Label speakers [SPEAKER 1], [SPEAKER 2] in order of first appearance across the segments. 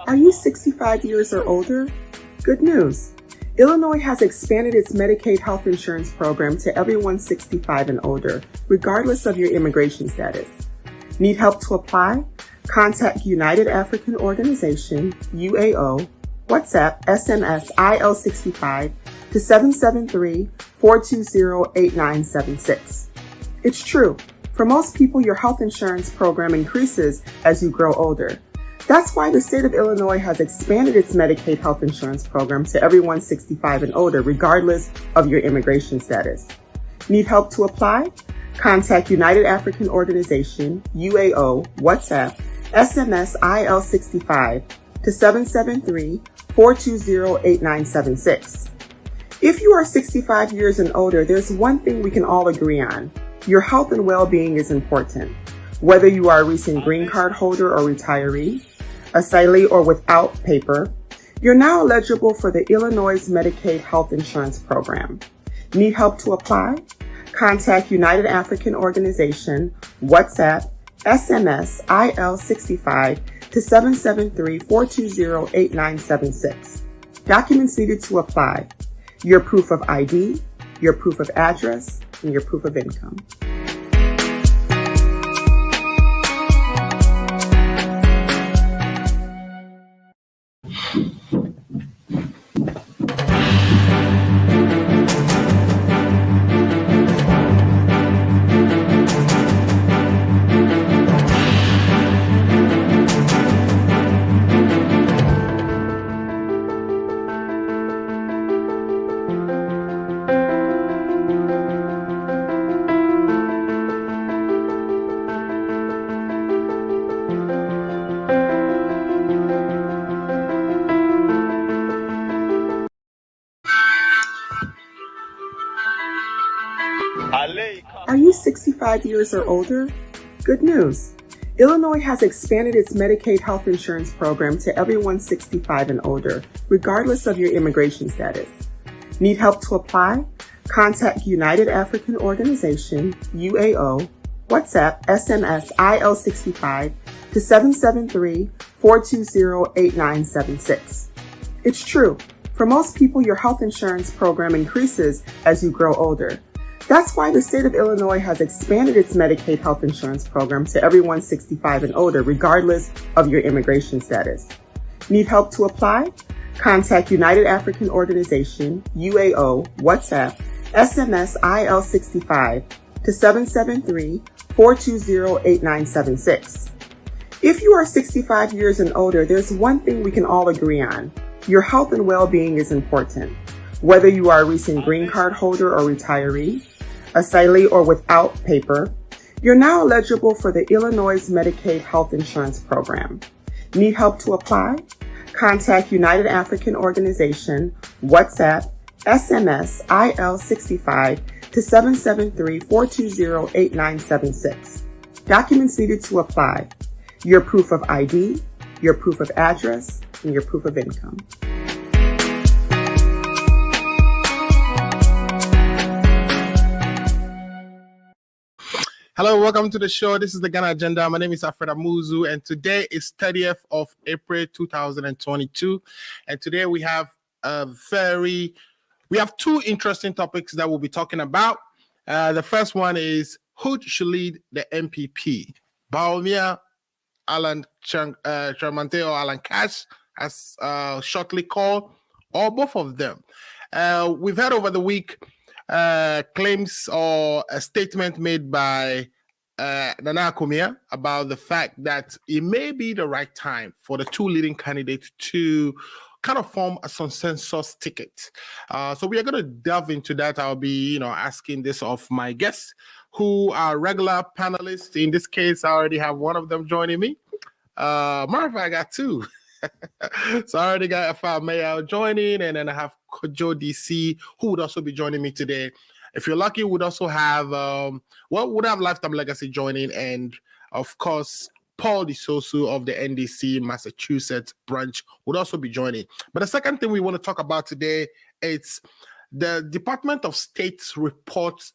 [SPEAKER 1] Are you 65 years or older? Good news. Illinois has expanded its Medicaid health insurance program to everyone 65 and older, regardless of your immigration status. Need help to apply? Contact United African Organization, UAO, WhatsApp, SMS, IL65 to 773-420-8976. It's true. For most people, your health insurance program increases as you grow older. That's why the state of Illinois has expanded its Medicaid health insurance program to everyone 65 and older, regardless of your immigration status. Need help to apply? Contact United African Organization, UAO, WhatsApp, SMS, IL65 to 773-420-8976. If you are 65 years and older, there's one thing we can all agree on. Your health and well-being is important. Whether you are a recent green card holder or retiree, asylee or without paper, you're now eligible for the Illinois Medicaid health insurance program. Need help to apply? Contact United African Organization, WhatsApp, SMS, IL65 to 773-420-8976. Documents needed to apply: your proof of ID, your proof of address, and your proof of income. Are you 65 years or older? Good news. Illinois has expanded its Medicaid health insurance program to everyone 65 and older, regardless of your immigration status. Need help to apply? Contact United African Organization, UAO, WhatsApp, SMS, IL65 to 773-420-8976. It's true. For most people, your health insurance program increases as you grow older. That's why the state of Illinois has expanded its Medicaid health insurance program to everyone 65 and older, regardless of your immigration status. Need help to apply? Contact United African Organization, UAO, WhatsApp, SMS, IL65 to 773-420-8976. If you are 65 years and older, there's one thing we can all agree on. Your health and well-being is important. Whether you are a recent green card holder or retiree, asylee or without paper, you're now eligible for the Illinois Medicaid health insurance program. Need help to apply? Contact United African Organization, WhatsApp, SMS, IL65 to 773-420-8976. Documents needed to apply: your proof of ID, your proof of address, and your proof of income.
[SPEAKER 2] Hello, welcome to the show. This is the Ghana Agenda. My name is Alfred Amuzu, and today is 30th of April 2022. And today we have two interesting topics that we'll be talking about. The first one is who should lead the NPP? Bawumia, Alan Charmante, or Alan Cash, as shortly called, or both of them. We've heard over the week claims or a statement made by Nana Akomia about the fact that it may be the right time for the two leading candidates to kind of form a consensus ticket. So we are going to delve into that. I'll be, asking this of my guests who are regular panelists. In this case, I already have one of them joining me. Marv, I got two. So I already got Afa Mayor joining, and then I have Kojo DC, who would also be joining me today. If you're lucky, we'd also have would have Lifetime Legacy joining, and of course Paul DeSosu of the NDC Massachusetts branch would also be joining. But the second thing we want to talk about today is the Department of State's report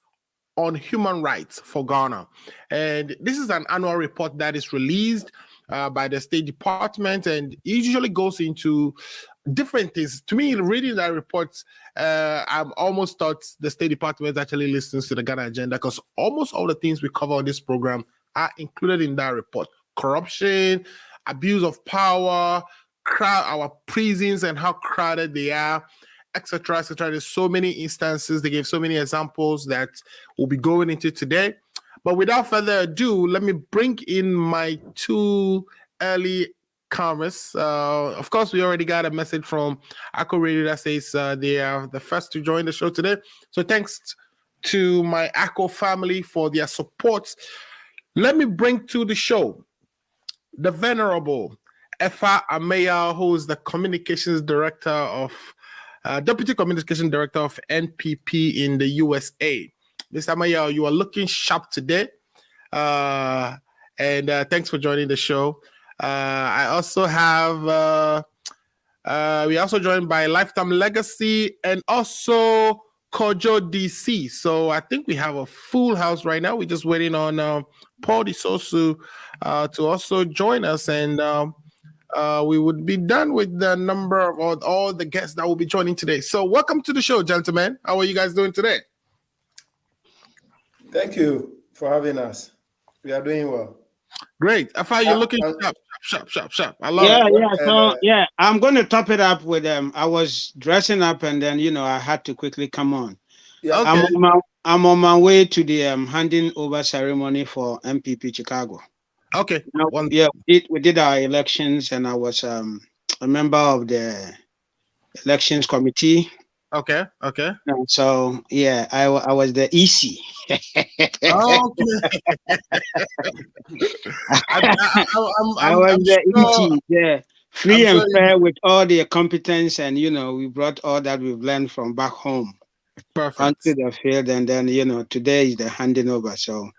[SPEAKER 2] on human rights for Ghana. And this is an annual report that is released by the State Department, and it usually goes into different things. To me, reading that report, I'm almost thought the State Department actually listens to the Ghana agenda, because almost all the things we cover on this program are included in that report. Corruption, abuse of power, our prisons and how crowded they are, etc., etc. There's so many instances. They gave so many examples that we'll be going into today. But without further ado, let me bring in my two early comers. Of course, we already got a message from Akko Radio that says they are the first to join the show today. So thanks to my Akko family for their support. Let me bring to the show the Venerable Efa Ameya, who is the communications director of Deputy Communication Director of NPP in the USA. Mr. Ameya, you are looking sharp today. And thanks for joining the show. I also have, we also joined by Lifetime Legacy and also Kojo DC. So I think we have a full house right now. We're just waiting on Paul Disosu to also join us, and we would be done with the number of all the guests that will be joining today. So welcome to the show, gentlemen. How are you guys doing today?
[SPEAKER 3] Thank you for having us. We are doing well.
[SPEAKER 2] Great. I find you looking sharp. I love it.
[SPEAKER 4] So I'm going to top it up with I was dressing up, and then I had to quickly come on.
[SPEAKER 3] Yeah.
[SPEAKER 2] Okay.
[SPEAKER 4] I'm on my way to the handing over ceremony for MPP Chicago.
[SPEAKER 2] Okay.
[SPEAKER 4] We did our elections, and I was a member of the elections committee.
[SPEAKER 2] Okay.
[SPEAKER 4] And so I was the EC.
[SPEAKER 2] Okay.
[SPEAKER 4] I was the EC. Yeah, free and fair with all the competence, and we brought all that we've learned from back home.
[SPEAKER 2] Perfect.
[SPEAKER 4] Onto the field, and then today is the handing over. So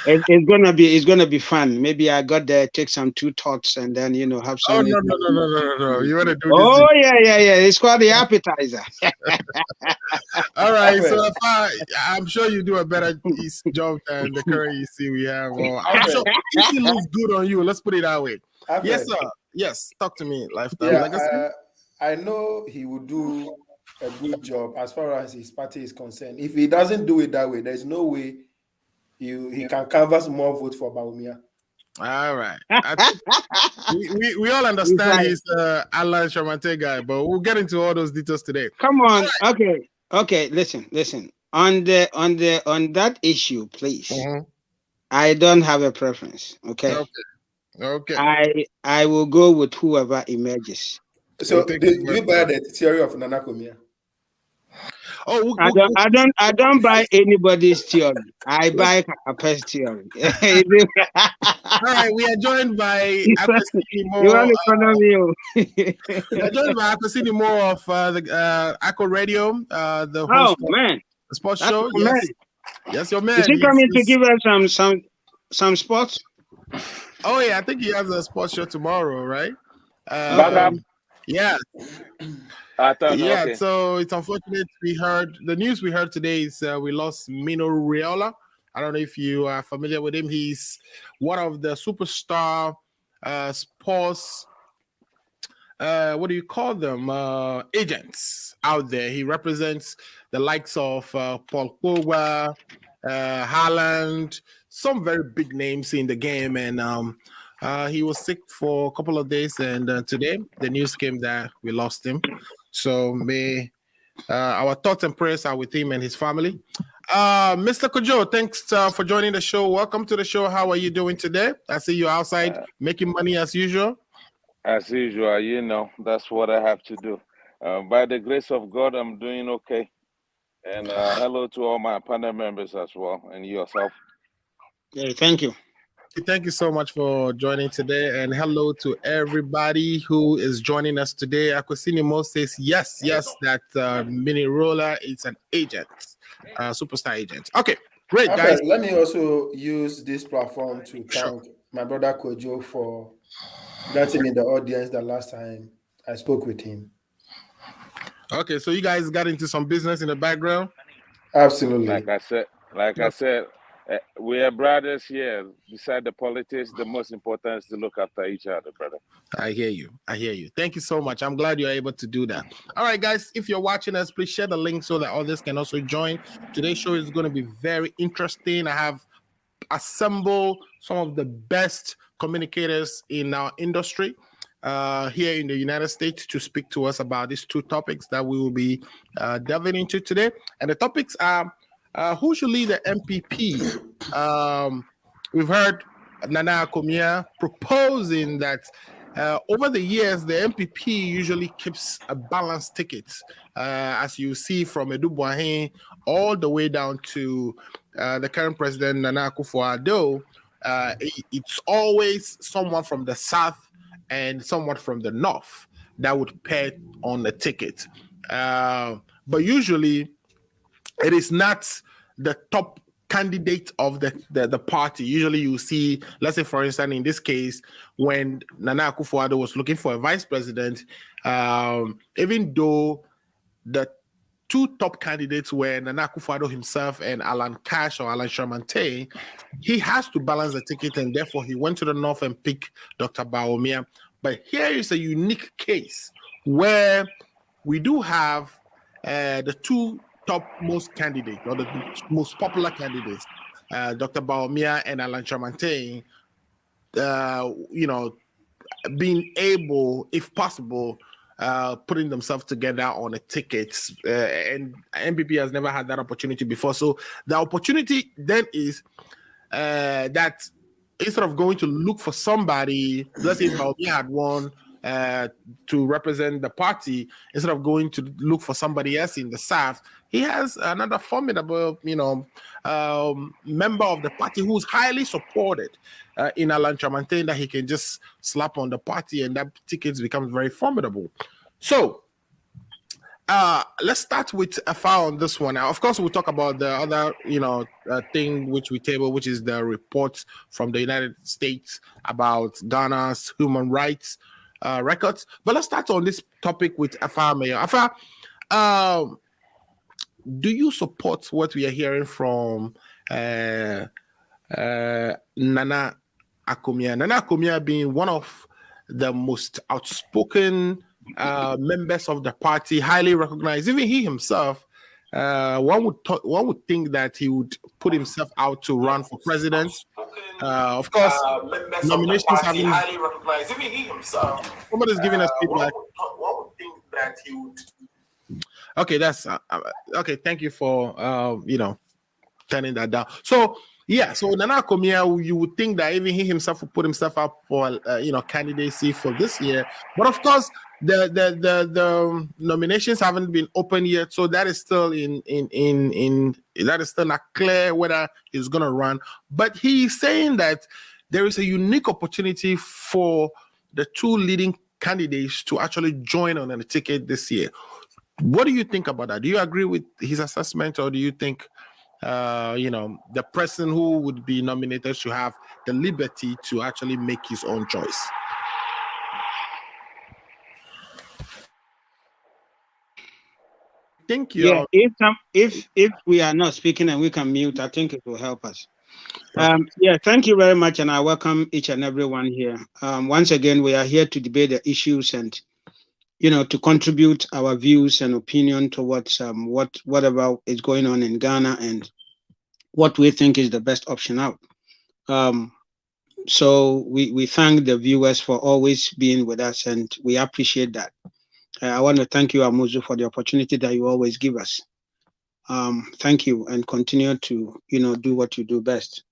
[SPEAKER 4] it's gonna be fun. Maybe I got there, take some two thoughts, and then have some.
[SPEAKER 2] Oh no! You want to do this?
[SPEAKER 4] Oh yeah. It's called the appetizer.
[SPEAKER 2] All right. So I'm sure you do a better job than the current EC we have. I'm sure EC looks good on you. Let's put it that way. Yes, sir. Yes. Talk to me, Lifetime Legacy.
[SPEAKER 3] I know he will do a good job as far as his party is concerned. If he doesn't do it that way, there's no way he can canvass more votes for Bawumia.
[SPEAKER 2] All right. We all understand he's Alan Shamante guy, but we'll get into all those details today.
[SPEAKER 4] Come on. Right. Okay. Listen. On that issue, please. Mm-hmm. I don't have a preference. Okay. I will go with whoever emerges.
[SPEAKER 3] So do you buy the theory of Nana Komia?
[SPEAKER 4] Oh, I don't buy anybody's theory. I buy a pest theory.
[SPEAKER 2] All right, we are joined by Akosini Mo. We are joined by Akosini Mo of the Akko Radio, the host of the sports show. Yes, your man.
[SPEAKER 4] Is he coming to give us some sports?
[SPEAKER 2] Oh yeah, I think he has a sports show tomorrow, right? Yeah.
[SPEAKER 5] Okay.
[SPEAKER 2] So it's unfortunate we heard the news we heard today is we lost Mino Raiola. I don't know if you are familiar with him. He's one of the superstar sports what do you call them? Agents out there. He represents the likes of Paul Pogba, Haaland, some very big names in the game, and he was sick for a couple of days, and today the news came that we lost him. So may our thoughts and prayers are with him and his family. Mr. Kojo, thanks for joining the show. Welcome to the show. How are you doing today? I see you outside making money as usual.
[SPEAKER 5] As usual, that's what I have to do. By the grace of God, I'm doing okay. And hello to all my panel members as well, and yourself.
[SPEAKER 4] Yeah, thank you.
[SPEAKER 2] Thank you so much for joining today, and hello to everybody who is joining us today. Akosini Mo says yes, that Mini Roller is an agent, superstar agent. Okay, great, guys.
[SPEAKER 3] Let me also use this platform to thank my brother Kojo for granting me the audience the last time I spoke with him.
[SPEAKER 2] Okay, so you guys got into some business in the background?
[SPEAKER 3] Absolutely.
[SPEAKER 5] Like I said, We are brothers here. Beside the politics, the most important is to look after each other, brother.
[SPEAKER 2] I hear you. I hear you. Thank you so much. I'm glad you're able to do that. All right, guys, if you're watching us, please share the link so that others can also join. Today's show is going to be very interesting. I have assembled some of the best communicators in our industry here in the United States to speak to us about these two topics that we will be delving into today. And the topics are who should lead the NPP? We've heard Nana Akomia proposing that over the years, the NPP usually keeps a balanced ticket, as you see from Edu Boahen all the way down to the current president, Nana Akufo-Addo. It's always someone from the south and someone from the north that would pair on the ticket. But usually, it is not the top candidate of the party. Usually you see, let's say, for instance, in this case, when Nana Akufo-Addo was looking for a vice president, even though the two top candidates were Nana Akufo-Addo himself and Alan Cash or Alan Shamante, he has to balance the ticket, and therefore he went to the north and picked Dr. Bawumia. But here is a unique case where we do have the two topmost candidates or the most popular candidates, Dr. Bawumia and Alan Shamante, being able, if possible, putting themselves together on a ticket. And NPP has never had that opportunity before. So the opportunity then is that instead of going to look for somebody, let's say if Bawumia had won to represent the party, instead of going to look for somebody else in the south, he has another formidable, member of the party who's highly supported in Alan Shamante that he can just slap on the party, and that ticket becomes very formidable. So let's start with Afa on this one. Now, of course, we'll talk about the other, thing which we table, which is the report from the United States about Ghana's human rights records. But let's start on this topic with Afa Mayor. Afa, do you support what we are hearing from Nana Akomia? Nana Akomia being one of the most outspoken members of the party, highly recognized. Even he himself, one would think that he would put himself out to run for president. Of course, nominations have been highly recognized. Even he himself. Somebody's giving us feedback. One would think that he would. Okay, that's okay. Thank you for turning that down. So Nana Akomia, you would think that even he himself would put himself up for candidacy for this year, but of course the nominations haven't been open yet, so that is still that is still not clear whether he's going to run. But he's saying that there is a unique opportunity for the two leading candidates to actually join on a ticket this year. What do you think about that? Do you agree with his assessment, or do you think the person who would be nominated should have the liberty to actually make his own choice? Thank you.
[SPEAKER 4] Yeah, if we are not speaking and we can mute, I think it will help us. Thank you very much, and I welcome each and everyone here. Once again, we are here to debate the issues and to contribute our views and opinion towards whatever is going on in Ghana and what we think is the best option out. So we thank the viewers for always being with us, and we appreciate that. I want to thank you, Amuzu, for the opportunity that you always give us. Thank you, and continue to do what you do best.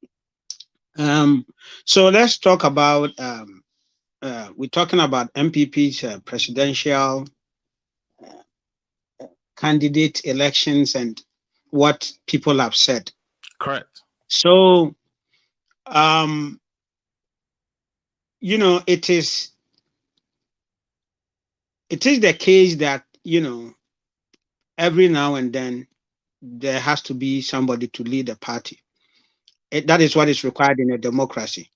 [SPEAKER 4] So let's talk about we're talking about NPP's presidential candidate elections and what people have said.
[SPEAKER 2] Correct.
[SPEAKER 4] So, it is the case that, every now and then there has to be somebody to lead a party. That is what is required in a democracy.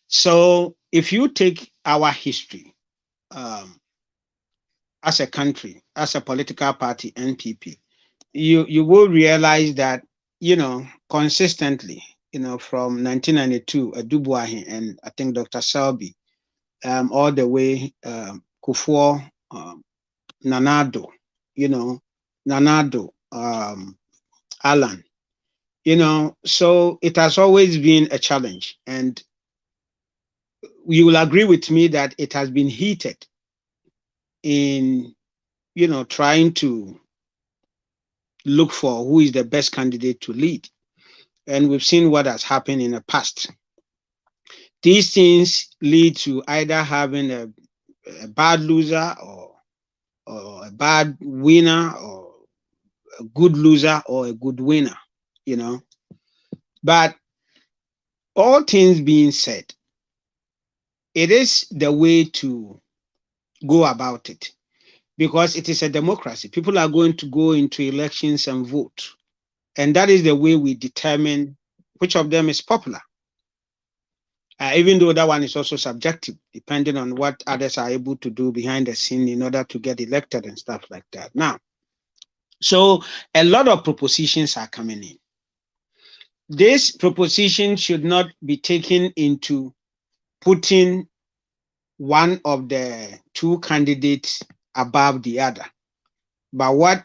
[SPEAKER 4] So if you take our history as a country, as a political party, NPP, you will realize that, consistently, from 1992, Adubuahi and I think Dr. Selby, all the way Kufuor, Nanado, Nanado, Alan, so it has always been a challenge. And you will agree with me that it has been heated in, trying to look for who is the best candidate to lead. And we've seen what has happened in the past. These things lead to either having a bad loser or a bad winner, or a good loser or a good winner, But all things being said, it is the way to go about it, because it is a democracy. People are going to go into elections and vote. And that is the way we determine which of them is popular. Even though that one is also subjective, depending on what others are able to do behind the scene in order to get elected and stuff like that. Now, so a lot of propositions are coming in. This proposition should not be taken into putting one of the two candidates above the other. But what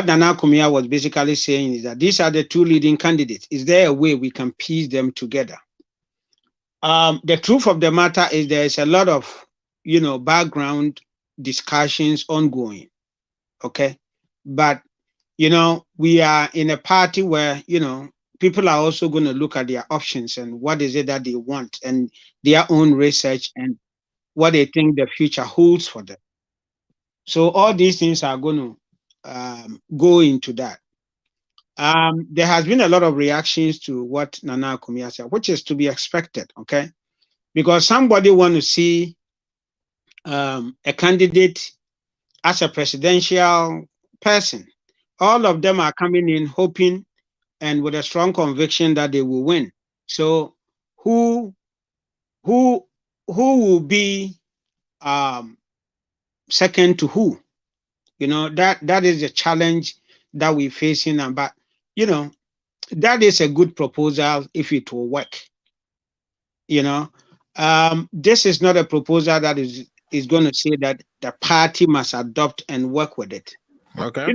[SPEAKER 4] Nana Kumia was basically saying is that these are the two leading candidates. Is there a way we can piece them together? The truth of the matter is there is a lot of, background discussions ongoing. Okay. But, we are in a party where, people are also going to look at their options and what is it that they want and their own research and what they think the future holds for them. So all these things are going to go into that. There has been a lot of reactions to what Nana Kumia said, which is to be expected, okay? Because somebody want to see a candidate as a presidential person. All of them are coming in hoping and with a strong conviction that they will win. So who will be second to who? That is the challenge that we're facing. But that is a good proposal if it will work. This is not a proposal that is going to say that the party must adopt and work with it.
[SPEAKER 2] Okay.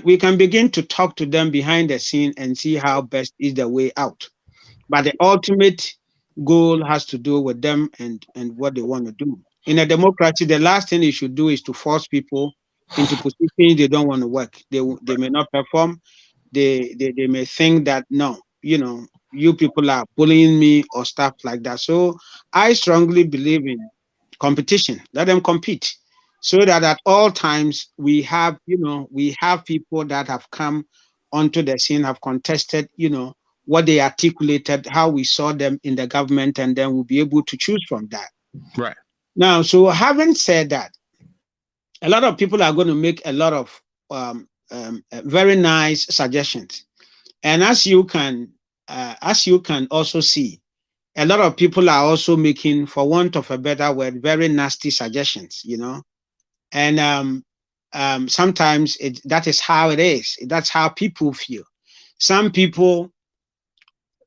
[SPEAKER 4] We can begin to talk to them behind the scene and see how best is the way out. But the ultimate goal has to do with them and what they want to do. In a democracy, the last thing you should do is to force people into positions they don't want to work. They may not perform. They may think that no, you people are bullying me or stuff like that. So I strongly believe in competition. Let them compete, so that at all times we have people that have come onto the scene, have contested, what they articulated, how we saw them in the government, and then we'll be able to choose from that.
[SPEAKER 2] Right.
[SPEAKER 4] Now, so having said that, a lot of people are going to make a lot of very nice suggestions. And as you can also see, a lot of people are also making, for want of a better word, very nasty suggestions, And sometimes that is how it is. That's how people feel. Some people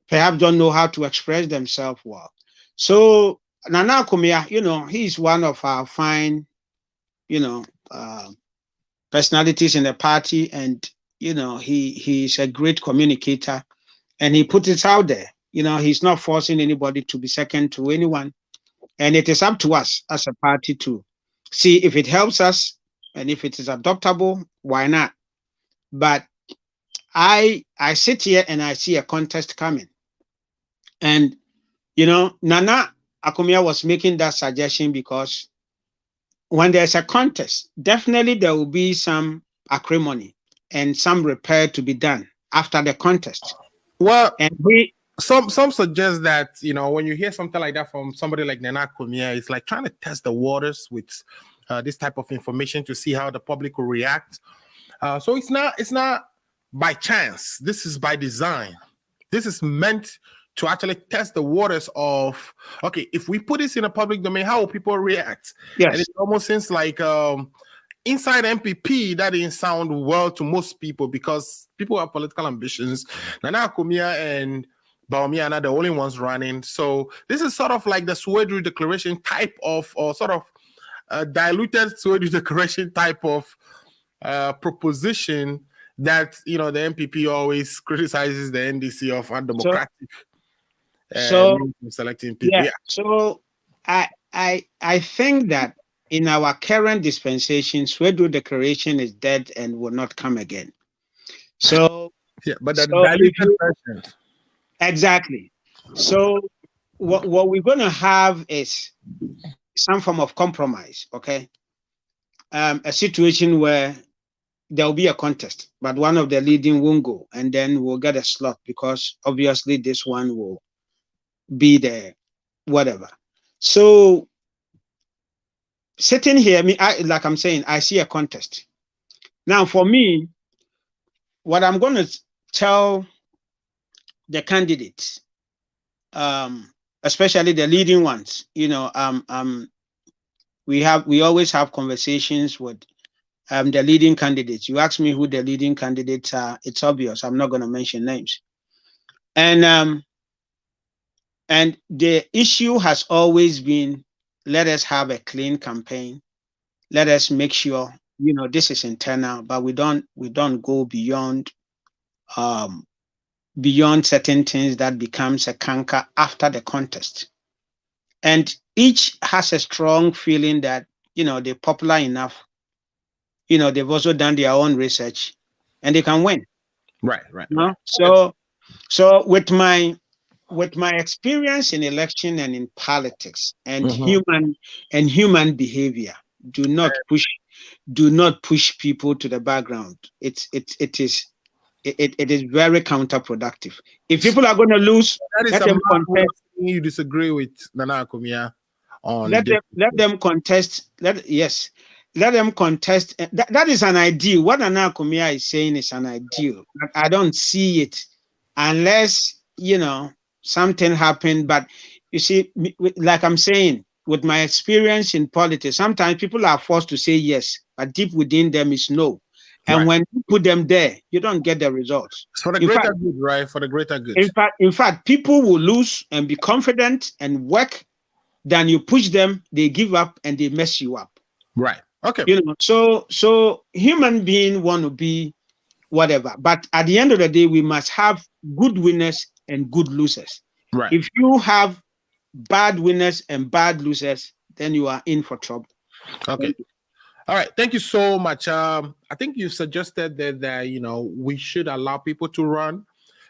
[SPEAKER 4] perhaps don't know how to express themselves well. So Nana Kumia, he's one of our fine, personalities in the party, and he's a great communicator, and he put it out there. He's not forcing anybody to be second to anyone, and it is up to us as a party to see if it helps us, and if it is adoptable, why not? But I sit here and I see a contest coming, and Nana Akumia was making that suggestion because when there's a contest, definitely there will be some acrimony and some repair to be done after the contest.
[SPEAKER 2] Well,
[SPEAKER 4] and
[SPEAKER 2] some suggest that when you hear something like that from somebody like Nana Kumia, it's like trying to test the waters with this type of information to see how the public will react. So it's not by chance. This is by design. This is meant to actually test the waters of, okay, if we put this in a public domain, how will people react?
[SPEAKER 4] Yes.
[SPEAKER 2] And it almost seems like inside NPP, that didn't sound well to most people because people have political ambitions. Nana Akumia and Bawumia are the only ones running. So this is sort of like the Swedru Declaration type of, or sort of diluted Swedru Declaration type of proposition that, the NPP always criticizes the NDC of undemocratic means of selecting people.
[SPEAKER 4] Yeah. So I think that in our current dispensation, Swedru Declaration is dead and will not come again. So
[SPEAKER 2] yeah, but the diluted version.
[SPEAKER 4] Exactly. So what we're going to have is some form of compromise, okay? A situation where there'll be a contest, but one of the leading won't go, and then we'll get a slot because obviously this one will be the whatever. So sitting here, like I'm saying, I see a contest. Now, for me, what I'm going to tell the candidates, especially the leading ones, we always have conversations with the leading candidates. You ask me who the leading candidates are, it's obvious. I'm not going to mention names. And the issue has always been, let us have a clean campaign. Let us make sure, this is internal, but we don't go beyond certain things that becomes a canker after the contest. And each has a strong feeling that, they're popular enough. They've also done their own research and they can win.
[SPEAKER 2] Right.
[SPEAKER 4] So with my experience in election and in politics and human behavior, do not push people to the background. It is very counterproductive. If people are going to lose,
[SPEAKER 2] let them contest. You disagree with Nana Akumia on
[SPEAKER 4] let them contest. Let them contest. That is an ideal. What Nana Akumia is saying is an ideal. I don't see it unless something happened. But you see, like I'm saying, with my experience in politics, sometimes people are forced to say yes, but deep within them is no. And when you put them there, you don't get the results.
[SPEAKER 2] It's for the greater good, right? For the greater good.
[SPEAKER 4] In fact, people will lose and be confident and work. Then you push them, they give up and they mess you up.
[SPEAKER 2] Right. Okay.
[SPEAKER 4] So human beings want to be whatever. But at the end of the day, we must have good winners and good losers.
[SPEAKER 2] Right.
[SPEAKER 4] If you have bad winners and bad losers, then you are in for trouble.
[SPEAKER 2] Okay. All right. Thank you so much. I think you suggested that we should allow people to run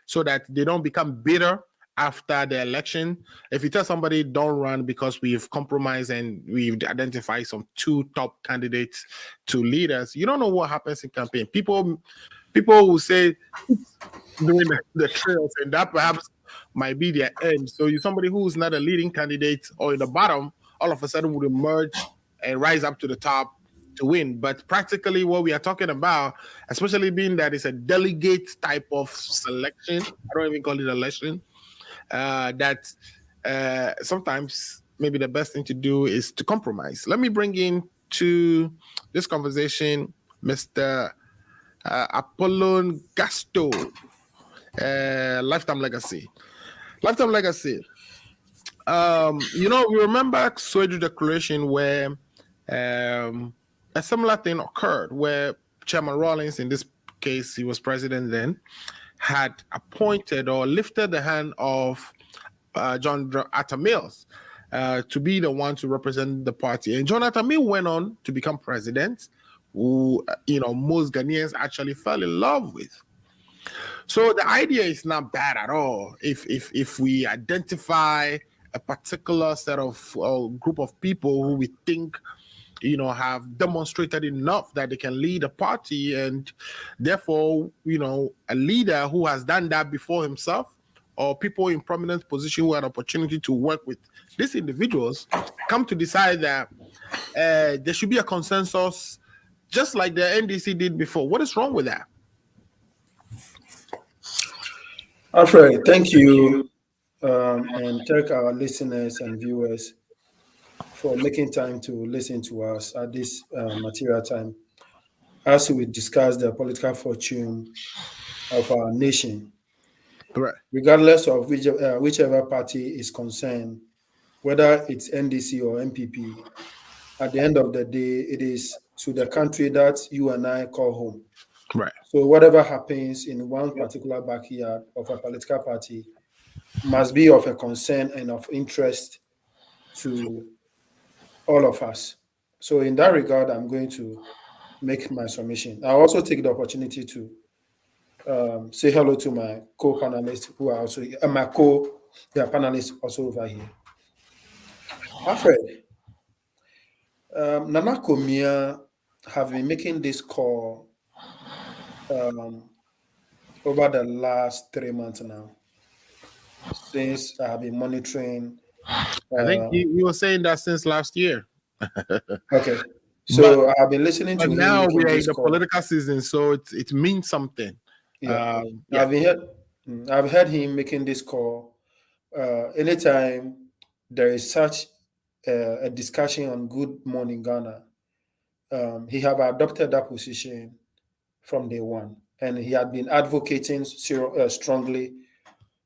[SPEAKER 2] so that they don't become bitter after the election. If you tell somebody don't run because we've compromised and we've identified some 2 top candidates to lead us, you don't know what happens in campaign. People will say doing the trails, and that perhaps might be their end. So you're somebody who's not a leading candidate or in the bottom, all of a sudden would emerge and rise up to the top to win. But practically what we are talking about, especially being that it's a delegate type of selection, I don't even call it election, that sometimes maybe the best thing to do is to compromise. Let me bring in to this conversation Mr. Apollon Gasto, Lifetime Legacy. Lifetime Legacy. We remember Swedru Declaration where a similar thing occurred where Chairman Rawlings, in this case, he was president then, had appointed or lifted the hand of John Atta Mills to be the one to represent the party. And John Atta Mills went on to become president, who, most Ghanaians actually fell in love with. So the idea is not bad at all. If we identify a particular set of group of people who we think have demonstrated enough that they can lead a party, and therefore, a leader who has done that before himself, or people in prominent position who had opportunity to work with these individuals, come to decide that there should be a consensus, just like the NDC did before. What is wrong with that?
[SPEAKER 3] Alfred, thank you, and thank our listeners and viewers for making time to listen to us at this material time. as we discuss the political fortune of our nation,
[SPEAKER 2] Right.
[SPEAKER 3] regardless of whichever party is concerned, whether it's NDC or NPP, at the end of the day, it is to the country that you and I call home.
[SPEAKER 2] Right.
[SPEAKER 3] So whatever happens in one particular backyard of a political party must be of a concern and of interest to all of us. So in that regard, I'm going to make my submission. I'll also take the opportunity to say hello to my co-panelists who are also my panelists also over here. Alfred, Nana Komia have been making this call over the last 3 months now, since I have been monitoring.
[SPEAKER 2] I think you were saying that since last year.
[SPEAKER 3] Okay,
[SPEAKER 2] But
[SPEAKER 3] so I have been listening to him
[SPEAKER 2] now we
[SPEAKER 3] making
[SPEAKER 2] are in
[SPEAKER 3] this
[SPEAKER 2] the
[SPEAKER 3] call.
[SPEAKER 2] political season, so it means something.
[SPEAKER 3] Yeah,
[SPEAKER 2] Yeah.
[SPEAKER 3] I've heard him making this call. Anytime there is such a discussion on Good Morning Ghana, he have adopted that position from day one, and he had been advocating strongly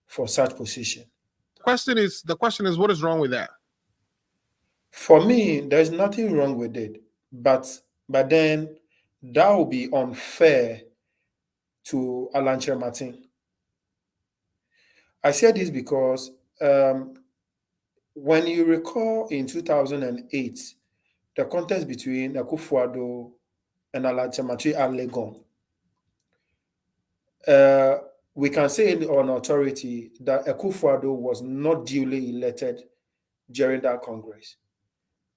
[SPEAKER 3] for such position.
[SPEAKER 2] The question is, what is wrong with that?
[SPEAKER 3] For me, there's nothing wrong with it, but then that would be unfair to Alan Martin. I say this because when you recall in 2008, the contest between Akufo-Addo and Alan Martin at Legon, we can say on authority that Akufo-Addo was not duly elected during that Congress,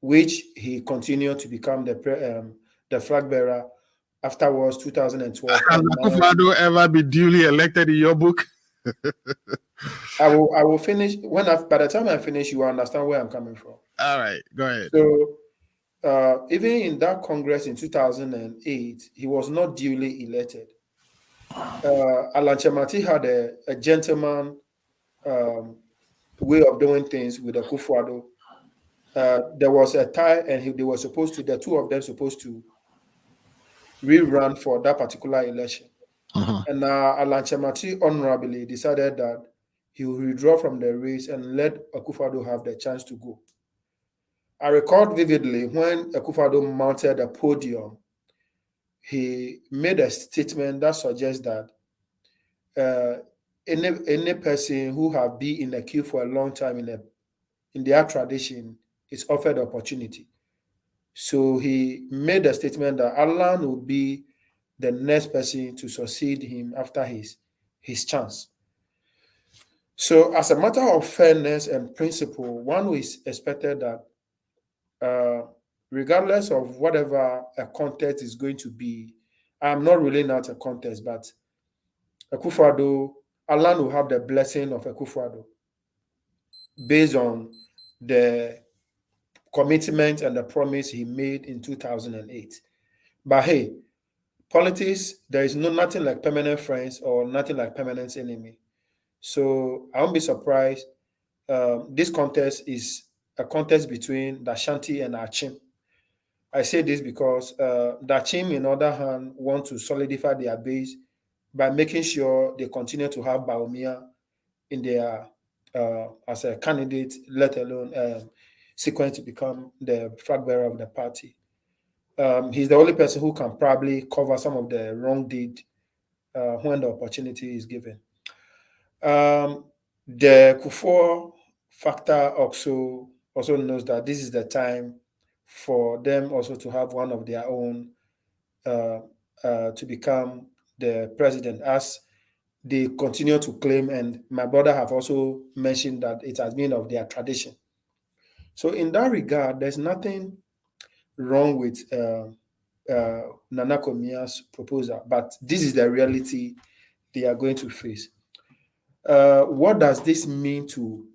[SPEAKER 3] which he continued to become the flag bearer afterwards, 2012.
[SPEAKER 2] Has
[SPEAKER 3] And now,
[SPEAKER 2] Akufo-Addo ever be duly elected in your book?
[SPEAKER 3] I will finish by the time I finish, you will understand where I'm coming from.
[SPEAKER 2] All right, go ahead.
[SPEAKER 3] So even in that Congress in 2008, he was not duly elected. Alan Chamati had a gentleman way of doing things with Akufo-Addo. There was a tie, and the two of them supposed to rerun for that particular election. And Alan Chamati honorably decided that he will withdraw from the race and let Akufo-Addo have the chance to go. I recall vividly when Akufo-Addo mounted a podium, he made a statement that suggests that any person who have been in the queue for a long time in their tradition is offered opportunity. So he made a statement that Alan will be the next person to succeed him after his chance. So as a matter of fairness and principle, one is expected that regardless of whatever a contest is going to be, I'm not ruling out a contest, but Akufo-Addo, Alan will have the blessing of Akufo-Addo based on the commitment and the promise he made in 2008. But hey, politics, there is nothing like permanent friends or nothing like permanent enemy. So I won't be surprised. This contest is a contest between the Ashanti and Achim. I say this because the Achim, on the other hand, want to solidify their base by making sure they continue to have Bawumia in their as a candidate, let alone sequence to become the flag bearer of the party. He's the only person who can probably cover some of the wrong deed when the opportunity is given. The Kufuor factor also knows that this is the time for them also to have one of their own to become the president, as they continue to claim, and my brother have also mentioned that it has been of their tradition. So in that regard, there's nothing wrong with Nana Komia's proposal, but this is the reality they are going to face. What does this mean to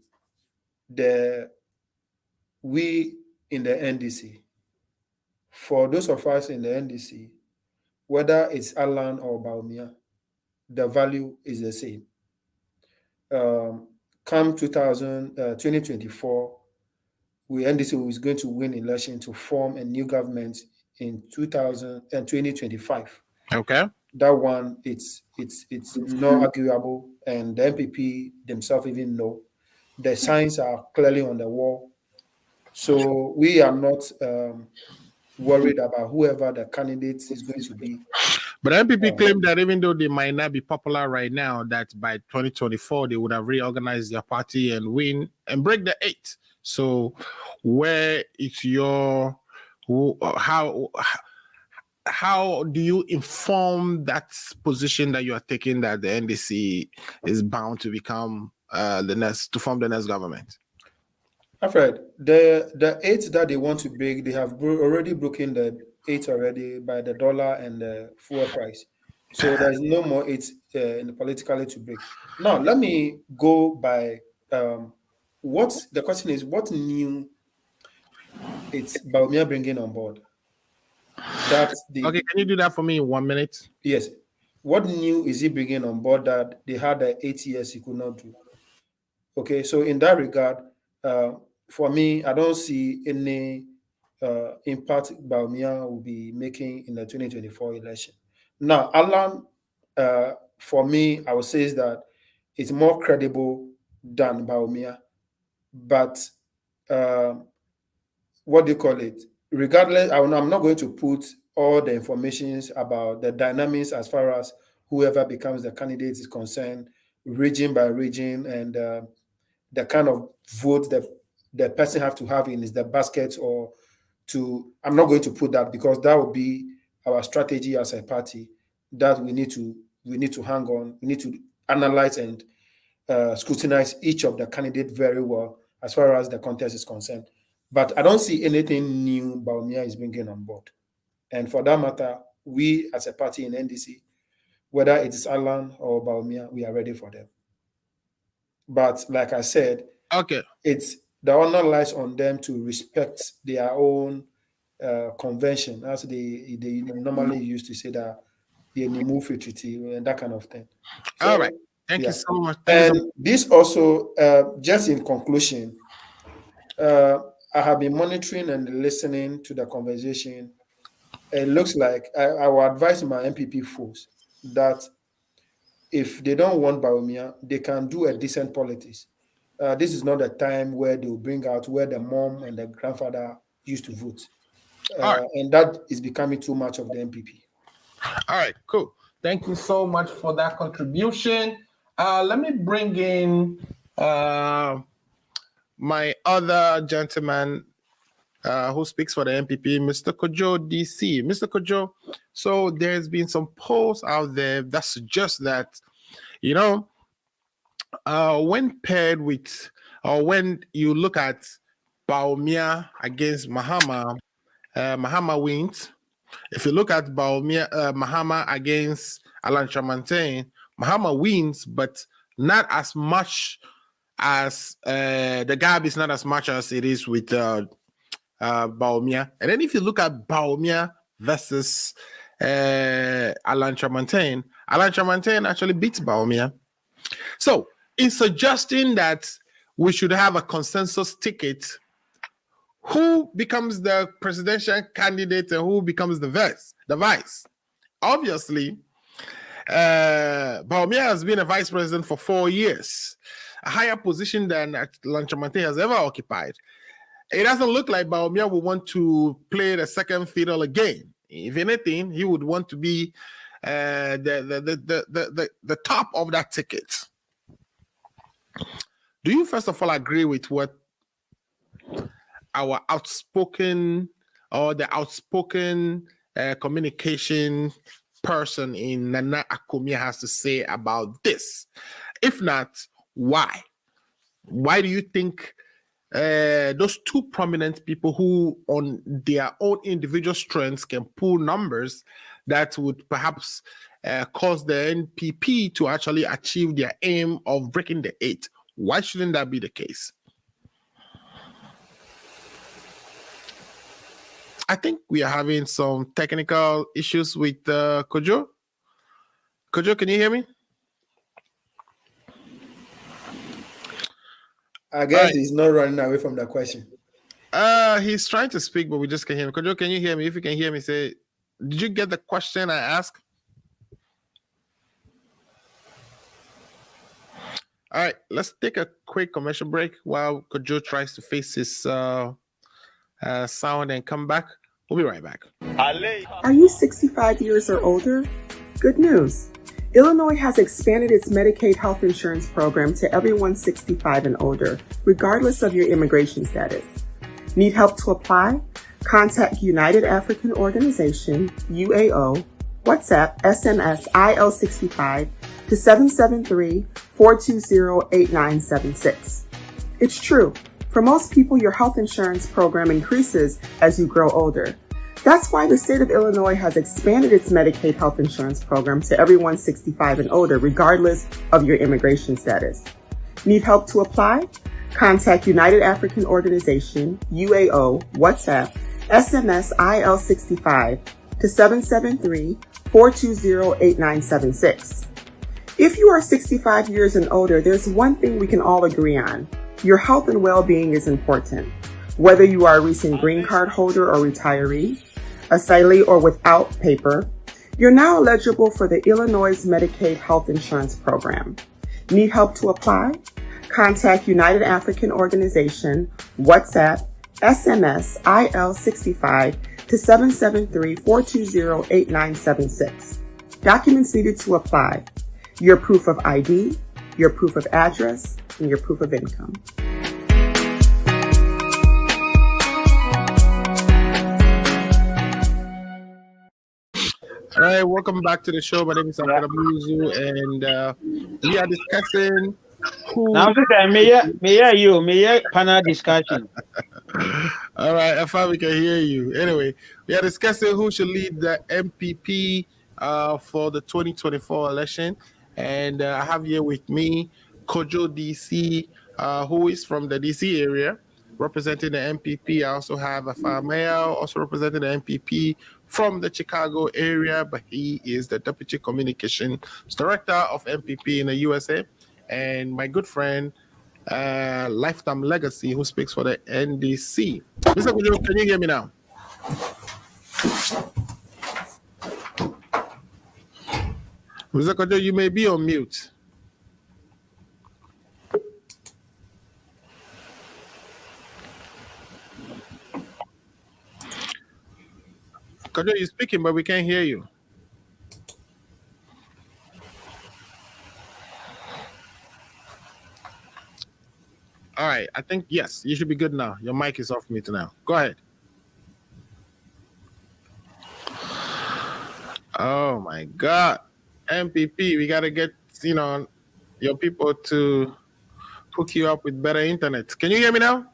[SPEAKER 3] we in the NDC? For those of us in the NDC, whether it's Alan or Bawumia, the value is the same. Come 2024, NDC is going to win election to form a new government in 2025.
[SPEAKER 2] Okay.
[SPEAKER 3] That one, it's not arguable, and the NPP themselves even know the signs are clearly on the wall. So we are not worried about whoever the candidate is going to be.
[SPEAKER 2] But NPP claimed that even though they might not be popular right now, that by 2024 they would have reorganized their party and win and break the 8. So where is your how do you inform that position that you are taking that the NDC is bound to become to form the next government?
[SPEAKER 3] Alfred, the 8 that they want to break, they have already broken the 8 already by the dollar and the fuel price. So there's no more 8 politically to break. Now let me go by what the question is: what new it's Bawumia bringing on board? That's the
[SPEAKER 2] Okay, can you do that for me in 1 minute?
[SPEAKER 3] Yes. What new is he bringing on board that they had 8 years he could not do? Okay, so in that regard, for me, I don't see any impact Bawumia will be making in the 2024 election. Now, Alan, for me, I would say is that it's more credible than Bawumia, but what do you call it? Regardless, I'm not going to put all the informations about the dynamics as far as whoever becomes the candidate is concerned, region by region, and the kind of vote that the person have to have in is the basket or to. I'm not going to put that because that would be our strategy as a party that we need to hang on. We need to analyze and scrutinize each of the candidate very well as far as the contest is concerned. But I don't see anything new Bawumia is bringing on board. And for that matter, we as a party in NDC, whether it is Alan or Bawumia, we are ready for them. But like I said,
[SPEAKER 2] okay,
[SPEAKER 3] it's the honor lies on them to respect their own convention, as they normally used to say that the Nimu Treaty and that kind of thing. So,
[SPEAKER 2] all right. Thank you so much.
[SPEAKER 3] And this also, just in conclusion, I have been monitoring and listening to the conversation. It looks like I will advise my NPP folks that if they don't want Bawumia, they can do a decent politics. This is not a time where they will bring out where the mom and the grandfather used to vote. And that is becoming too much of the NPP.
[SPEAKER 2] All right, cool. Thank you so much for that contribution. Let me bring in my other gentleman who speaks for the NPP, Mr. Kojo DC. Mr. Kojo, so there's been some polls out there that suggest that, when paired with, or when you look at Bawumia against Mahama, Mahama wins. If you look at Mahama against Alan Chamantain, Mahama wins, but not as much as the gap is not as much as it is with Bawumia. And then if you look at Bawumia versus Alan Chamantain actually beats Bawumia. So in suggesting that we should have a consensus ticket, who becomes the presidential candidate and who becomes the vice? Obviously, Bawumia has been a vice president for 4 years, a higher position than Alan Chamantain has ever occupied. It doesn't look like Bawumia will want to play the second fiddle again. If anything, he would want to be the top of that ticket. Do you first of all agree with what our outspoken communication person in Nana Akomia has to say about this? If not, why? Why do you think those two prominent people who on their own individual strengths can pull numbers that would perhaps cause the NPP to actually achieve their aim of breaking the 8? Why shouldn't that be the case? I think we are having some technical issues with Kojo. Kojo, can you hear me?
[SPEAKER 3] I guess he's not running away from the question.
[SPEAKER 2] He's trying to speak, but we just can't hear him. Kojo, can you hear me? If you can hear me, say, did you get the question I asked? All right, let's take a quick commercial break while Kojo tries to face his sound and come back. We'll be right back.
[SPEAKER 1] Are you 65 years or older? Good news. Illinois has expanded its Medicaid health insurance program to everyone 65 and older, regardless of your immigration status. Need help to apply? Contact United African Organization, UAO, WhatsApp, SMS, IL65 to 773-420-8976. It's true. For most people, your health insurance program increases as you grow older. That's why the state of Illinois has expanded its Medicaid health insurance program to everyone 65 and older, regardless of your immigration status. Need help to apply? Contact United African Organization, UAO, WhatsApp, SMS, IL65 to 773-420-8976. If you are 65 years and older, there's one thing we can all agree on. Your health and well-being is important. Whether you are a recent green card holder or retiree, asylee or without paper, you're now eligible for the Illinois Medicaid Health Insurance Program. Need help to apply? Contact United African Organization, WhatsApp, SMS, IL65 to 773-420-8976. Documents needed to apply: your proof of ID, your proof of address, and your proof of income.
[SPEAKER 2] All right, welcome back to the show. My name is Akadamuzu, and we are discussing who.
[SPEAKER 4] Now, may panel discussion.
[SPEAKER 2] All right, I thought we can hear you. Anyway, we are discussing who should lead the NPP for the 2024 election, and I have here with me Kojo DC, who is from the DC area, representing the NPP. I also have Bawumia, also representing the NPP from the Chicago area, but he is the Deputy Communications Director of NPP in the USA. And my good friend, Lifetime Legacy, who speaks for the NDC. Mr. Kojo, can you hear me now? Mr. Kojo, you may be on mute. Kojo, you're speaking, but we can't hear you. All right, I think, yes, you should be good now. Your mic is off mute now. Go ahead. Oh, my God. NPP, we got to get, your people to hook you up with better internet. Can you hear me now?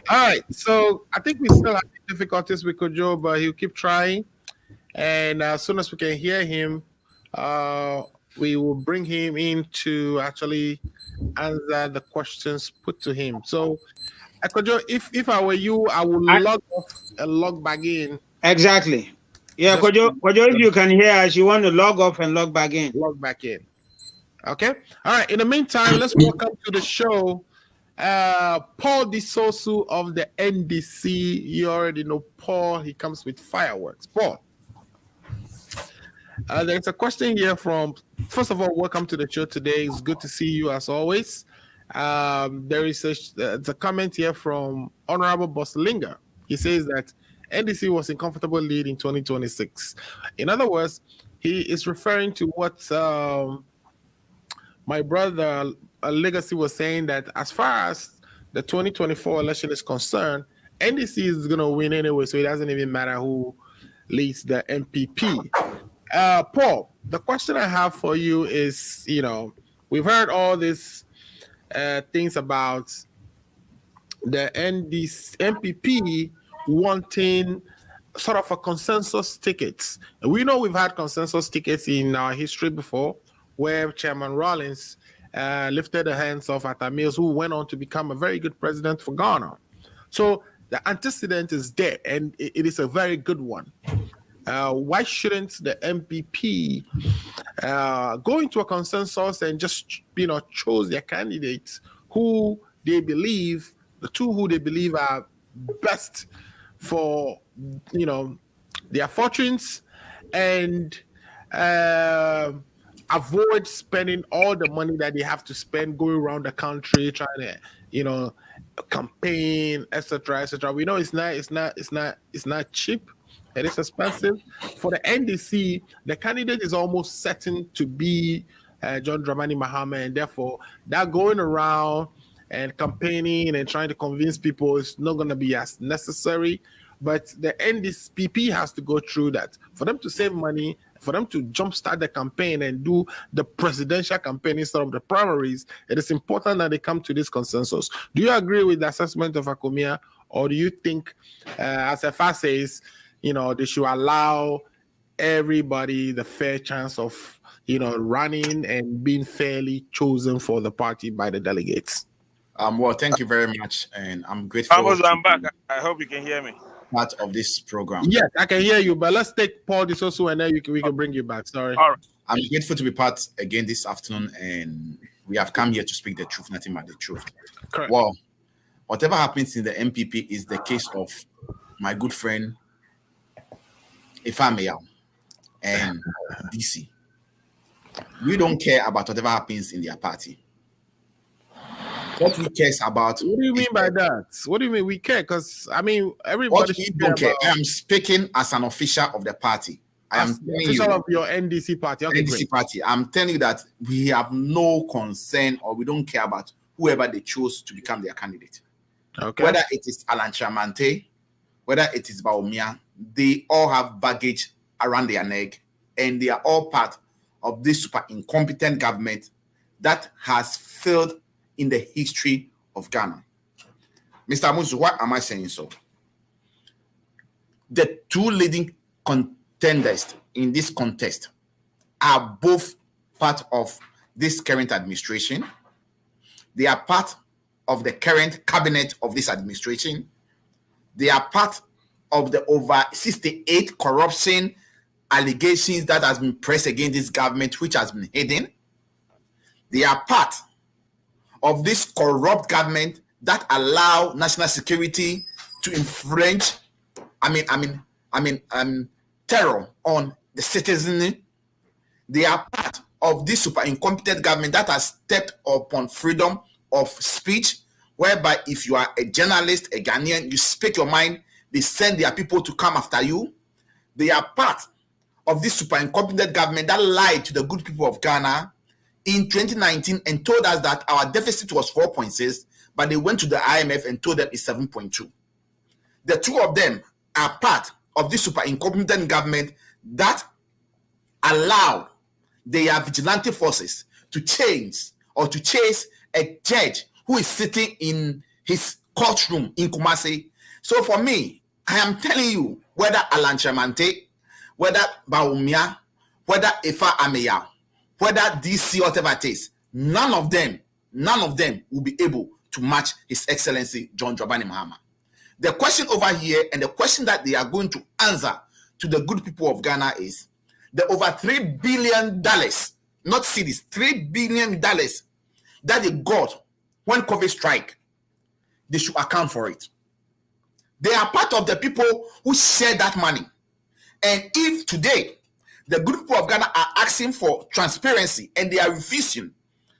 [SPEAKER 2] All right, so I think we still have difficulties with Kojo, but he'll keep trying. And as soon as we can hear him, we will bring him in to actually answer the questions put to him. So, Kojo, if I were you, I would log off and log back in.
[SPEAKER 4] Exactly. Yeah, Kojo, if you can hear us, you want to log off and log back in.
[SPEAKER 2] Log back in. Okay. All right. In the meantime, let's welcome to the show Paul Disosu of the NDC. You already know Paul. He comes with fireworks. Paul. There's a question here from, first of all, welcome to the show today. It's good to see you as always. There is a comment here from Honorable Boslinga. He says that NDC was in comfortable lead in 2026. In other words, he is referring to what my brother Legacy was saying, that as far as the 2024 election is concerned, NDC is going to win anyway, so it doesn't even matter who leads the NPP. Paul, the question I have for you is, we've heard all these things about the NPP wanting sort of a consensus ticket. And we know we've had consensus tickets in our history before, where Chairman Rawlings lifted the hands of Atta Mills, who went on to become a very good president for Ghana. So the antecedent is there, and it is a very good one. why shouldn't the NPP go into a consensus and just, choose their candidates who they believe, the two who they believe are best for, their fortunes, and avoid spending all the money that they have to spend going around the country trying to, campaign, etc., etc. We know it's not cheap. It is expensive. For the NDC, the candidate is almost certain to be John Dramani Mahama, and therefore that going around and campaigning and trying to convince people is not going to be as necessary. But the NDP has to go through that. For them to save money, for them to jumpstart the campaign and do the presidential campaign instead of the primaries, it is important that they come to this consensus. Do you agree with the assessment of Akomia, or do you think, as FA says, they should allow everybody the fair chance of, running and being fairly chosen for the party by the delegates?
[SPEAKER 6] Well, thank you very much, and I'm grateful.
[SPEAKER 7] I'm back. I hope you can hear me.
[SPEAKER 6] Part of this program.
[SPEAKER 2] Yes, I can hear you, but let's take Paul Disoso and then we can bring you back. Sorry.
[SPEAKER 7] All right.
[SPEAKER 6] I'm grateful to be part again this afternoon, and we have come here to speak the truth, nothing but the truth.
[SPEAKER 2] Correct.
[SPEAKER 6] Well, whatever happens in the NPP is the case of my good friend Ifeanyi and DC. We don't care about whatever happens in their party. What we care about.
[SPEAKER 2] What do you mean by that? What do you mean we care? Because everybody.
[SPEAKER 6] What we don't care. I am speaking as an official of the party. I am
[SPEAKER 2] official of your NDC party. Okay,
[SPEAKER 6] NDC party. I'm telling you that we have no concern, or we don't care about whoever they choose to become their candidate.
[SPEAKER 2] Okay.
[SPEAKER 6] Whether it is Alan Chamante, whether it is Bawumia, they all have baggage around their neck, and they are all part of this super incompetent government that has failed in the history of Ghana. Mr. Amuzu, why am I saying so? The two leading contenders in this contest are both part of this current administration. They are part of the current cabinet of this administration. They are part of the over 68 corruption allegations that has been pressed against this government, which has been hidden. They are part of this corrupt government that allow national security to infringe, terror on the citizenry. They are part of this super incompetent government that has stepped upon freedom of speech, whereby if you are a journalist, a Ghanaian, you speak your mind, they send their people to come after you. They are part of this super incompetent government that lied to the good people of Ghana in 2019 and told us that our deficit was 4.6, but they went to the IMF and told them it's 7.2. The two of them are part of this super incompetent government that allowed their vigilante forces to change or to chase a judge who is sitting in his courtroom in Kumasi. So for me, I am telling you, whether Alan Chamante, whether Bawumia, whether Ifeanyi, whether DC, whatever it is, none of them will be able to match His Excellency John Dramani Mahama. The question over here, and the question that they are going to answer to the good people of Ghana is the over $3 billion, not cedis, $3 billion that they got when COVID strike. They should account for it. They are part of the people who share that money. And if today the good people of Ghana are asking for transparency and they are refusing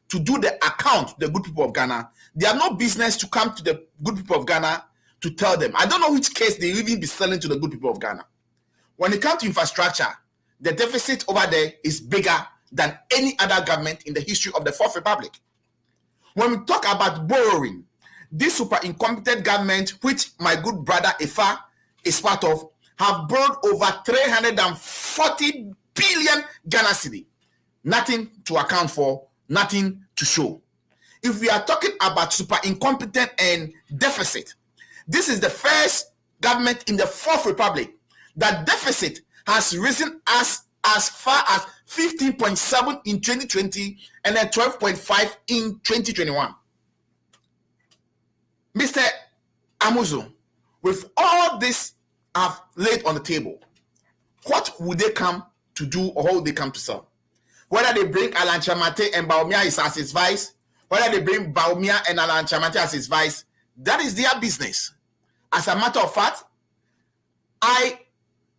[SPEAKER 6] to do the account to the good people of Ghana, they have no business to come to the good people of Ghana to tell them. I don't know which case they even be selling to the good people of Ghana. When it comes to infrastructure, the deficit over there is bigger than any other government in the history of the Fourth Republic. When we talk about borrowing, this super incompetent government, which my good brother Ifa is part of, have borrowed over 340 billion Ghana cedi. Nothing to account for, nothing to show. If we are talking about super incompetent and deficit, this is the first government in the Fourth Republic that deficit has risen as far as 15.7 in 2020 and then 12.5 in 2021. Mr. Amuzu, with all this I've laid on the table, what would they come to do or how would they come to sell? Whether they bring Alan Chamate and Bawumia is as his vice, whether they bring Bawumia and Alan Chamate as his vice, that is their business. As a matter of fact, I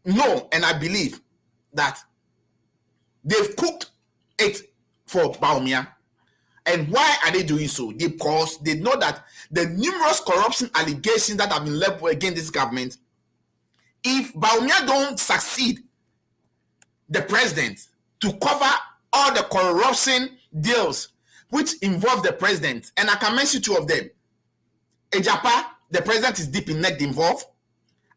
[SPEAKER 6] know and I believe that they've cooked it for Bawumia. And why are they doing so? Because they know that the numerous corruption allegations that have been leveled against this government, if Bawumia don't succeed the president to cover all the corruption deals which involve the president, and I can mention two of them. Ejapa, the president is deep in neck involved.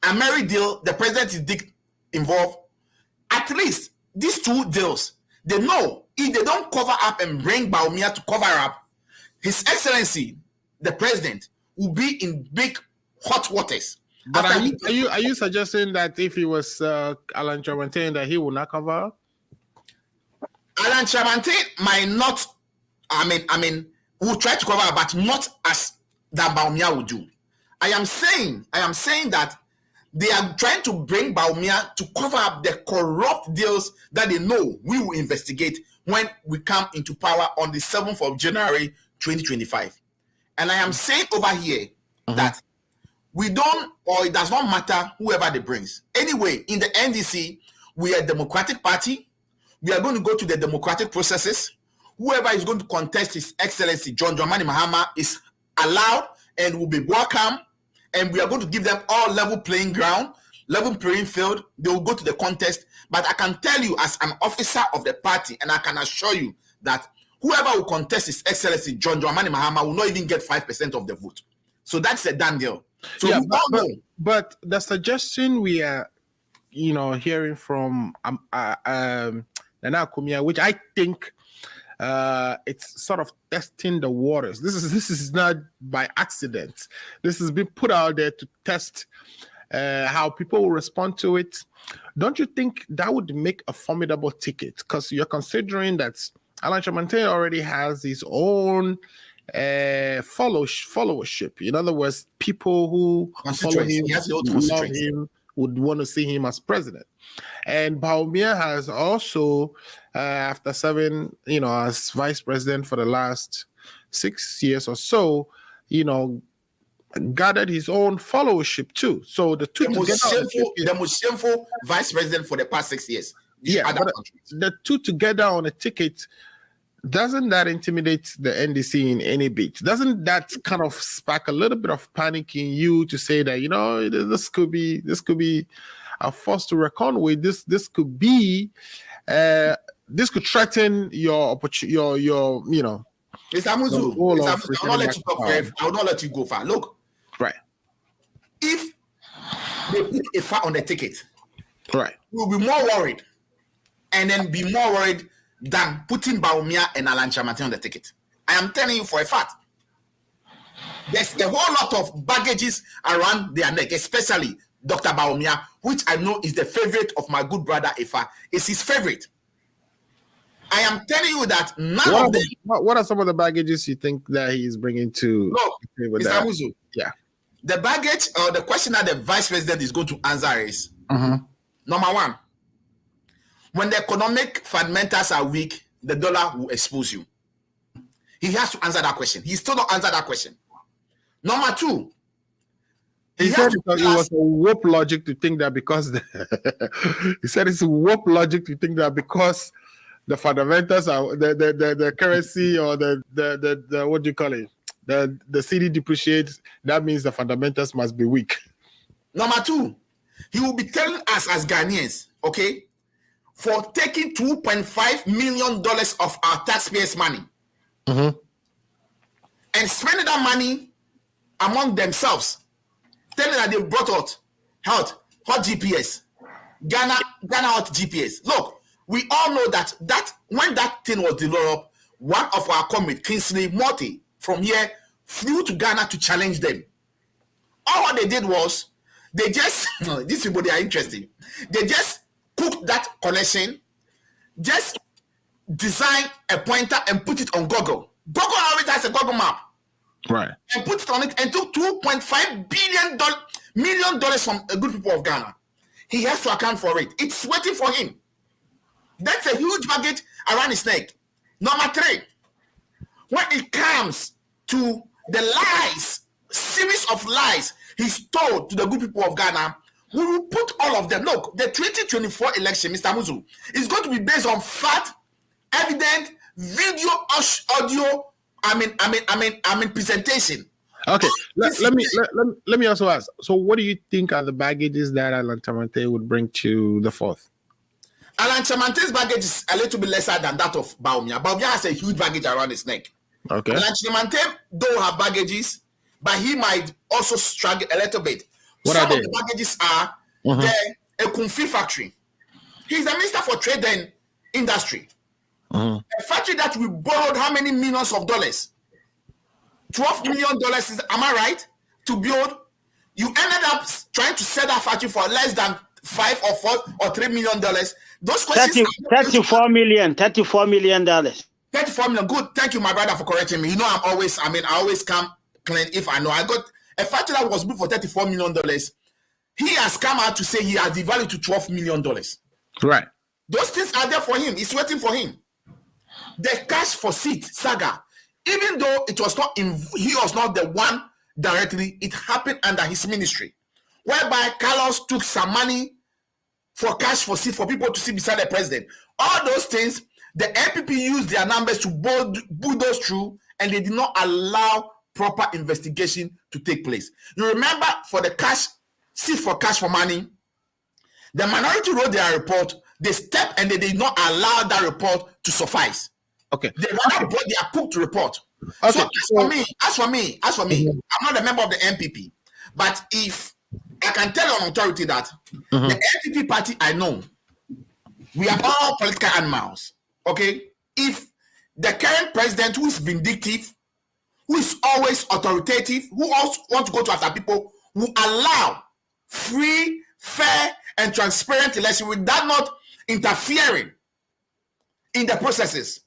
[SPEAKER 6] And Mary Deal, the president is deep involved. At least these two deals, they know if they don't cover up and bring Bawumia to cover up, His Excellency, the president, will be in big hot waters.
[SPEAKER 2] But are you suggesting that if he was Alan Chamate, that he will not cover up?
[SPEAKER 6] Alan Chamate might not, will try to cover up, but not as that Bawumia will do. I am saying that they are trying to bring Bawumia to cover up the corrupt deals that they know we will investigate when we come into power on the 7th of January 2025. And I am saying over here that we don't, or it does not matter whoever they brings. Anyway, in the NDC, we are a democratic party. We are going to go to the democratic processes. Whoever is going to contest His Excellency John Dramani Mahama is allowed and will be welcome. And we are going to give them all level playing ground, level playing field. They will go to the contest. But I can tell you as an officer of the party, and I can assure you that whoever will contest His Excellency John Dramani Mahama will not even get 5% of the vote. So that's a done deal. So
[SPEAKER 2] yeah, but the suggestion we are, hearing from Nana Kumia, which I think it's sort of testing the waters. This is not by accident. This has been put out there to test how people will respond to it. Don't you think that would make a formidable ticket? Because you're considering that Alan Chamate already has his own followership. In other words, people who follow him, love him, would want to see him as president. And Bawumia has also, after serving, as vice president for the last 6 years or so, gathered his own followership too. So the two
[SPEAKER 6] the most shameful vice president for the past 6 years.
[SPEAKER 2] Yeah, but the two together on a ticket, doesn't that intimidate the NDC in any bit? Doesn't that kind of spark a little bit of panic in you to say that this could be a force to reckon with? This could be this could threaten your opportunity. Mr.
[SPEAKER 6] Amuzu, I will not let you go far. Look,
[SPEAKER 2] right.
[SPEAKER 6] If they put a far on the ticket,
[SPEAKER 2] right,
[SPEAKER 6] we'll be more worried, and then be more worried than putting Bawumia and Alan Chamate on the ticket. I am telling you for a fact. There's a whole lot of baggages around their neck, especially Dr. Bawumia, which I know is the favorite of my good brother Ifa. It's his favorite. I am telling you that none of them.
[SPEAKER 2] What are some of the baggages you think that he is bringing to?
[SPEAKER 6] No, Mr. Amuzu.
[SPEAKER 2] Yeah.
[SPEAKER 6] The baggage or the question that the vice president is going to answer is number one. When the economic fundamentals are weak, the dollar will expose you. He has to answer that question. He still not answered that question. Number two,
[SPEAKER 2] he said it was a warp logic to think that because he said it's a warp logic to think that because the fundamentals are the currency or the what do you call it? The CD depreciates, that means the fundamentals must be weak.
[SPEAKER 6] Number two, he will be telling us as Ghanaians, okay, for taking $2.5 million of our taxpayers' money and spending that money among themselves, telling that they brought out hot GPS, Ghana hot GPS. Look, we all know that when that thing was developed, one of our comrades, Kingsley Morty, from here flew to Ghana to challenge them. All what they did was they just these people, they are interesting. They just cooked that connection, just design a pointer and put it on Google. Google always has a Google map.
[SPEAKER 2] Right.
[SPEAKER 6] And put it on it and took $2.5 million from a good people of Ghana. he has to account for it. It's waiting for him. That's a huge baggage around his neck. Number 3, when it comes to the lies, series of lies he's told to the good people of Ghana, we will put all of them. Look, the 2024 election, Mr. Muzu, is going to be based on fact, evidence, video, audio. Presentation.
[SPEAKER 2] Okay, let me also ask. So, what do you think are the baggages that Alan Chamante would bring to the 4th?
[SPEAKER 6] Alan Chamante's baggage is a little bit lesser than that of Bawumia. Bawumia has a huge baggage around his neck.
[SPEAKER 2] Okay.
[SPEAKER 6] Alan Chamante don't have baggages, but he might also struggle a little bit.
[SPEAKER 2] What
[SPEAKER 6] Some
[SPEAKER 2] are they?
[SPEAKER 6] of the baggages are the Ekunfi factory. He's the Minister for Trade and Industry. A factory that we borrowed how many millions of dollars? $12 million is, am I right? To build. You ended up trying to sell that factory for less than $5 or $4 or $3 million. Those questions.
[SPEAKER 4] $34 million. $34 million.
[SPEAKER 6] 34 million. Good. Thank you, my brother, for correcting me. You know, I always come clean if I know. I got a factory that was built for $34 million. He has come out to say he has devalued to $12 million.
[SPEAKER 2] Right.
[SPEAKER 6] Those things are there for him. It's waiting for him. The cash for seat saga, even though it was not he was not the one directly, it happened under his ministry, whereby Carlos took some money for cash for seat for people to sit beside the president. All those things, the NPP used their numbers to bulldoze through, and they did not allow proper investigation to take place. You remember, for the cash seat for cash for money, the minority wrote their report. They stepped and they did not allow that report to suffice.
[SPEAKER 2] Okay.
[SPEAKER 6] They rather brought their cooked report.
[SPEAKER 2] Okay.
[SPEAKER 6] So as for me, I'm not a member of the NPP, but if I can tell you on authority that the NPP party I know, we are all political animals. Okay. If the current president, who is vindictive, who is always authoritative, who also want to go to after people, who allow free, fair, and transparent election without not interfering in the processes,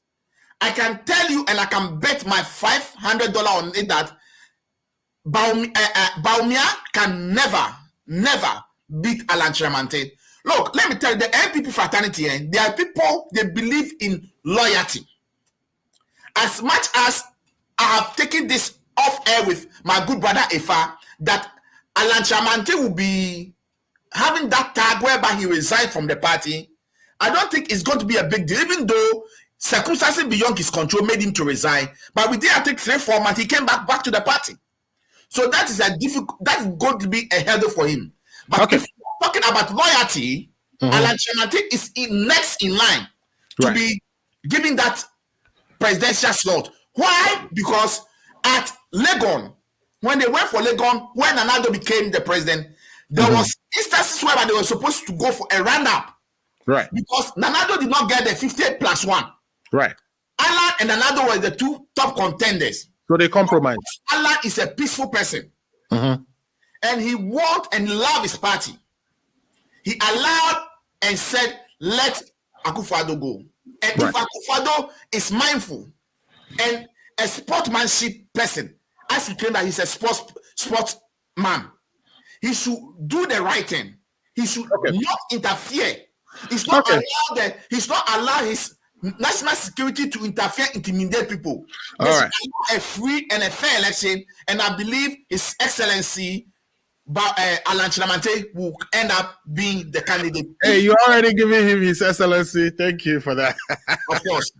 [SPEAKER 6] I can tell you, and I can bet my $500 on it, that Bawumia can never beat Alan Chamante. Look, let me tell you, the NPP fraternity, they are people, they believe in loyalty. As much as I have taken this off air with my good brother Efa, that Alan Chamante will be having that tag whereby he resigned from the party, I don't think it's going to be a big deal, even though circumstances beyond his control made him to resign. But within I think 3-4 months, he came back to the party. So that is that's going to be a hurdle for him. But if you're talking about loyalty, Alan Chamante is next in line to be giving that presidential slot. Why? Because at Legon, when they went for Legon, when Nanado became the president, there was instances where they were supposed to go for a roundup.
[SPEAKER 2] Right.
[SPEAKER 6] Because Nanado did not get the 58+1.
[SPEAKER 2] Right.
[SPEAKER 6] Alan and Nanado were the two top contenders.
[SPEAKER 2] So they compromised.
[SPEAKER 6] Alan is a peaceful person. And he want and love his party. He allowed and said, let Akufo-Addo go. And if Akufo-Addo is mindful and a sportsmanship person, as he claimed that he's a sportsman, he should do the right thing. He should not interfere. He's not allow his national security to interfere, intimidate people. There's a free and a fair election, and I believe His Excellency Alan Chamante will end up being the candidate.
[SPEAKER 2] Hey, you're already giving him His Excellency. Thank you for that.
[SPEAKER 6] Of course.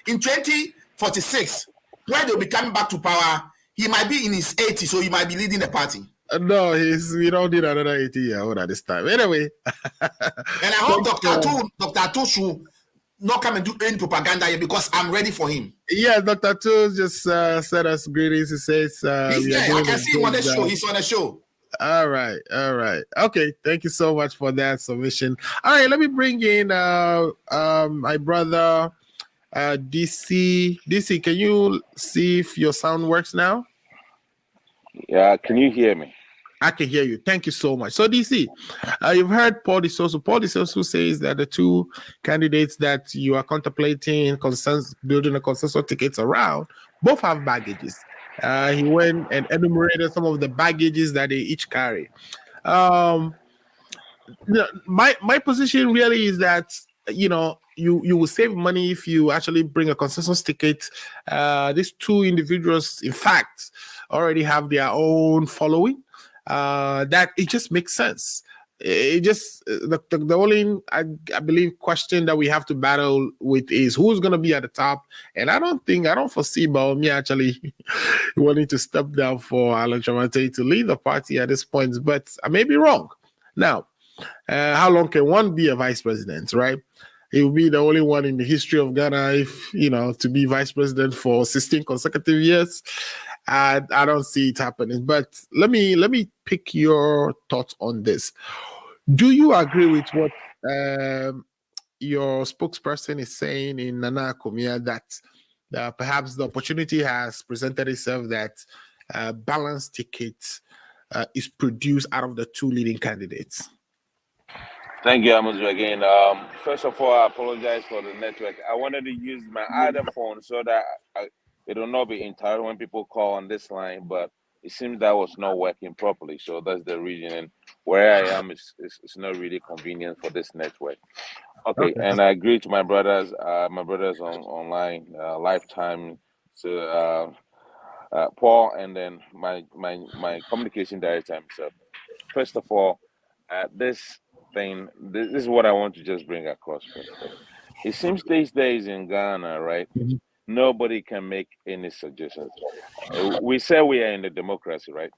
[SPEAKER 6] In 2046, when they'll be coming back to power, he might be in his 80s, so he might be leading the party.
[SPEAKER 2] No, we don't need another 80-year-old at this time. Anyway.
[SPEAKER 6] And I hope Dr. Atu should not come and do any propaganda here, because I'm ready for him.
[SPEAKER 2] Yes, Dr. Atu just said us greetings. He says...
[SPEAKER 6] He's there. I can see him on the show. He's on the show.
[SPEAKER 2] All right. Okay, thank you so much for that submission. All right, let me bring in my brother, DC. DC, can you see if your sound works now?
[SPEAKER 5] Yeah, can you hear me?
[SPEAKER 2] I can hear you. Thank you so much. So, DC, you've heard Paul DeSoso. Paul DeSoso says that the two candidates that you are contemplating building a consensus tickets around both have baggages. He went and enumerated some of the baggages that they each carry. Um, my position really is that you will save money if you actually bring a consensus ticket. These two individuals, in fact, already have their own following. That it just makes sense. It just the only I believe question that we have to battle with is who's going to be at the top, and I don't foresee Bawumia actually wanting to step down for Alan Chamate to lead the party at this point, but I may be wrong. Now, how long can one be a vice president, right? He will be the only one in the history of Ghana, if to be vice president for 16 consecutive years. I don't see it happening. But let me pick your thoughts on this. Do you agree with what your spokesperson is saying in Nana Akomia that perhaps the opportunity has presented itself that balanced ticket is produced out of the two leading candidates?
[SPEAKER 5] Thank you, Amazu, again. First of all, I apologize for the network. I wanted to use my other phone so that it will not be interrupted when people call on this line, but it seems that was not working properly. So that's the reason. And where I am is not really convenient for this network. Okay, and I agree to my brothers online, Lifetime, to Paul, and then my communication director himself. First of all, this is what I want to just bring across first. It seems these days in Ghana, right, nobody can make any suggestions. We say we are in the democracy, right?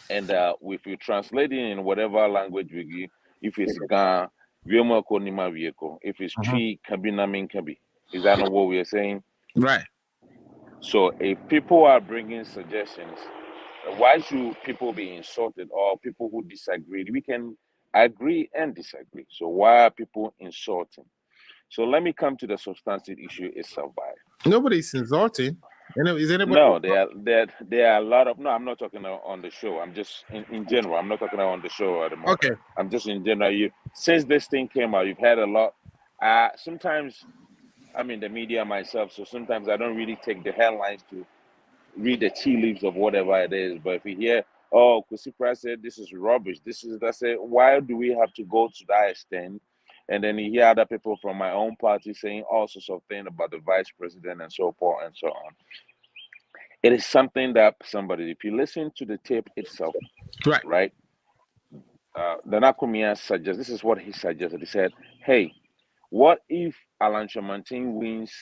[SPEAKER 5] And if you translate it in whatever language we give, if it's Ghana, if it's tree, kabi. Is that not what we are saying?
[SPEAKER 2] Right.
[SPEAKER 5] So if people are bringing suggestions, why should people be insulted or people who disagree? We can agree and disagree. So why are people insulting? So let me come to the substantive issue itself.
[SPEAKER 2] Nobody's insulting. Is anybody?
[SPEAKER 5] No, there are a lot of. No, I'm not talking on the show. I'm just in general. I'm not talking on the show at the moment.
[SPEAKER 2] Okay.
[SPEAKER 5] I'm just in general. Since this thing came out, you've had a lot. Sometimes I'm in the media myself, so sometimes I don't really take the headlines to read the tea leaves of whatever it is. But if you hear, oh, Kusipra said this is rubbish, that's it. Why do we have to go to that extent? And then you hear other people from my own party saying all sorts of things about the vice president and so forth and so on. It is something that somebody, if you listen to the tape itself, right? The Nakumia suggests, this is what he suggested. He said, hey, what if Alan Chamantin wins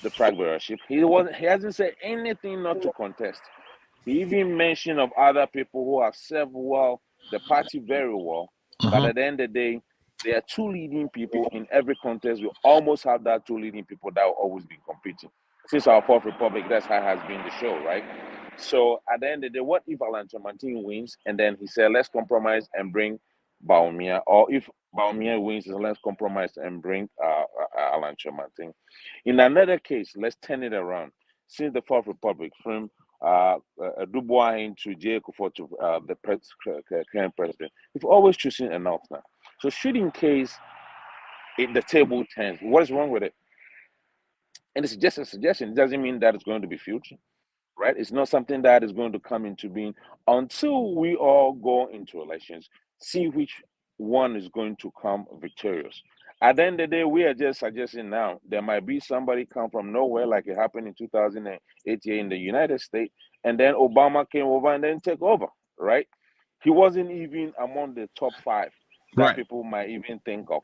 [SPEAKER 5] the flag bearership? He hasn't said anything not to contest. He even mentioned of other people who have served well the party very well, but at the end of the day, there are two leading people in every contest. We almost have that two leading people that will always be competing. Since our Fourth Republic, that's how it has been the show, right? So at the end of the day, what if Alan Chamantin wins? And then he said, let's compromise and bring Bawumia. Or if Bawumia wins, let's compromise and bring Alan Chamantin. In another case, let's turn it around. Since the Fourth Republic, from Dubois into J. Kufuor to the current president, we've always chosen enough now. So should in case the table turns, what is wrong with it? And it's just a suggestion. It doesn't mean that it's going to be future, right? It's not something that is going to come into being until we all go into elections, see which one is going to come victorious. At the end of the day, we are just suggesting now there might be somebody come from nowhere, like it happened in 2008 here in the United States, and then Obama came over and then take over, right? He wasn't even among the top 5 that people might even think of,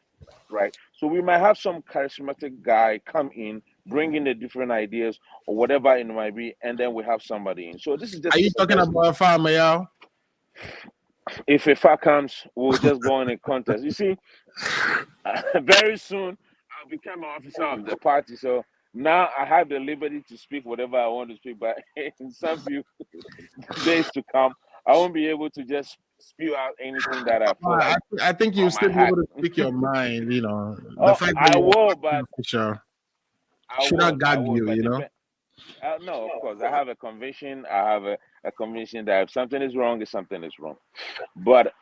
[SPEAKER 5] right? So we might have some charismatic guy come in, bring in the different ideas or whatever it might be, and then we have somebody in. So this is just.
[SPEAKER 2] Are you talking about a farmer, y'all?
[SPEAKER 5] If a far comes, we'll just go on a contest. You see, very soon I'll become an officer of the party. So now I have the liberty to speak whatever I want to speak. But in some few days to come, I won't be able to just spew out anything that I feel like.
[SPEAKER 2] I think you'll still be able to speak your mind.
[SPEAKER 5] The fact that I will, but
[SPEAKER 2] sure. Should not gag you,
[SPEAKER 5] no, of course. I have a conviction. I have a conviction that if something is wrong, something is wrong. But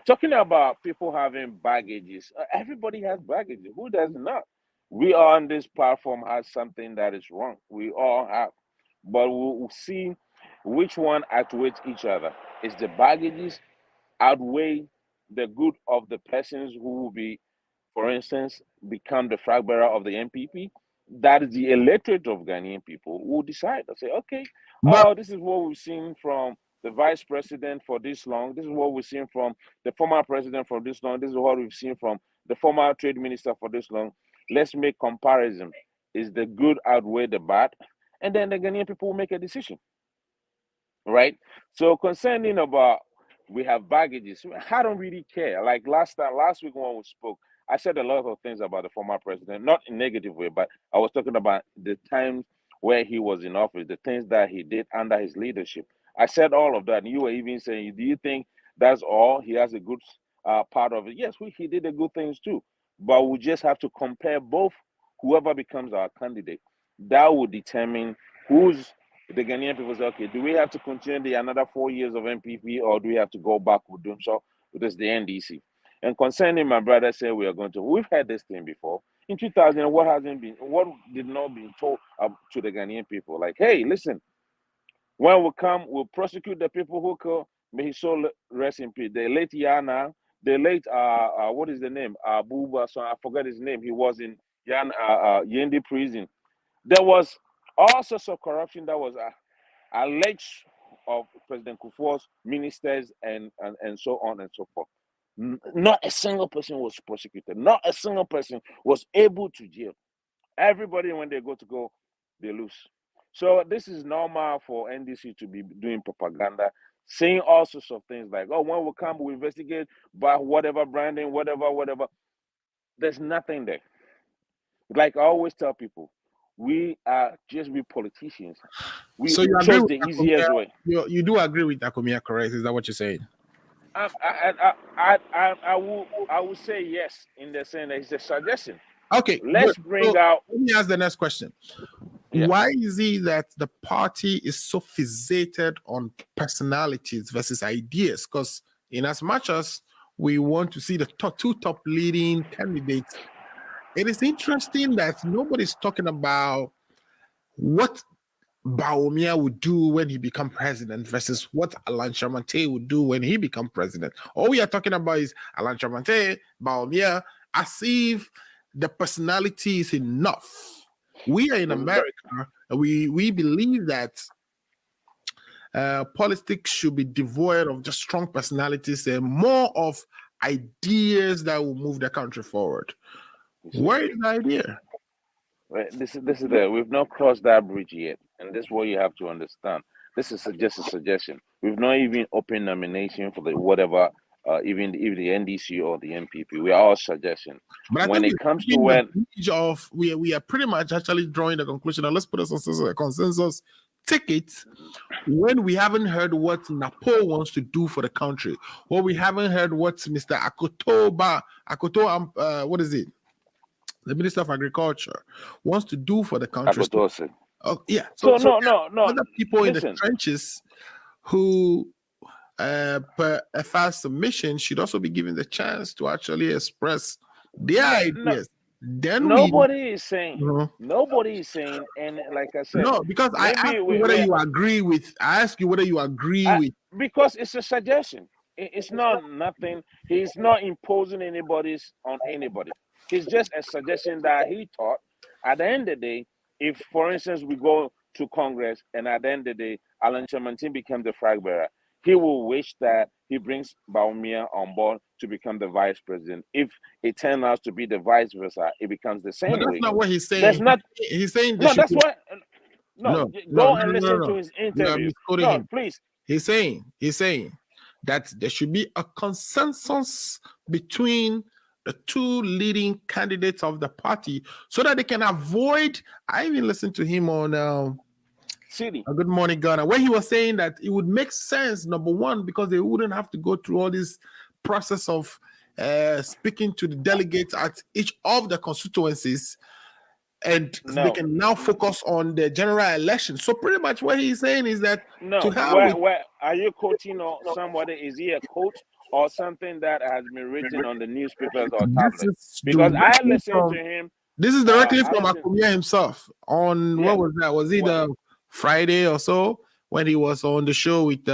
[SPEAKER 5] talking about people having baggages, everybody has baggages. Who does not? We on this platform has something that is wrong. We all have. but we'll see which one outweighs each other. Is the baggages outweigh the good of the persons who will be, for instance, become the flag bearer of the NPP? That is the electorate of Ghanaian people who will decide. They'll say, okay,
[SPEAKER 2] But
[SPEAKER 5] this is what we've seen from the vice president for this long. This is what we've seen from the former president for this long. This is what we've seen from the former trade minister for this long. Let's make comparison. Is the good outweigh the bad? And then the Ghanaian people will make a decision, right? So concerning about we have baggages, I don't really care. Like last week when we spoke, I said a lot of things about the former president, not in a negative way, but I was talking about the times where he was in office, the things that he did under his leadership. I said all of that, and you were even saying, do you think that's all? He has a good part of it. Yes, he did the good things too, but we just have to compare both. Whoever becomes our candidate, that will determine who's the Ghanaian people say, okay, do we have to continue another 4 years of NPP, or do we have to go back with them? So it is the NDC. And concerning my brother said we are going to, we've had this thing before. In 2000, what did not be told to the Ghanaian people? Like, hey, listen, when we come, we'll prosecute the people who kill, may his soul rest in peace. The late Yana, the late, what is the name? Buba, so I forgot his name. He was in Yendi prison. There was all sorts of corruption that was alleged of President Kufuor's ministers and so on and so forth. Not a single person was prosecuted. Not a single person was able to jail. Everybody, when they go, they lose. So this is normal for NDC to be doing propaganda, saying all sorts of things like, oh, when we come, we investigate by whatever branding, whatever. There's nothing there. Like I always tell people, we are just be politicians. We
[SPEAKER 2] so you agree
[SPEAKER 5] chose
[SPEAKER 2] with
[SPEAKER 5] the easiest way.
[SPEAKER 2] You do agree with Akumia, correct? Is that what you're saying?
[SPEAKER 5] I will say yes in the sense that it's a suggestion.
[SPEAKER 2] Okay,
[SPEAKER 5] let's bring out.
[SPEAKER 2] Let me ask the next question. Yeah. Why is it that the party is so fixated on personalities versus ideas? Because in as much as we want to see the two top leading candidates, it is interesting that nobody's talking about what Bawumia would do when he become president versus what Alan Chamante would do when he become president. All we are talking about is Alan Chamante, Bawumia, as if the personality is enough. We are in America, and we believe that politics should be devoid of just strong personalities and more of ideas that will move the country forward. Where is the idea?
[SPEAKER 5] Right. This is the we've not crossed that bridge yet, and this is what you have to understand. This is just a suggestion. We've not even opened nomination for the whatever, even if the NDC or the NPP. We are all suggestion.
[SPEAKER 2] But
[SPEAKER 5] when it comes to when
[SPEAKER 2] we are pretty much actually drawing the conclusion. Now let's put us on a consensus ticket when we haven't heard what Napo wants to do for the country, or we haven't heard what Mr. Akoto, what is it? The Minister of Agriculture wants to do for the country. Yeah. So no. Other people in the trenches who, per FR submission, should also be given the chance to actually express their ideas. Then
[SPEAKER 5] nobody is saying, and like I said,
[SPEAKER 2] no, because I asked you whether you agree with. I ask you whether you agree with.
[SPEAKER 5] Because it's a suggestion. It's not nothing. He's not imposing anybody's on anybody. It's just a suggestion that he thought at the end of the day, if, for instance, we go to Congress and at the end of the day, Alan Chamantin becomes the flag bearer, he will wish that he brings Bawumia on board to become the vice president. If it turns out to be the vice versa, it becomes the same way.
[SPEAKER 2] That's not what he's saying.
[SPEAKER 5] That's not.
[SPEAKER 2] He's saying.
[SPEAKER 5] No, that's what. Go and listen to his interview. No, please.
[SPEAKER 2] He's saying that there should be a consensus between the two leading candidates of the party so that they can avoid. I even listened to him on Good Morning Ghana, where he was saying that it would make sense, number one, because they wouldn't have to go through all this process of speaking to the delegates at each of the constituencies, and they can now focus on the general election. So pretty much what he's saying is that
[SPEAKER 5] where are you quoting or somebody? Is he a quote or something that has been written on the newspapers or tablets? Because I listened to him.
[SPEAKER 2] This is directly from Akumia himself on what was that? Was he the Friday or so when he was on the show with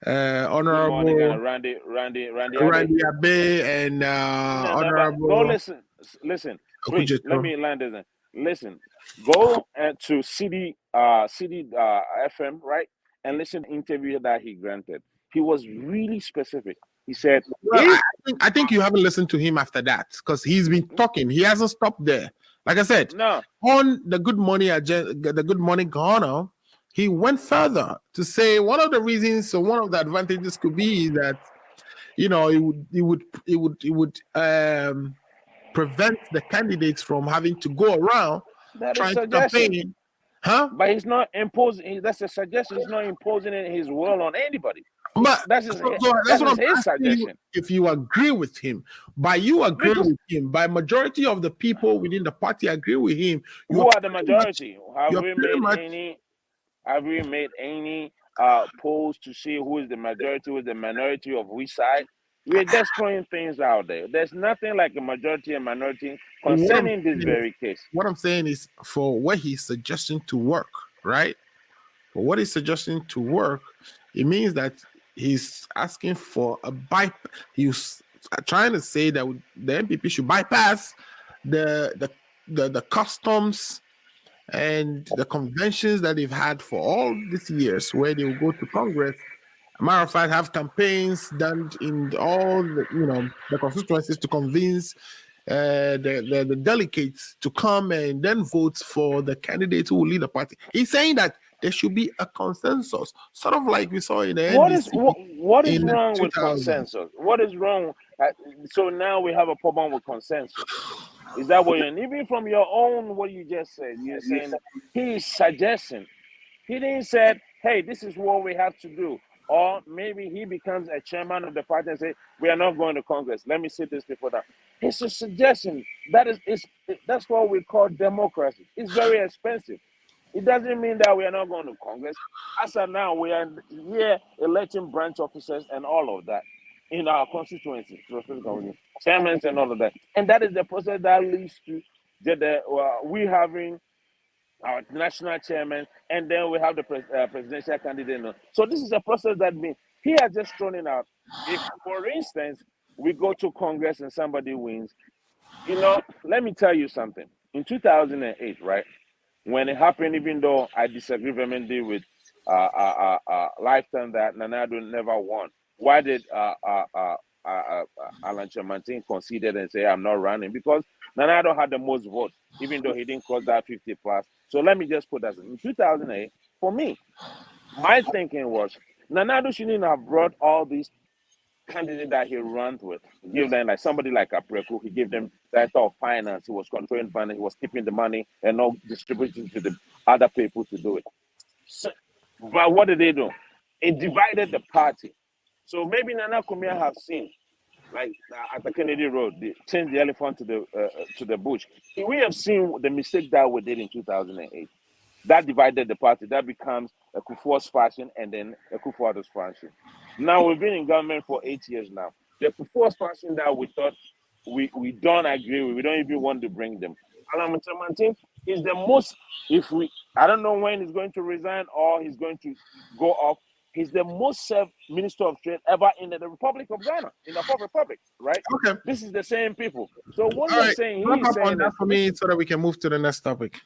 [SPEAKER 2] Honorable
[SPEAKER 5] Randy
[SPEAKER 2] Abe and Honorable.
[SPEAKER 5] Go listen, please. Let me land this. Listen, go to CD FM, right, and listen to the interview that he granted. He was really specific. He said,
[SPEAKER 2] well, I think you haven't listened to him after that because he's been talking. He hasn't stopped there. Like I said, on the Good Morning the Good Morning Ghana, he went further to say one of the reasons, so one of the advantages could be that, you know, it would prevent the candidates from having to go around trying to campaign. Huh?
[SPEAKER 5] But he's not imposing. That's a suggestion. He's not imposing his will on anybody.
[SPEAKER 2] But
[SPEAKER 5] that's what I'm
[SPEAKER 2] his suggestion. If you agree with him, by you agree with him, by majority of the people within the party agree with him,
[SPEAKER 5] who are the majority? Have we made any polls to see who is the majority, who is the minority of which side? We're just throwing things out there. There's nothing like a majority and minority concerning this very case.
[SPEAKER 2] What I'm saying is, for what he's suggesting to work, right? For what he's suggesting to work, it means that he's asking for a bypass. He's trying to say that the NPP should bypass the customs and the conventions that they've had for all these years, where they will go to Congress. As a matter of fact, have campaigns done in all the constituencies to convince the delegates to come and then vote for the candidate who will lead the party. He's saying that there should be a consensus, sort of like we saw in the NDC.
[SPEAKER 5] What is wrong with consensus? What is wrong? So now we have a problem with consensus. Is that what you're? Even from your own, what you just said, you're saying he's suggesting. He didn't say, "Hey, this is what we have to do." Or maybe he becomes a chairman of the party and say, "We are not going to Congress. Let me sit this before that." It's a suggestion. That's what we call democracy. It's very expensive. It doesn't mean that we are not going to Congress. As of now, we are here electing branch officers and all of that in our constituency, chairmen and all of that. And that is the process that leads to we having our national chairman, and then we have the presidential candidate. So this is a process that he has just thrown it out. If, for instance, we go to Congress and somebody wins, let me tell you something. In 2008, right, when it happened, even though I disagree vehemently with Lifetime that Nanado never won, why did Alan Chamantin conceded and say, "I'm not running"? Because Nanado had the most votes, even though he didn't cross that 50 plus. So let me just put that in 2008. For me, my thinking was Nanado shouldn't have brought all these candidates that he ran with. Give them like somebody like Apreku. He gave them director of finance. He was controlling finance. He was keeping the money and not distributing to the other people to do it. So, but what did they do? It divided the party. So maybe Nana Kumia have seen, like at the Kennedy Road, they changed the elephant to the bush. We have seen the mistake that we did in 2008. That divided the party. That becomes a Kufuor's fashion and then a Kufuor's fashion. Now we've been in government for 8 years now. The Kufuor's fashion that we thought we don't agree with, we don't even want to bring them. Alan Chamantin is the most, I don't know when he's going to resign or he's going to go off. He's the most served Minister of Trade ever in the Republic of Ghana, in the Fourth Republic, right?
[SPEAKER 2] Okay.
[SPEAKER 5] This is the same people. So what we're saying, he's saying
[SPEAKER 2] that for me so that we can move to the next topic.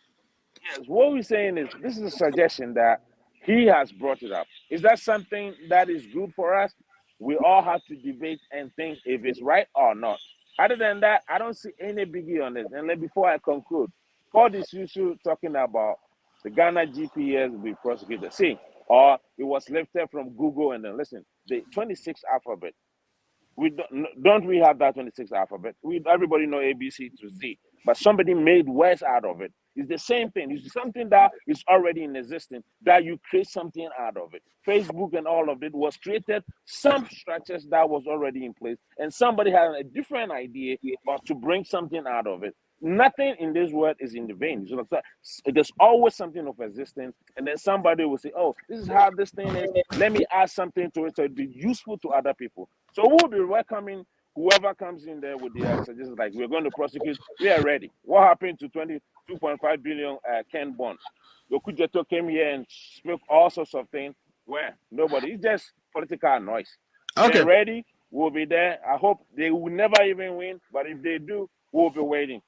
[SPEAKER 5] Yes, what we're saying is this is a suggestion that he has brought it up. Is that something that is good for us? We all have to debate and think if it's right or not. Other than that, I don't see any biggie on this. And before I conclude, all this issue talking about the Ghana GPS will be prosecuted. See, or it was lifted from Google and then listen, the 26th alphabet. We don't we have that 26th alphabet? Everybody know ABC to Z, but somebody made words out of it. It's the same thing. It's something that is already in existence that you create something out of it. Facebook and all of it was created, some structures that was already in place, and somebody had a different idea but to bring something out of it. Nothing in this world is in the vain. There's always something of existence, and then somebody will say, "Oh, this is how this thing is. Let me add something to it so it'd be useful to other people." So we'll be welcoming whoever comes in there with their suggestions, like we're going to prosecute, we are ready. What happened to 22.5 billion Ken bond? Yokujeto came here and spoke all sorts of things. Where nobody, it's just political noise.
[SPEAKER 2] Okay.
[SPEAKER 5] They're ready. We'll be there. I hope they will never even win, but if they do, we'll be waiting.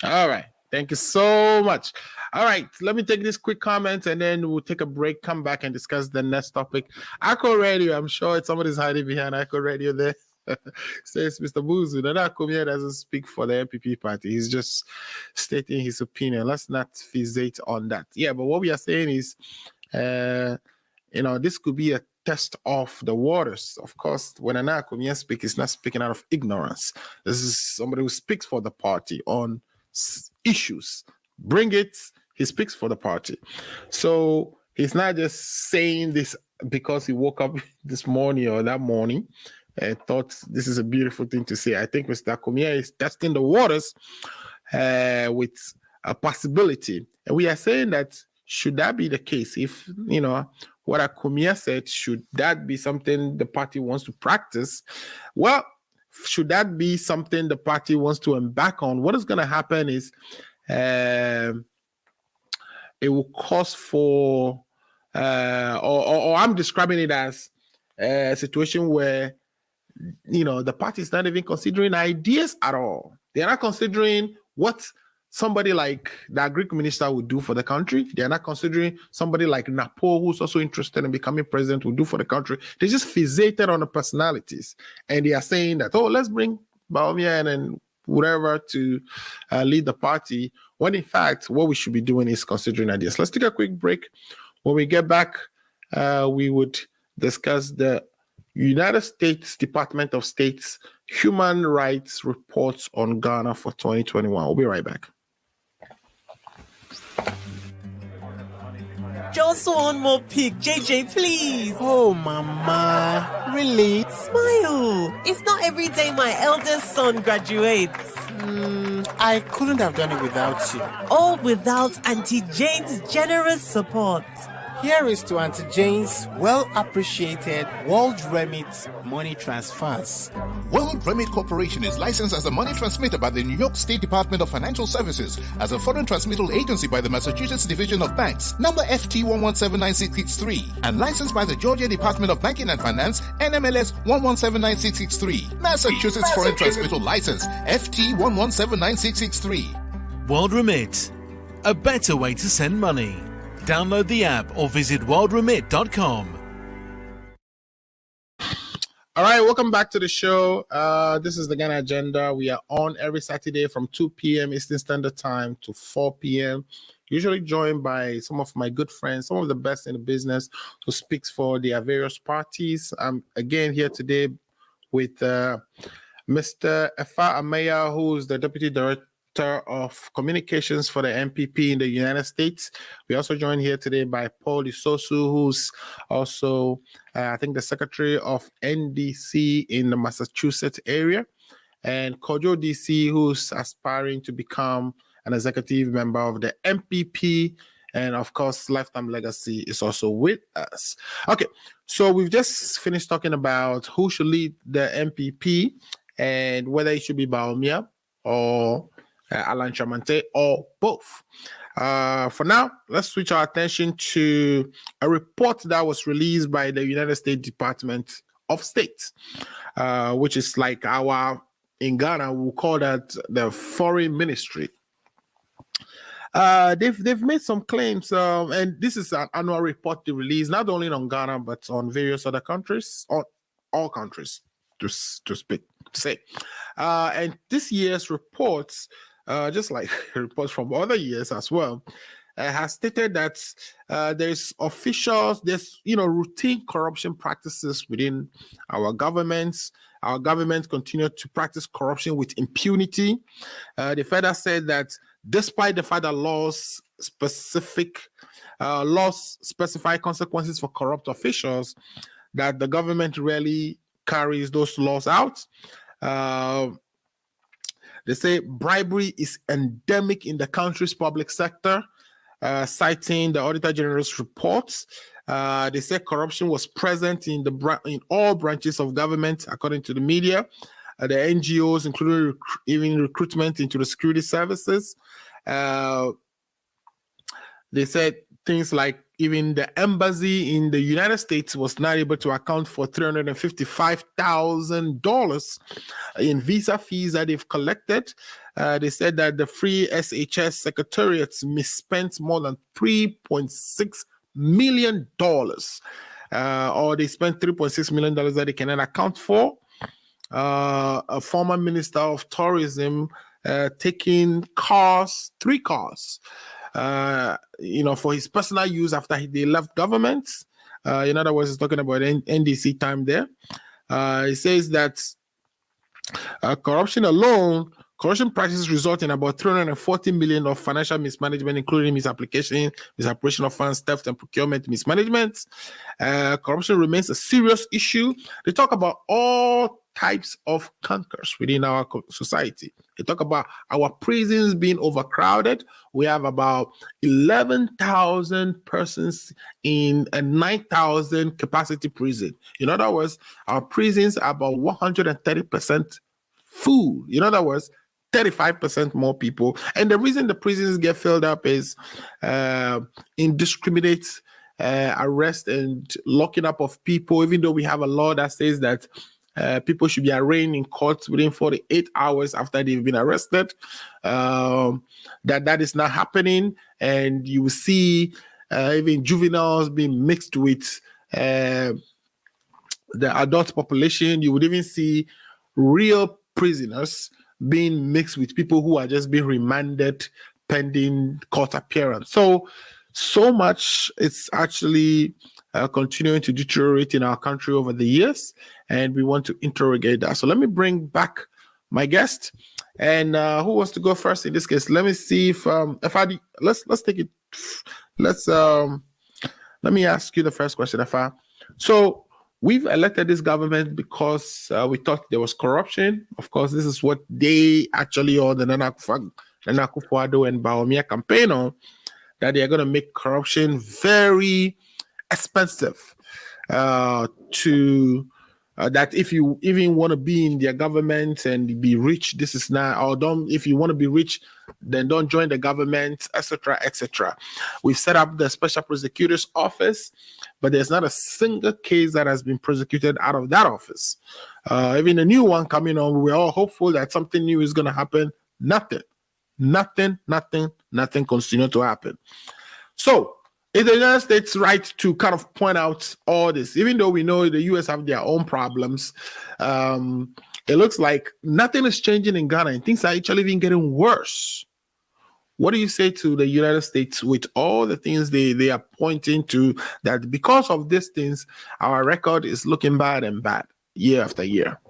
[SPEAKER 2] All right. Thank you so much. All right. Let me take this quick comment and then we'll take a break, come back and discuss the next topic. Echo Radio. I'm sure somebody's hiding behind Echo Radio there. Says Mr. Buzu. Nana Akumia doesn't speak for the NPP party. He's just stating his opinion. Let's not fixate on that. Yeah, but what we are saying is, this could be a test of the waters. Of course, when Nana Akumia speaks, he's not speaking out of ignorance. This is somebody who speaks for the party on issues. Bring it. He speaks for the party. So he's not just saying this because he woke up this morning or that morning and thought this is a beautiful thing to say. I think Mr. Akumia is testing the waters with a possibility. And we are saying that should that be the case, if, what Akumia said, should that be something the party wants to practice? Well, should that be something the party wants to embark on? What is going to happen is it will cause for, or I'm describing it as a situation where, the party is not even considering ideas at all. They're not considering what somebody like the Agric minister would do for the country. They're not considering somebody like Napo, who's also interested in becoming president, would do for the country. They just fixated on the personalities. And they are saying that, let's bring Bawumia and whatever to lead the party, when in fact, what we should be doing is considering ideas. Let's take a quick break. When we get back, we would discuss the United States Department of State's Human Rights Reports on Ghana for 2021. We'll be right back.
[SPEAKER 8] Just one more pic, JJ, please.
[SPEAKER 9] Oh, Mama. Really?
[SPEAKER 8] Smile. It's not every day my eldest son graduates.
[SPEAKER 9] I couldn't have done it without you.
[SPEAKER 8] All without Auntie Jane's generous support.
[SPEAKER 9] Here is to Auntie Jane's well-appreciated World Remit money transfers.
[SPEAKER 10] World Remit Corporation is licensed as a money transmitter by the New York State Department of Financial Services, as a foreign transmittal agency by the Massachusetts Division of Banks, number FT 1179663, and licensed by the Georgia Department of Banking and Finance, NMLS 1179663. Massachusetts Foreign Transmittal License, FT 1179663.
[SPEAKER 11] World Remit, a better way to send money. Download the app or visit worldremit.com.
[SPEAKER 2] All right, welcome back to the show. This is the Ghana Agenda. We are on every Saturday from 2 p.m. Eastern Standard Time to 4 p.m. Usually joined by some of my good friends, some of the best in the business who speaks for their various parties. I'm again here today with Mr. Efa Ameya, who's the Deputy Director of Communications for the NPP in the United States. We also joined here today by Paul Isosu, who's also, I think, the Secretary of NDC in the Massachusetts area, and Kojo DC, who's aspiring to become an executive member of the NPP, and of course, Lifetime Legacy is also with us. Okay, so we've just finished talking about who should lead the NPP and whether it should be Bawumia or Alan Chamante, or both. For now, let's switch our attention to a report that was released by the United States Department of State, which is like in Ghana, we'll call that the Foreign Ministry. They've made some claims, and this is an annual report they release, not only on Ghana, but on various other countries, on all countries, to say. And this year's reports, just like reports from other years as well, has stated that there's routine corruption practices within our governments. Our government continue to practice corruption with impunity. They further said that despite the fact that laws specify consequences for corrupt officials, that the government rarely carries those laws out. They say bribery is endemic in the country's public sector, citing the Auditor General's reports. They say corruption was present in all branches of government, according to the media. the NGOs, including even recruitment into the security services. They said things like even the embassy in the United States was not able to account for $355,000 in visa fees that they've collected. They said that the free SHS secretariats misspent more than $3.6 million, or they spent $3.6 million that they cannot account for. A former minister of tourism taking three cars, for his personal use after they left government. In other words, he's talking about NDC time there. He says that corruption practices result in about $340 million of financial mismanagement, including misapplication, misappropriation of funds, theft, and procurement mismanagement. Corruption remains a serious issue. They talk about all types of cankers within our society. They talk about our prisons being overcrowded. We have about 11,000 persons in a 9,000 capacity prison. In other words, our prisons are about 130% full. In other words, 35% more people. And the reason the prisons get filled up is indiscriminate arrest and locking up of people, even though we have a law that says that people should be arraigned in court within 48 hours after they've been arrested. That is not happening, and you will see even juveniles being mixed with the adult population. You would even see real prisoners being mixed with people who are just being remanded pending court appearance. So much it's actually continuing to deteriorate in our country over the years, and we want to interrogate that. So let me bring back my guest, and who wants to go first in this case? Let me see if let's take it. Let me ask you the first question, Afa. So we've elected this government because we thought there was corruption. Of course, this is what they actually, or the Nana Akufo-Addo and Bawumia campaign on, that they are going to make corruption very expensive that if you even want to be in their government and be rich, this is not, or don't, if you want to be rich, then don't join the government, etc., etc. We've set up the special prosecutor's office, but there's not a single case that has been prosecuted out of that office. Even a new one coming on, we're all hopeful that something new is going to happen. Nothing continue to happen. So is the United States right to kind of point out all this? Even though we know the US have their own problems, it looks like nothing is changing in Ghana and things are actually even getting worse. What do you say to the United States with all the things they are pointing to, that because of these things, our record is looking bad and bad year after year?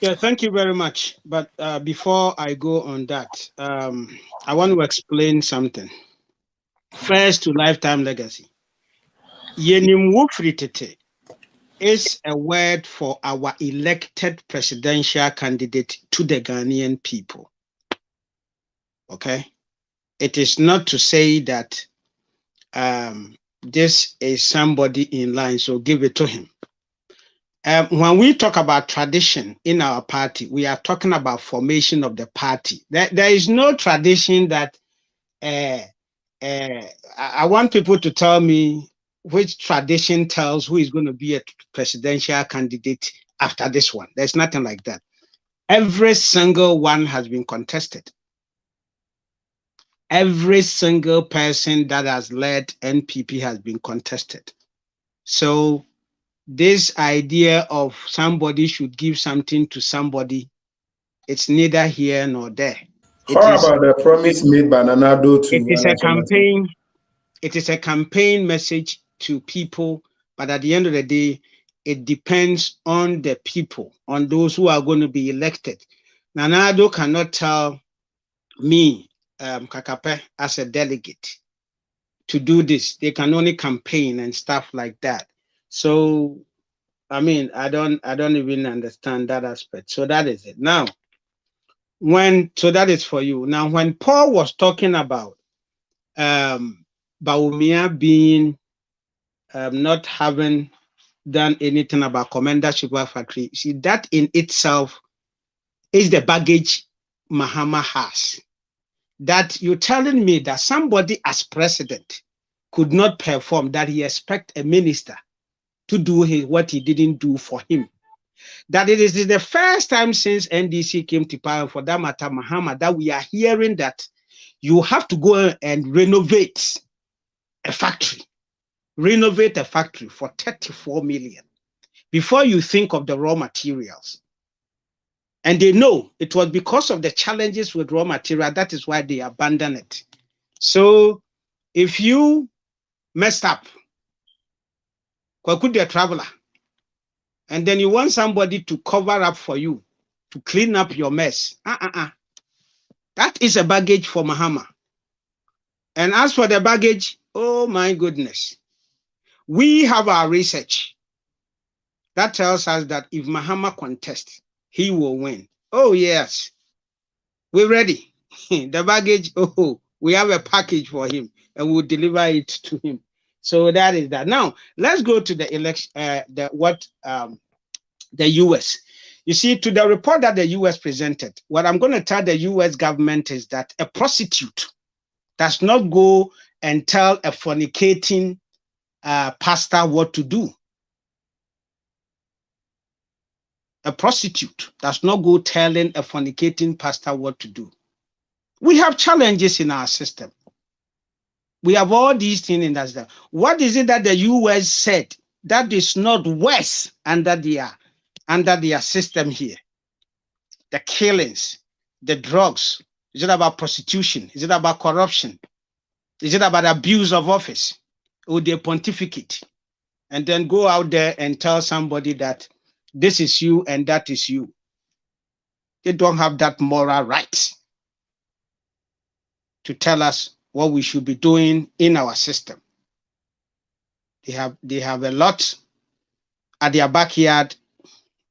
[SPEAKER 4] Yeah, thank you very much. But before I go on that, I want to explain something. First, to lifetime legacy. Yenim wufritete is a word for our elected presidential candidate to the Ghanaian people. Okay? It is not to say that this is somebody in line, so give it to him. When we talk about tradition in our party, we are talking about formation of the party. There is no tradition that I want people to tell me which tradition tells who is going to be a presidential candidate after this one. There's nothing like that. Every single one has been contested. Every single person that has led NPP has been contested. So this idea of somebody should give something to somebody, it's neither here nor there.
[SPEAKER 3] How about the promise made by Nanado to?
[SPEAKER 4] It is a campaign. It is a campaign message to people, but at the end of the day, it depends on the people, on those who are going to be elected. Nanado cannot tell me, Kakape, as a delegate, to do this. They can only campaign and stuff like that. So, I mean, I don't even understand that aspect. So that is it. Now, so that is for you. Now, when Paul was talking about Bawumia being not having done anything about Commander Sugar Factory. See, that in itself is the baggage Mahama has. That you're telling me that somebody as president could not perform, that he expect a minister to do what he didn't do for him. That it is the first time since NDC came to power, for that matter, Mahama, that we are hearing that you have to go and renovate a factory. Renovate a factory for 34 million before you think of the raw materials. And they know it was because of the challenges with raw material, that is why they abandoned it. So if you messed up, could be a traveler, and then you want somebody to cover up for you, to clean up your mess, that is a baggage for Mahama. And as for the baggage, oh my goodness, we have our research that tells us that if Mahama contests, he will win. Oh yes, we're ready. The baggage, we have a package for him and we'll deliver it to him. So that is that. Now let's go to the election, the US. You see, to the report that the US presented, what I'm going to tell the US government is that a prostitute does not go and tell a fornicating pastor what to do. A prostitute does not go telling a fornicating pastor what to do. We have challenges in our system. We have all these things in that system. What is it that the US said that is not worse under their system here? The killings, the drugs. Is it about prostitution? Is it about corruption? Is it about abuse of office? Or they pontificate and then go out there and tell somebody that this is you and that is you? They don't have that moral right to tell us what we should be doing in our system. They have a lot at their backyard,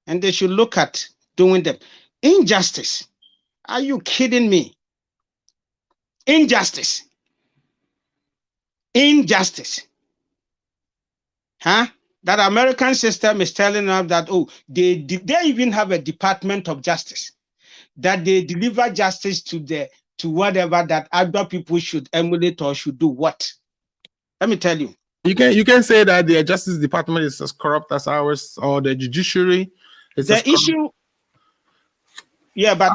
[SPEAKER 4] and they should look at doing them. Injustice. Are you kidding me? Injustice. Injustice. Huh? That American system is telling us that, they even have a Department of Justice, that they deliver justice to whatever that other people should emulate or should do what. Let me tell you.
[SPEAKER 2] You can say that the Justice Department is as corrupt as ours, or the judiciary is
[SPEAKER 4] the issue. Yeah, but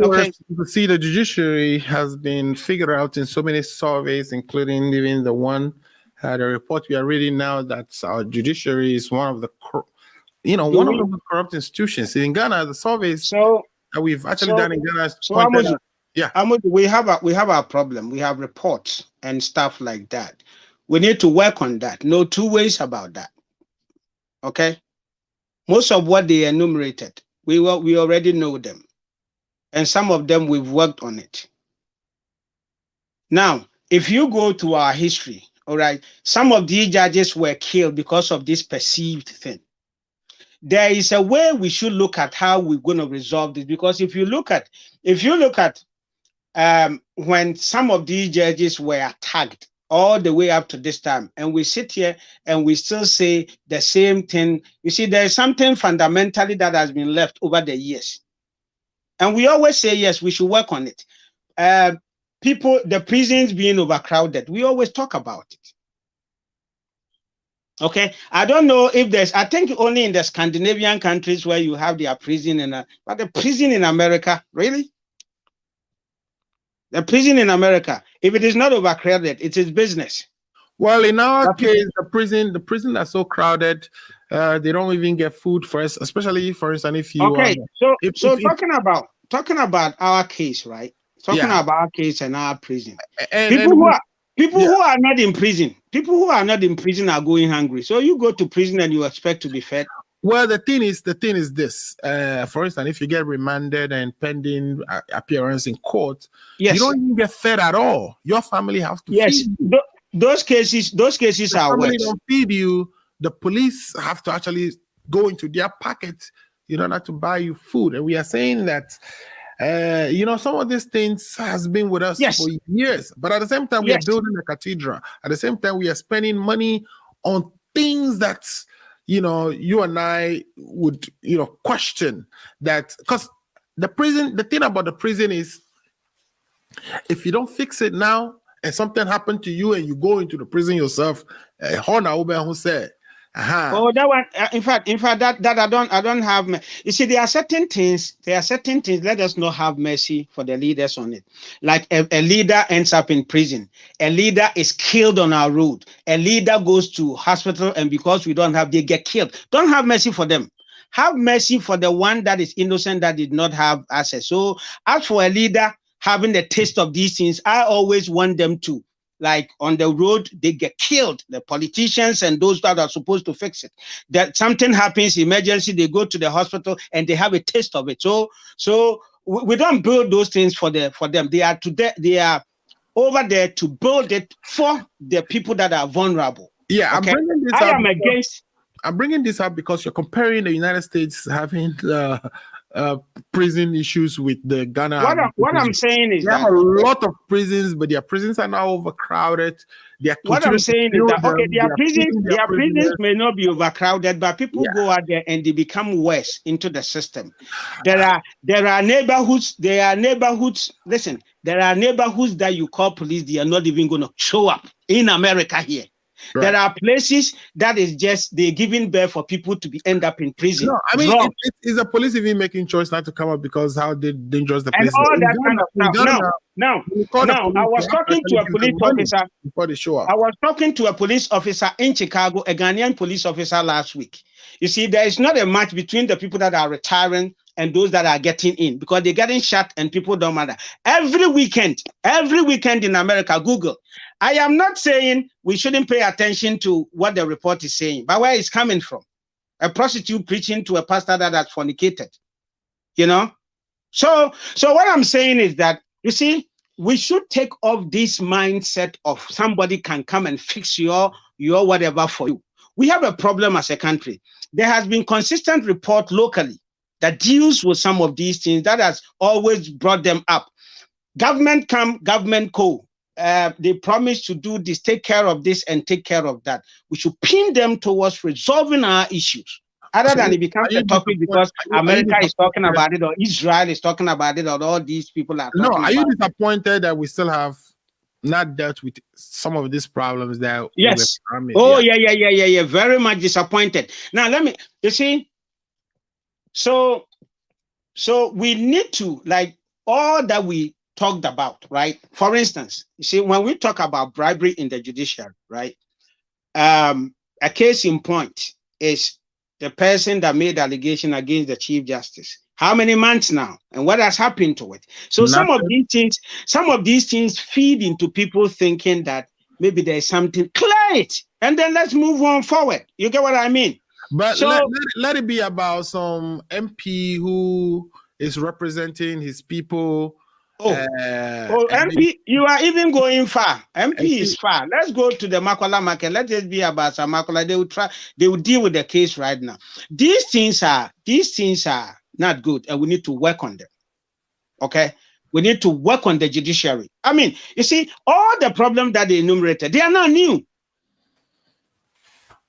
[SPEAKER 4] okay.
[SPEAKER 2] You see, the judiciary has been figured out in so many surveys, including even the one, the report we are reading now, that our judiciary is one of the most corrupt institutions in Ghana. The surveys that we've actually done in Ghana pointed out. Yeah,
[SPEAKER 4] we have a problem. We have reports and stuff like that. We need to work on that. No two ways about that. Okay, most of what they enumerated, we already know them, and some of them we've worked on it. Now, if you go to our history, all right, some of these judges were killed because of this perceived thing. There is a way we should look at how we're going to resolve this, because if you look at when some of these judges were attacked all the way up to this time, and we sit here and we still say the same thing. You see, there is something fundamentally that has been left over the years. And we always say, yes, we should work on it. The prisons being overcrowded, we always talk about it. Okay, I don't know if I think only in the Scandinavian countries where you have their prison, but the prison in America, really? The prison in America, if it is not overcrowded, it is business.
[SPEAKER 2] Well, in our case, the prison are so crowded, they don't even get food for us, especially for instance, if you.
[SPEAKER 4] Okay, talking about our case, right? Talking about our case and our prison. People who are not in prison are going hungry. So you go to prison and you expect to be fed.
[SPEAKER 2] Well, the thing is this. For instance, if you get remanded and pending appearance in court, you don't even get fed at all. Your family has to feed you.
[SPEAKER 4] Those cases are worse.
[SPEAKER 2] If don't feed you, the police have to actually go into their pocket in order to buy you food. And we are saying that some of these things has been with us for years. But at the same time, we are building a cathedral. At the same time, we are spending money on things that you and I would, question that, because the thing about the prison is, if you don't fix it now and something happened to you and you go into the prison yourself, who said,
[SPEAKER 4] oh, that one. In fact, that I don't have. You see, there are certain things. Let us not have mercy for the leaders on it. Like a leader ends up in prison. A leader is killed on our road. A leader goes to hospital, and because we don't have, they get killed. Don't have mercy for them. Have mercy for the one that is innocent, that did not have access. So, as for a leader having the taste of these things, I always want them to, like on the road, they get killed. The politicians and those that are supposed to fix it. That something happens, emergency, they go to the hospital and they have a taste of it. So we don't build those things for them. They are over there to build it for the people that are vulnerable.
[SPEAKER 2] Yeah,
[SPEAKER 4] okay?
[SPEAKER 2] I'm bringing this up because you're comparing the United States having prison issues with the Ghana.
[SPEAKER 4] What I'm saying is
[SPEAKER 2] there are a lot of prisons, but their prisons are now overcrowded.
[SPEAKER 4] What I'm saying is that their prisons may not be overcrowded, but people go out there and they become worse into the system. There are neighborhoods. Listen, there are neighborhoods that you call police, they are not even going to show up in America here. Right. There are places that is just they're giving birth for people to end up in prison.
[SPEAKER 2] No, I mean, is the police even making choice not to come up because how dangerous the place
[SPEAKER 4] and all that kind of stuff. Now, I was talking to a police officer
[SPEAKER 2] before they show up.
[SPEAKER 4] I was talking to a police officer in Chicago, a Ghanaian police officer last week. You see, there is not a match between the people that are retiring and those that are getting in, because they're getting shot and people don't matter. Every weekend in America, Google. I am not saying we shouldn't pay attention to what the report is saying, but where it's coming from. A prostitute preaching to a pastor that has fornicated, So what I'm saying is that, you see, we should take off this mindset of somebody can come and fix your whatever for you. We have a problem as a country. There has been consistent report locally that deals with some of these things that has always brought them up. Government come, government go. They promise to do this, take care of this and take care of that. We should pin them towards resolving our issues, other than it becomes a topic because America is talking about it, or Israel is talking about it, or all these people are talking about it.
[SPEAKER 2] Are you disappointed that we still have not dealt with some of these problems that?
[SPEAKER 4] Yes. Yeah. Very much disappointed. Now you see, so we need to, like, all that we talked about, right? For instance, you see, when we talk about bribery in the judiciary, right? A case in point is the person that made allegation against the Chief Justice. How many months now? And what has happened to it? So some of these things feed into people thinking that maybe there's something. Clear it, and then let's move on forward. You get what I mean?
[SPEAKER 2] But let it be about some MP who is representing his people.
[SPEAKER 4] MP, you are even going far. MP is far. Let's go to the Makola market. Let it be about some Makola. They will deal with the case right now. These things are not good, and we need to work on them. Okay? We need to work on the judiciary. I mean, you see, all the problems that they enumerated, they are not new.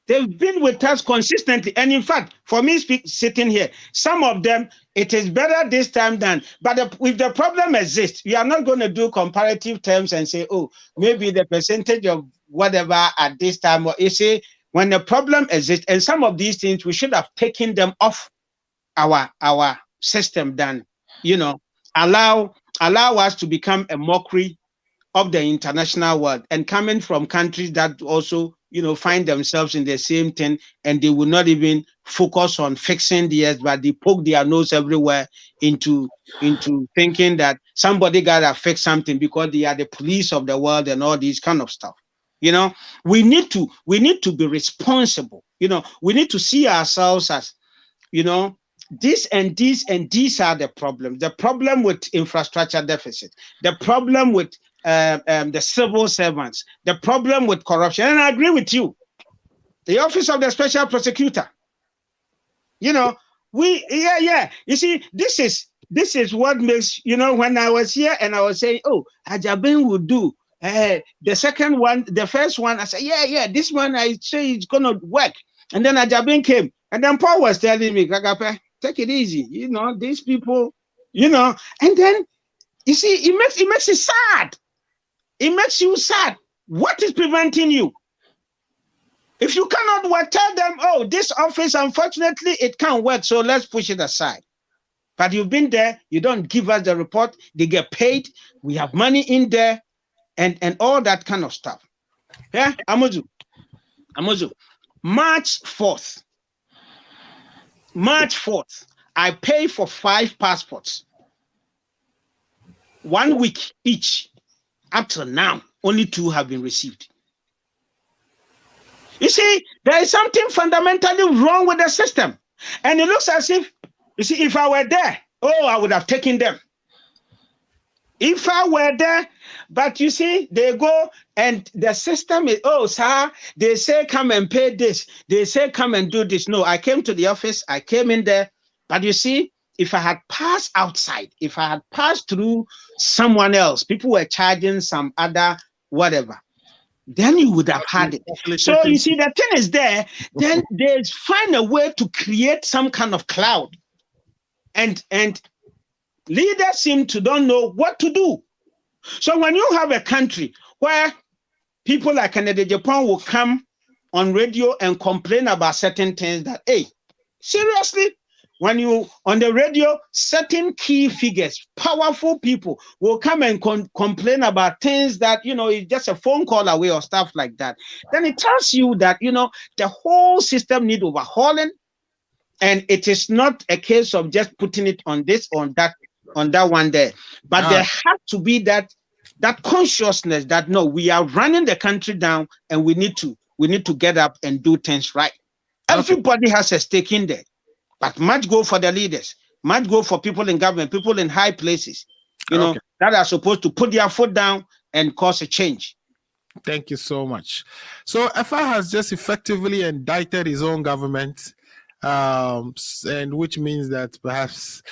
[SPEAKER 4] They've been with us consistently. And in fact, for me sitting here, some of them, it is better this time than, but if the problem exists, we are not going to do comparative terms and say, oh, maybe the percentage of whatever at this time, or you see, when the problem exists, and some of these things, we should have taken them off our system than, allow us to become a mockery of the international world, and coming from countries that also, find themselves in the same thing, and they will not even focus on fixing theirs, but they poke their nose everywhere into thinking that somebody gotta fix something because they are the police of the world and all these kind of stuff. We need to be responsible. We need to see ourselves as, this and these and these are the problems. The problem with infrastructure deficit, the problem with the civil servants, the problem with corruption. And I agree with you. The office of the special prosecutor. You see, this is what makes, when I was here and I was saying, oh, Ajabin will do the second one, the first one, I said, yeah, this one I say it's gonna work. And then Ajabin came, and then Paul was telling me, Kagape, take it easy. These people, and then you see, it makes it sad. It makes you sad. What is preventing you? If you cannot work, tell them, oh, this office, unfortunately, it can't work, so let's push it aside. But you've been there, you don't give us the report, they get paid, we have money in there, and all that kind of stuff. Yeah, Amuzu. March 4th, I pay for 5 passports. 1 week each. Up till now, only 2 have been received. You see, there is something fundamentally wrong with the system. And it looks as if, if I were there, I would have taken them. If I were there, but you see, they go and the system is, sir, they say come and pay this. They say come and do this. No, I came to the office, I came in there. But you see, if I had passed outside, if I had passed through someone else, people were charging some other whatever, then you would have had it. So you see, the thing is there, then there's find a way to create some kind of cloud. And leaders seem to don't know what to do. So when you have a country where people like Canada, Japan will come on radio and complain about certain things that, hey, seriously, when you on the radio, certain key figures, powerful people will come and complain about things that, it's just a phone call away or stuff like that. Then it tells you that, the whole system needs overhauling. And it is not a case of just putting it on this, on that one there. But there has to be that consciousness that, no, we are running the country down and we need to get up and do things right. Everybody has a stake in there. But much go for the leaders, much go for people in government, people in high places, that are supposed to put their foot down and cause a change.
[SPEAKER 2] Thank you so much. So FR has just effectively indicted his own government, and which means that perhaps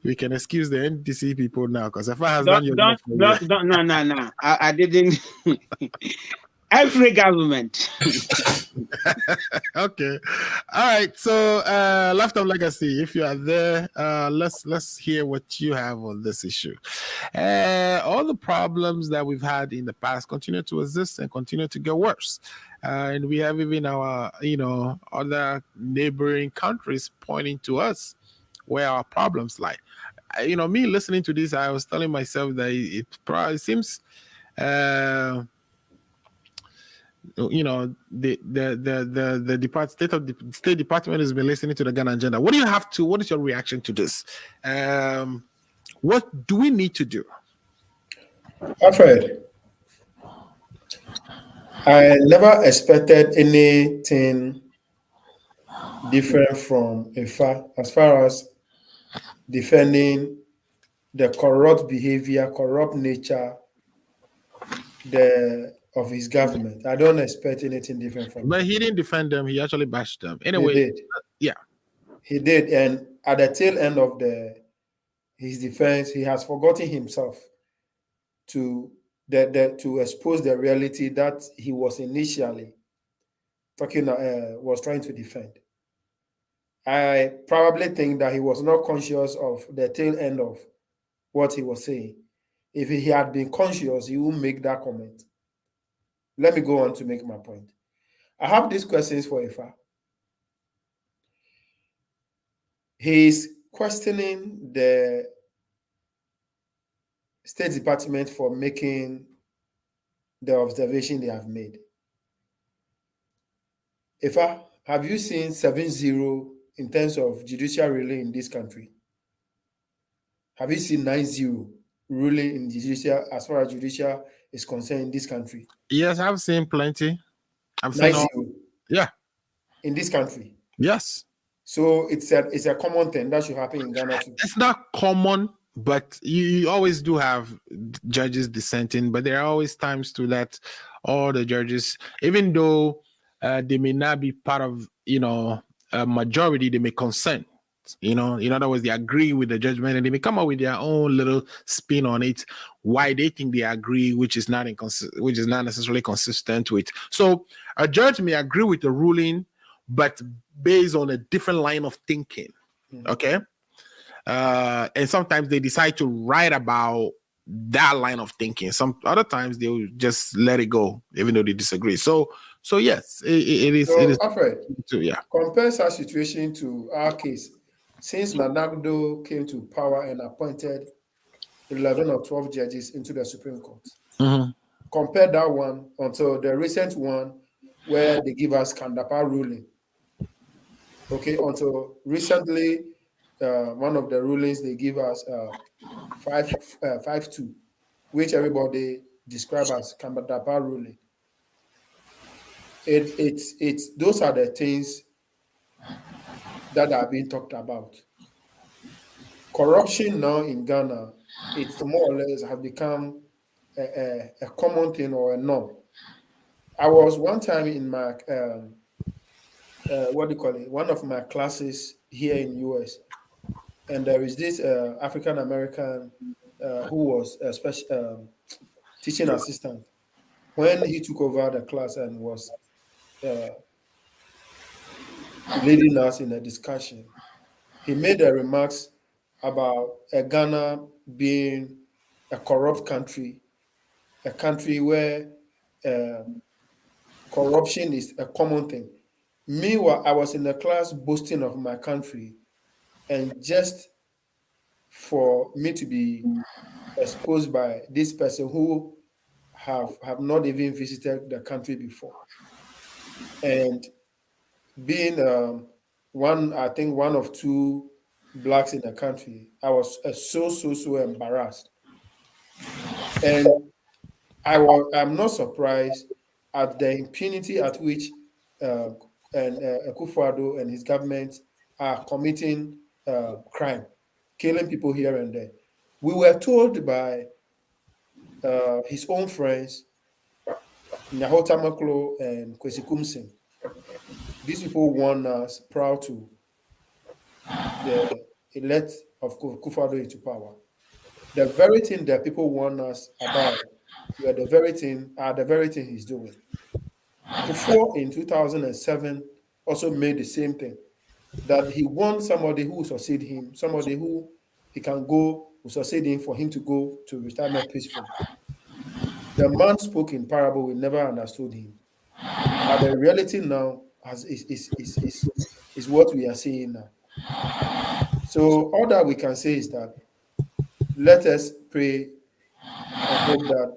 [SPEAKER 2] we can excuse the NDC people now because FR has done your job.
[SPEAKER 4] No. I didn't. Every government.
[SPEAKER 2] Okay. All right. So Lifetime Legacy, if you are there, let's hear what you have on this issue. All the problems that we've had in the past continue to exist and continue to get worse. And we have even our, other neighboring countries pointing to us where our problems lie. Me listening to this, I was telling myself that it probably seems the State Department has been listening to the Ghana agenda. What is your reaction to this? What do we need to do?
[SPEAKER 3] Alfred, I never expected anything different from IFA as far as defending the corrupt behavior, corrupt nature, of his government. I don't expect anything different from him.
[SPEAKER 2] But he didn't defend them. He actually bashed them. Anyway,
[SPEAKER 3] he did.
[SPEAKER 2] Yeah.
[SPEAKER 3] He did. And at the tail end of his defense, he has forgotten himself to expose the reality that he was initially was trying to defend. I probably think that he was not conscious of the tail end of what he was saying. If he had been conscious, he would make that comment. Let me go on to make my point. I have these questions for Ifa. He's questioning the State Department for making the observation they have made. Ifa, have you seen 7-0 in terms of judicial ruling in this country? Have you seen 9-0 ruling in judicial as far as judicial is concerned in this country?
[SPEAKER 2] Yes, I've seen plenty. I've
[SPEAKER 3] seen
[SPEAKER 2] 9-0. Yeah.
[SPEAKER 3] In this country?
[SPEAKER 2] Yes.
[SPEAKER 3] So it's a common thing that should happen in Ghana too.
[SPEAKER 2] It's not common, but you always do have judges dissenting, but there are always times to let all the judges, even though they may not be part of, a majority, they may consent. In other words, they agree with the judgment and they may come up with their own little spin on it, why they think they agree, which is not necessarily consistent with. So a judge may agree with the ruling, but based on a different line of thinking. Okay. And sometimes they decide to write about that line of thinking. Some other times they will just let it go, even though they disagree. So yes, it is.
[SPEAKER 3] So,
[SPEAKER 2] It is.
[SPEAKER 3] Alfred,
[SPEAKER 2] Yeah.
[SPEAKER 3] compare such situation to our case. Since Nanagdo came to power and appointed 11 or 12 judges into the Supreme Court, compare that one until the recent one where they give us Kandapa ruling. Okay, until recently, one of the rulings they give us 5-2, which everybody describe as Kandapa ruling. It's those are the things that are being talked about. Corruption now in Ghana, it's more or less have become a common thing or a norm. I was one time in my what do you call it? One of my classes here in US, and there is this African American who was a special teaching assistant. When he took over the class and was leading us in a discussion, he made the remarks about Ghana being a corrupt country, a country where corruption is a common thing. Meanwhile, I was in the class boasting of my country, and just for me to be exposed by this person who have not even visited the country before, and being I think one of two blacks in the country, I was so embarrassed, and I'm not surprised at the impunity at which Akufo-Addo and his government are committing crime, killing people here and there. We were told by his own friends, Nyahota Maklo and Kwesi Kumsin. These people won us prior to the elect of Akufo-Addo into power. The very thing that people warn us about are the very thing he's doing. Akufo in 2007 also made the same thing, that he wants somebody who will succeed him, somebody who he can go, will succeed him for him to go to retirement peacefully. The man spoke in parable, we never understood him. But the reality now is what we are seeing now. So all that we can say is that let us pray and hope that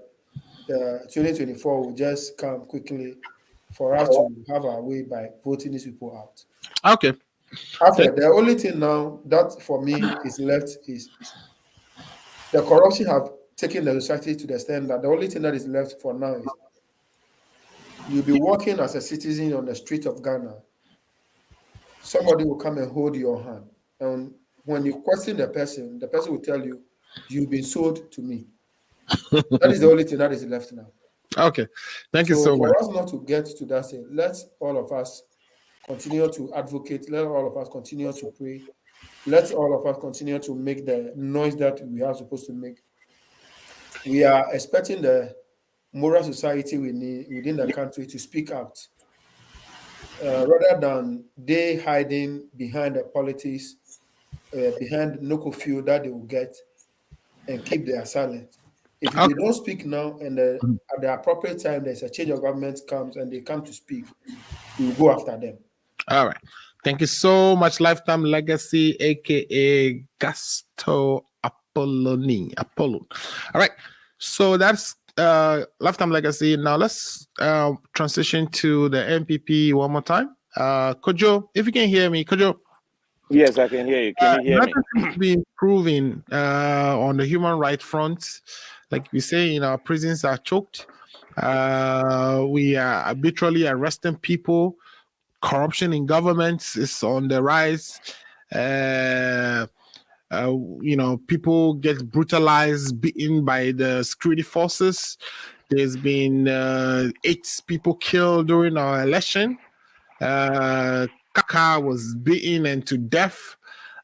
[SPEAKER 3] 2024 will just come quickly for us to have our way by voting these people out.
[SPEAKER 2] Okay.
[SPEAKER 3] After the only thing now that for me is left is the corruption have taken the society to the extent that the only thing that is left for now is you'll be walking as a citizen on the street of Ghana. Somebody will come and hold your hand. And when you question the person will tell you, you've been sold to me. That is the only thing that is left now.
[SPEAKER 2] Okay. Thank you so much.
[SPEAKER 3] For us not to get to that stage, let all of us continue to advocate. Let all of us continue to pray. Let all of us continue to make the noise that we are supposed to make. We are expecting the moral society we need within the country to speak out, rather than they hiding behind the politics, behind no feel that they will get and keep their silence. If they don't speak now and at the appropriate time there's a change of government comes and they come to speak, we will go after them.
[SPEAKER 2] All right. Thank you so much, Lifetime Legacy, aka Gasto Apollon. All right. So that's Lifetime Legacy. Now let's transition to the NPP one more time. Kojo, if you can hear me, Kojo.
[SPEAKER 5] Yes, I can hear you. Can you hear me?
[SPEAKER 2] Nothing be improving on the human rights front. Like we say, our prisons are choked. We are arbitrarily arresting people. Corruption in governments is on the rise. People get brutalized, beaten by the security forces. There's been 8 people killed during our election. Kaka was beaten and to death.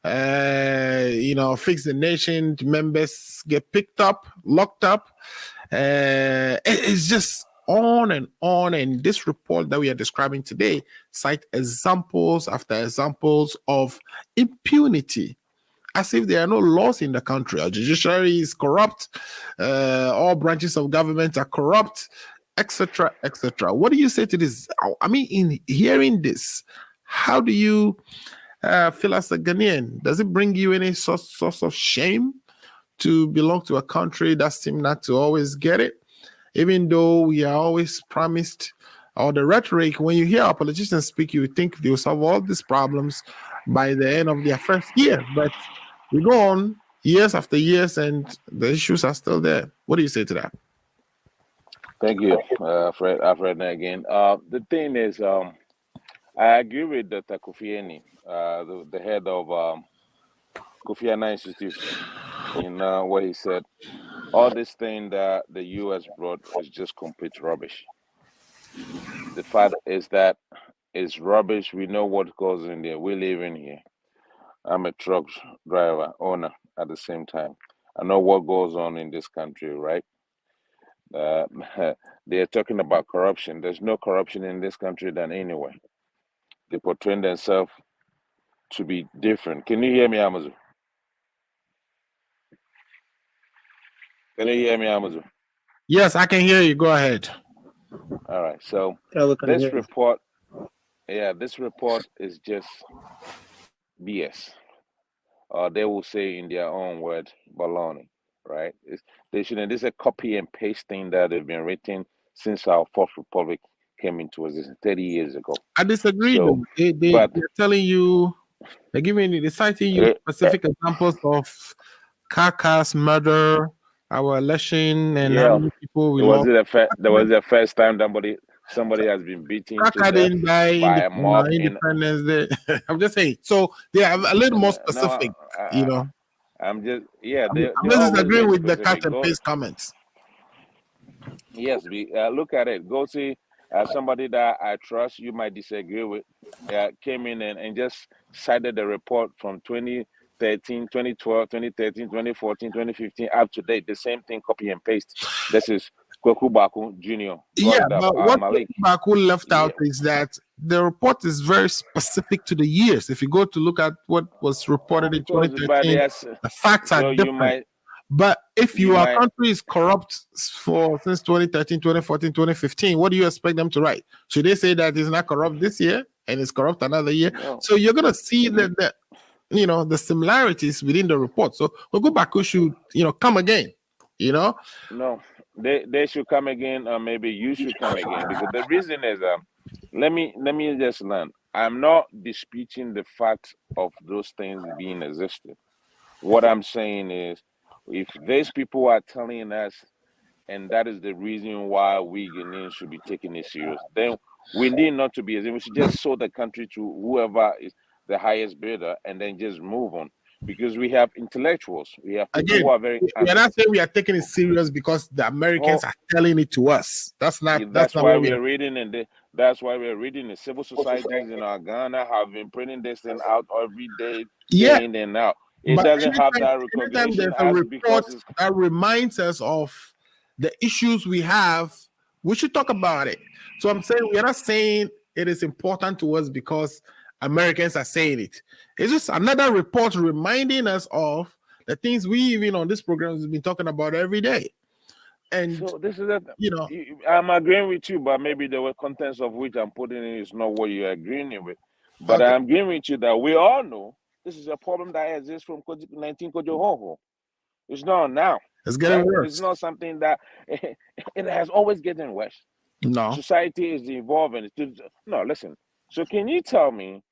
[SPEAKER 2] Fix the Nation members get picked up, locked up. It's just on and on. And this report that we are describing today cite examples after examples of impunity, as if there are no laws in the country. Our judiciary is corrupt, all branches of government are corrupt, etc., etc. What do you say to this? I mean, in hearing this, how do you feel as a Ghanaian? Does it bring you any source of shame to belong to a country that seems not to always get it? Even though we are always promised, or the rhetoric, when you hear our politicians speak, you think they'll solve all these problems by the end of their first year. But we go on years after years and the issues are still there. What do you say to that?
[SPEAKER 5] Thank you, Fred. Again. The thing is, I agree with Dr. Kofi Annan, the head of Kofi Annan Institute, in what he said. All this thing that the U.S. brought is just complete rubbish. The fact is that it's rubbish. We know what goes in there. We live in here. I'm a truck driver, owner at the same time. I know what goes on in this country, right? They're talking about corruption. There's no corruption in this country than anywhere. They portray themselves to be different. Can you hear me, Amazon? Can you hear me, Amazon?
[SPEAKER 2] Yes, I can hear you. Go ahead.
[SPEAKER 5] All right. So this report is just BS. They will say in their own words, baloney, right? This is a copy and paste thing that have been written since our Fourth Republic came into existence 30 years ago.
[SPEAKER 2] I disagree. So, they're telling you, they're citing you specific examples of carcass murder, our election, and how many people we lost.
[SPEAKER 5] There was the first time somebody has been beaten to death by a mob.
[SPEAKER 2] Independence Day. I'm just saying. So they are a little more specific, you know.
[SPEAKER 5] I'm just
[SPEAKER 2] I'm just agreeing with the cut and paste comments.
[SPEAKER 5] Yes, look at it. Go see somebody that I trust, you might disagree with, came in and just cited the report from 2013, 2012, 2013, 2014, 2015, up to date. The same thing, copy and paste. This is Kweku Baku Jr.
[SPEAKER 2] But what Baku left out is that the report is very specific to the years. If you go to look at what was reported in 2013, the facts are different. But if your country is corrupt since 2013, 2014, 2015, what do you expect them to write? Should they say that it's not corrupt this year and it's corrupt another year? No. So you're going to see that the similarities within the report. So Kweku Baku should, come again,
[SPEAKER 5] No, they should come again, or maybe you should come again. Because the reason is, let me just learn. I'm not disputing the fact of those things being existed. What I'm saying is, if these people are telling us, and that is the reason why we Ghanaians should be taking it serious, then we need not to be as if we should just sold the country to whoever is the highest bidder and then just move on. Because we have intellectuals, we have people who are very.
[SPEAKER 2] We're not saying we are taking it serious because the Americans are telling it to us. That's why
[SPEAKER 5] we're reading, and that's why we're reading. The civil societies in our Ghana have been printing this thing out every day, day in and out. It doesn't have that recognition
[SPEAKER 2] there's a report that reminds us of the issues we have. We should talk about it. So I'm saying we're not saying it is important to us because Americans are saying it. It's just another report reminding us of the things we even on this program have been talking about every day. And
[SPEAKER 5] so this is I'm agreeing with you, but maybe the contents of which I'm putting in is not what you're agreeing with. But I'm agreeing with you that we all know this is a problem that exists from 19 It's not now.
[SPEAKER 2] It's getting worse.
[SPEAKER 5] It's not something that it has always getting worse.
[SPEAKER 2] No.
[SPEAKER 5] Society is evolving. No, listen. So can you tell me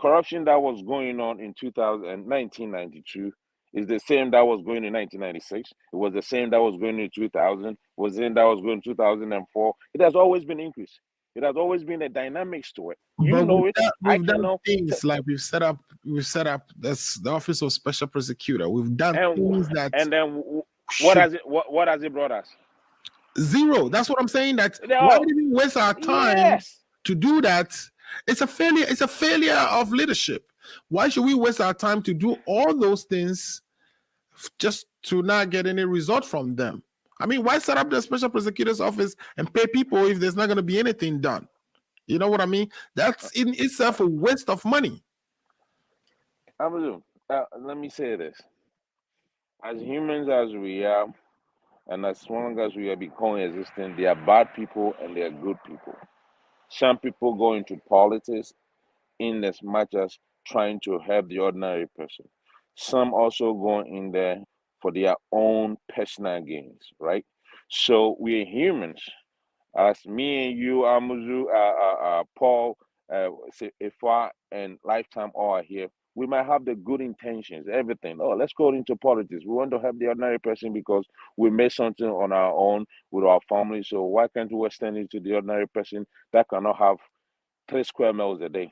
[SPEAKER 5] corruption that was going on in 1992 is the same that was going in 1996? It was the same that was going in 2000. Was the same that was going in 2004? It has always been increased. It has always been a dynamics to it. We've
[SPEAKER 2] done things like we've set up the Office of Special Prosecutor. We've done things that.
[SPEAKER 5] And then what has it brought us?
[SPEAKER 2] Zero. That's what I'm saying. Why did we waste our time to do that? It's a failure. It's a failure of leadership. Why should we waste our time to do all those things just to not get any result from them? I mean, why set up the special prosecutor's office and pay people if there's not going to be anything done? You know what I mean? That's in itself a waste of money.
[SPEAKER 5] Let me say this. As humans as we are, and as long as we are becoming existing, there are bad people and there are good people. Some people go into politics in as much as trying to help the ordinary person. Some also go in there for their own personal gains, right? So we're humans. As me and you, Amuzu, Paul, Ifa, and Lifetime all are here, we might have the good intentions, everything. Oh, let's go into politics. We want to help the ordinary person because we made something on our own with our family. So why can't we extend it to the ordinary person that cannot have 3 square meals a day?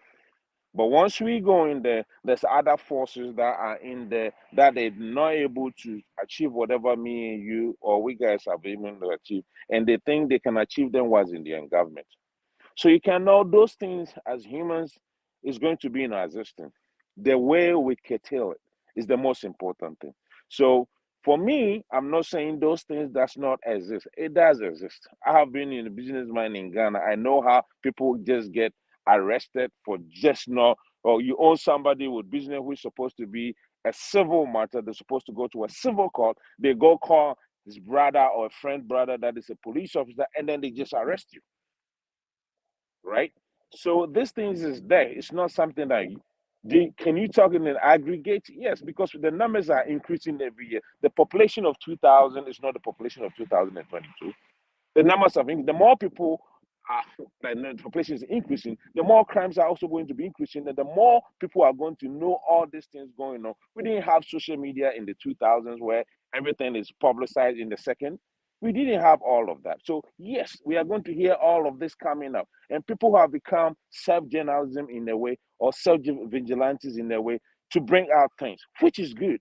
[SPEAKER 5] But once we go in there, there's other forces that are in there that they're not able to achieve whatever me and you or we guys have been able to achieve, and they think they can achieve them was in the government. So you can know those things as humans is going to be in our existence. The way we curtail it is the most important thing. So for me, I'm not saying those things does not exist. It does exist. I have been in the business mind in Ghana. I know how people just get arrested for just not, or you own somebody with business who is supposed to be a civil matter. They're supposed to go to a civil court. They go call his brother or a friend brother that is a police officer, and then they just arrest you. Right? So this things is there. It's not something that can you talk in an aggregate? Yes, because the numbers are increasing every year. The population of 2000 is not the population of 2022. The numbers of the more people the population is increasing, the more crimes are also going to be increasing, and the more people are going to know all these things going on. We didn't have social media in the 2000s where everything is publicized in the second. We didn't have all of that. So yes, we are going to hear all of this coming up, and people have become self-journalism in a way, or self-vigilantes in a way, to bring out things, which is good.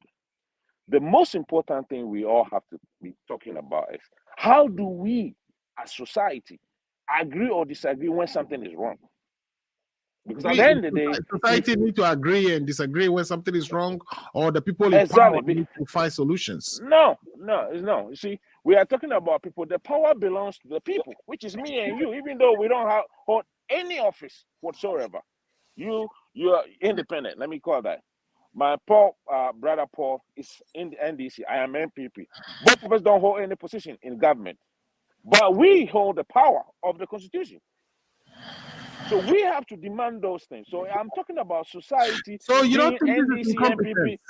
[SPEAKER 5] The most important thing we all have to be talking about is how do we as society agree or disagree when something is wrong? Because at the end of the day,
[SPEAKER 2] society need to agree and disagree when something is wrong, or the people in power need to find solutions.
[SPEAKER 5] No. You see, we are talking about people. The power belongs to the people, which is me and you. Even though we don't hold any office whatsoever, you are independent. Let me call that. My brother Paul is in the NDC. I am NPP. Both of us don't hold any position in government, but we hold the power of the Constitution. So we have to demand those things. So I'm talking about society.
[SPEAKER 2] So you don't think
[SPEAKER 5] NDC,
[SPEAKER 2] this is incompetence?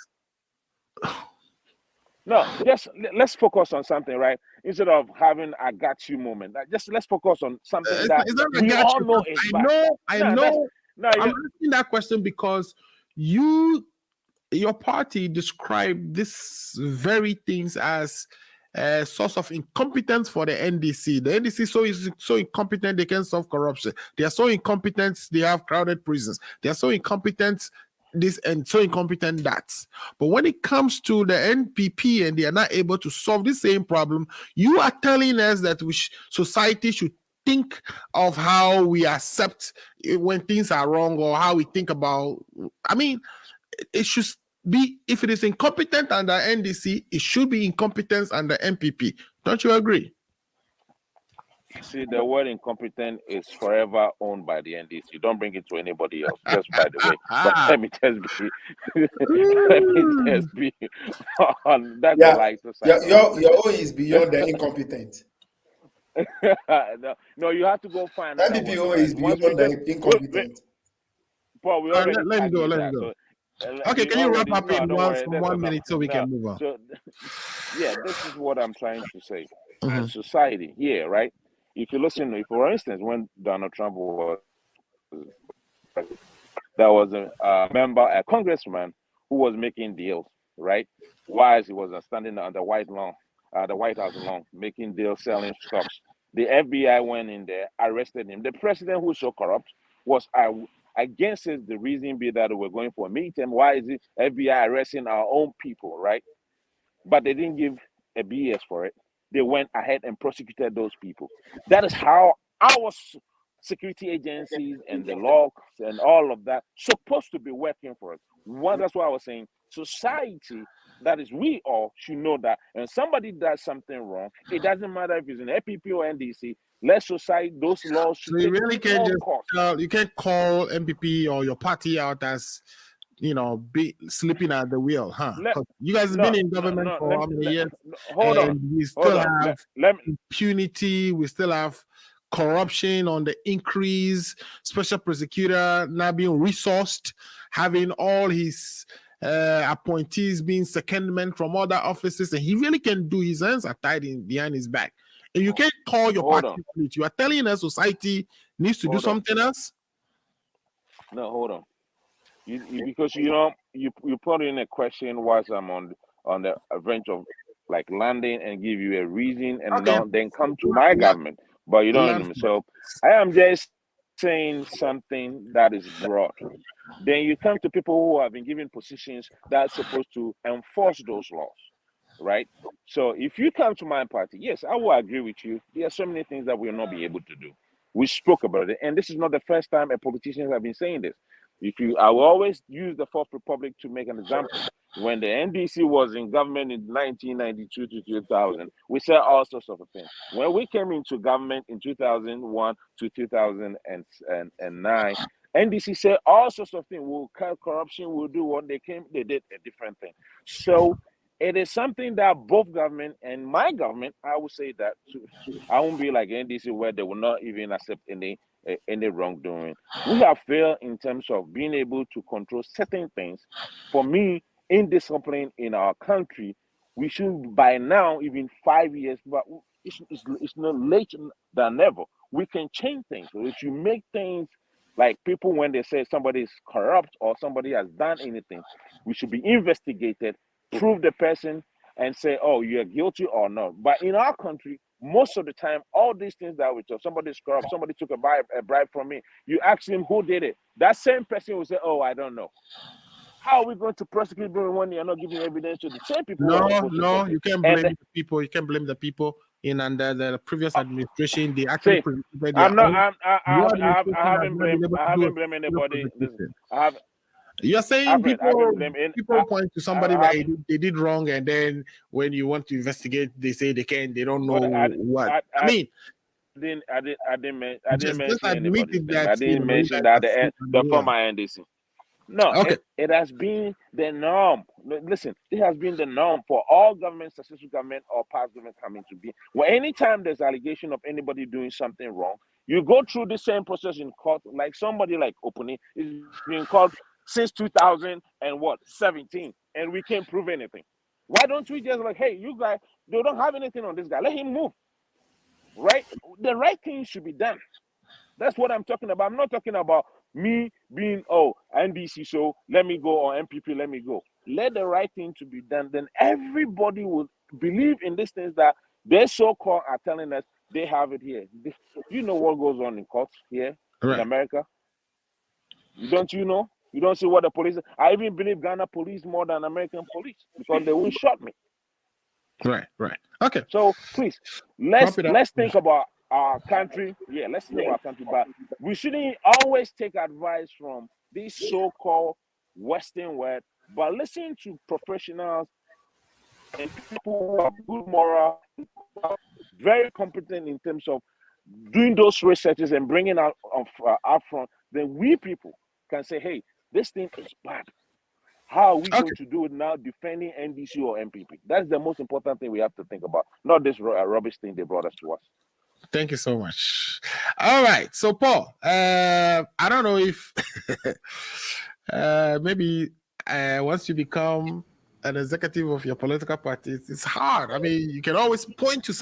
[SPEAKER 5] No, just let's focus on something, right? Instead of having a got you moment, just let's focus on something that we all know is bad.
[SPEAKER 2] I know. I'm asking that question because your party described this very things as a source of incompetence for the NDC. The NDC is so incompetent they can solve corruption. They are so incompetent they have crowded prisons. They are so incompetent this and so incompetent that. But when it comes to the NPP and they are not able to solve the same problem, you are telling us that society should think of how we accept when things are wrong, or how we think about. I mean, it should be, if it is incompetent under NDC, it should be incompetence under NPP. Don't you agree?
[SPEAKER 5] See, the word incompetent is forever owned by the NDC. Don't bring it to anybody else, just by the way. But let me just be on that.
[SPEAKER 3] Your own is beyond the incompetent.
[SPEAKER 5] No, you have to go find
[SPEAKER 3] NPP is beyond the incompetent.
[SPEAKER 5] Paul, we already
[SPEAKER 2] let me go. Okay, can you wrap up in 1 minute so we can move on?
[SPEAKER 5] So, yeah, this is what I'm trying to say. As society here, right? If you listen, for instance, when Donald Trump was president, there was a congressman who was making deals, right? While he was standing on the White House lawn, making deals, selling stocks. The FBI went in there, arrested him. The president, who's so corrupt, was against it. The reason be that we're going for a meeting. Why is it FBI arresting our own people, right? But they didn't give a BS for it. They went ahead and prosecuted those people. That is how our security agencies and the law and all of that supposed to be working for us. That's why I was saying society That is, we all should know that. And somebody does something wrong, it doesn't matter if it's an NPP or NDC. Let society, those laws should
[SPEAKER 2] So you
[SPEAKER 5] take
[SPEAKER 2] really can't
[SPEAKER 5] all
[SPEAKER 2] just
[SPEAKER 5] course.
[SPEAKER 2] you can't call NPP or your party out as be sleeping at the wheel, huh? You guys have been in government for how many years?
[SPEAKER 5] Hold on.
[SPEAKER 2] We still have impunity. We still have corruption on the increase. Special prosecutor now being resourced, having all his appointees being secondment from other offices, and he really can do. His hands are tied behind his back, and you can't call your party. You are telling us society needs to do something else.
[SPEAKER 5] No, hold on. Because you put in a question whilst I'm on the verge of like landing and give you a reason and then come to my government, but you don't know. So I am just saying something that is broad. Then you come to people who have been given positions that are supposed to enforce those laws, right? So if you come to my party, yes, I will agree with you. There are so many things that we will not be able to do. We spoke about it, and this is not the first time a politician has been saying this. I will always use the Fourth Republic to make an example. When the NDC was in government in 1992 to 2000, we said all sorts of things. When we came into government in 2001 to 2009, NDC said all sorts of things. We'll cut corruption, we'll do what they did a different thing. So it is something that both government and my government, I would say that I won't be like NDC where they will not even accept any wrongdoing. We have failed in terms of being able to control certain things. For me, indiscipline in our country, we should by now, even 5 years, but it's not late than ever. We can change things. So if you make things like people, when they say somebody is corrupt or somebody has done anything, we should be investigated, prove the person, and say, oh, you're guilty or not. But in our country, most of the time, all these things that we talk, somebody's corrupt, somebody took a bribe from me. You ask him who did it. That same person will say, oh, I don't know. How are we going to prosecute people when you're not giving evidence to the same people?
[SPEAKER 2] No, you can't blame the people. You can't blame the people under the previous administration. They actually
[SPEAKER 5] I haven't blamed anybody.
[SPEAKER 2] You're saying people point to somebody that they did wrong, and then when you want to investigate, they say they don't know what. I mean,
[SPEAKER 5] I didn't mention anybody. I didn't mention that the former NDC. No, okay. It has been the norm. Listen, it has been the norm for all government, successful government, or past government coming to be. Well, anytime there's allegation of anybody doing something wrong, you go through the same process in court. Like somebody like Opuni is being called since 2017, and we can't prove anything. Why don't we just like, hey, you guys, they don't have anything on this guy. Let him move. Right? The right thing should be done. That's what I'm talking about. I'm not talking about me being, NDC, so let me go, or NPP, let me go. Let the right thing to be done. Then everybody will believe in these things that they so-called are telling us they have it here. You know what goes on in courts here in America? Don't you know? You don't see what the police... I even believe Ghana police more than American police because they will shot me.
[SPEAKER 2] Right. Okay.
[SPEAKER 5] So please, let's think about our country. Yeah, let's think about our country, but we shouldn't always take advice from these so-called Western world, but listen to professionals and people who have good moral, very competent in terms of doing those researches and bringing out front. Then we people can say, hey, this thing is bad. How are we going to do it now, defending NDC or NPP? That's the most important thing we have to think about, not this rubbish thing they brought us to us.
[SPEAKER 2] Thank you so much. All right. So, Paul, I don't know if maybe once you become an executive of your political party, it's hard. I mean, you can always point to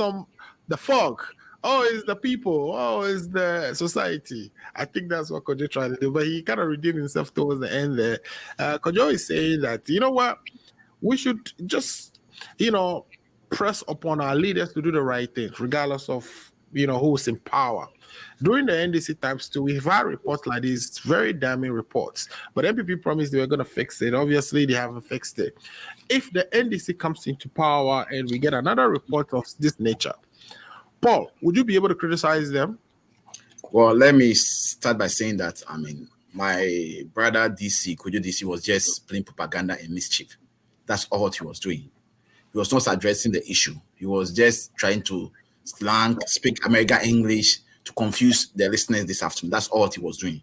[SPEAKER 2] the fog. Oh, it's the people. Oh, it's the society. I think that's what Kojo tried to do, but he kind of redeemed himself towards the end there. Kojo is saying that, you know what, we should just, press upon our leaders to do the right thing, regardless of, who's in power. During the NDC times too, we've had reports like these, very damning reports. But NPP promised they were going to fix it. Obviously, they haven't fixed it. If the NDC comes into power and we get another report of this nature, Paul, would you be able to criticize them?
[SPEAKER 6] Well, let me start by saying that, my brother DC, Kojo DC, was just playing propaganda and mischief. That's all what he was doing. He was not addressing the issue. He was just trying to speak American English to confuse the listeners this afternoon. That's all what he was doing.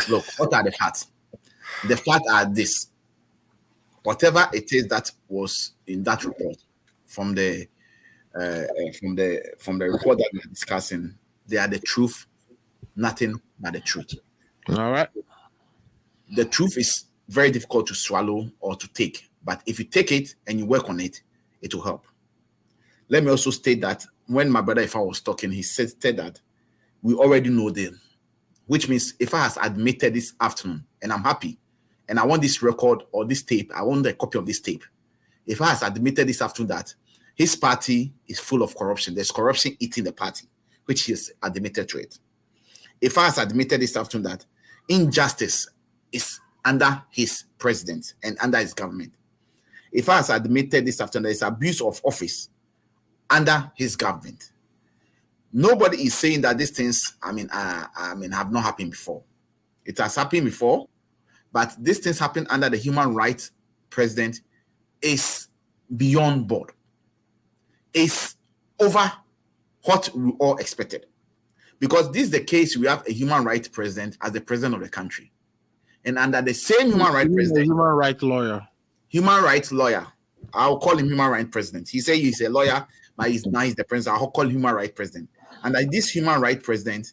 [SPEAKER 6] Look, what are the facts? The facts are this. Whatever it is that was in that report from the report that we're discussing, they are the truth, nothing but the truth.
[SPEAKER 2] All right.
[SPEAKER 6] The truth is very difficult to swallow or to take, but if you take it and you work on it, it will help. Let me also state that when my brother Ifa was talking, he said that we already know them, which means Ifa has admitted this afternoon, and I'm happy, and I want this record or this tape. I want a copy of this tape. Ifa has admitted this afternoon that his party is full of corruption. There's corruption eating the party, which he has admitted to it. Ifa has admitted this afternoon that injustice is under his president and under his government. Ifa has admitted this afternoon there is abuse of office under his government. Nobody is saying that these things, have not happened before. It has happened before, but these things happen under the human rights president is beyond board. It's over what we all expected. Because this is the case, we have a human rights president as the president of the country. And under the same human rights president...
[SPEAKER 2] Human rights lawyer.
[SPEAKER 6] Human rights lawyer. I'll call him human rights president. He said he's a lawyer, but he's the president. I'll call him human rights president. And like this human rights president,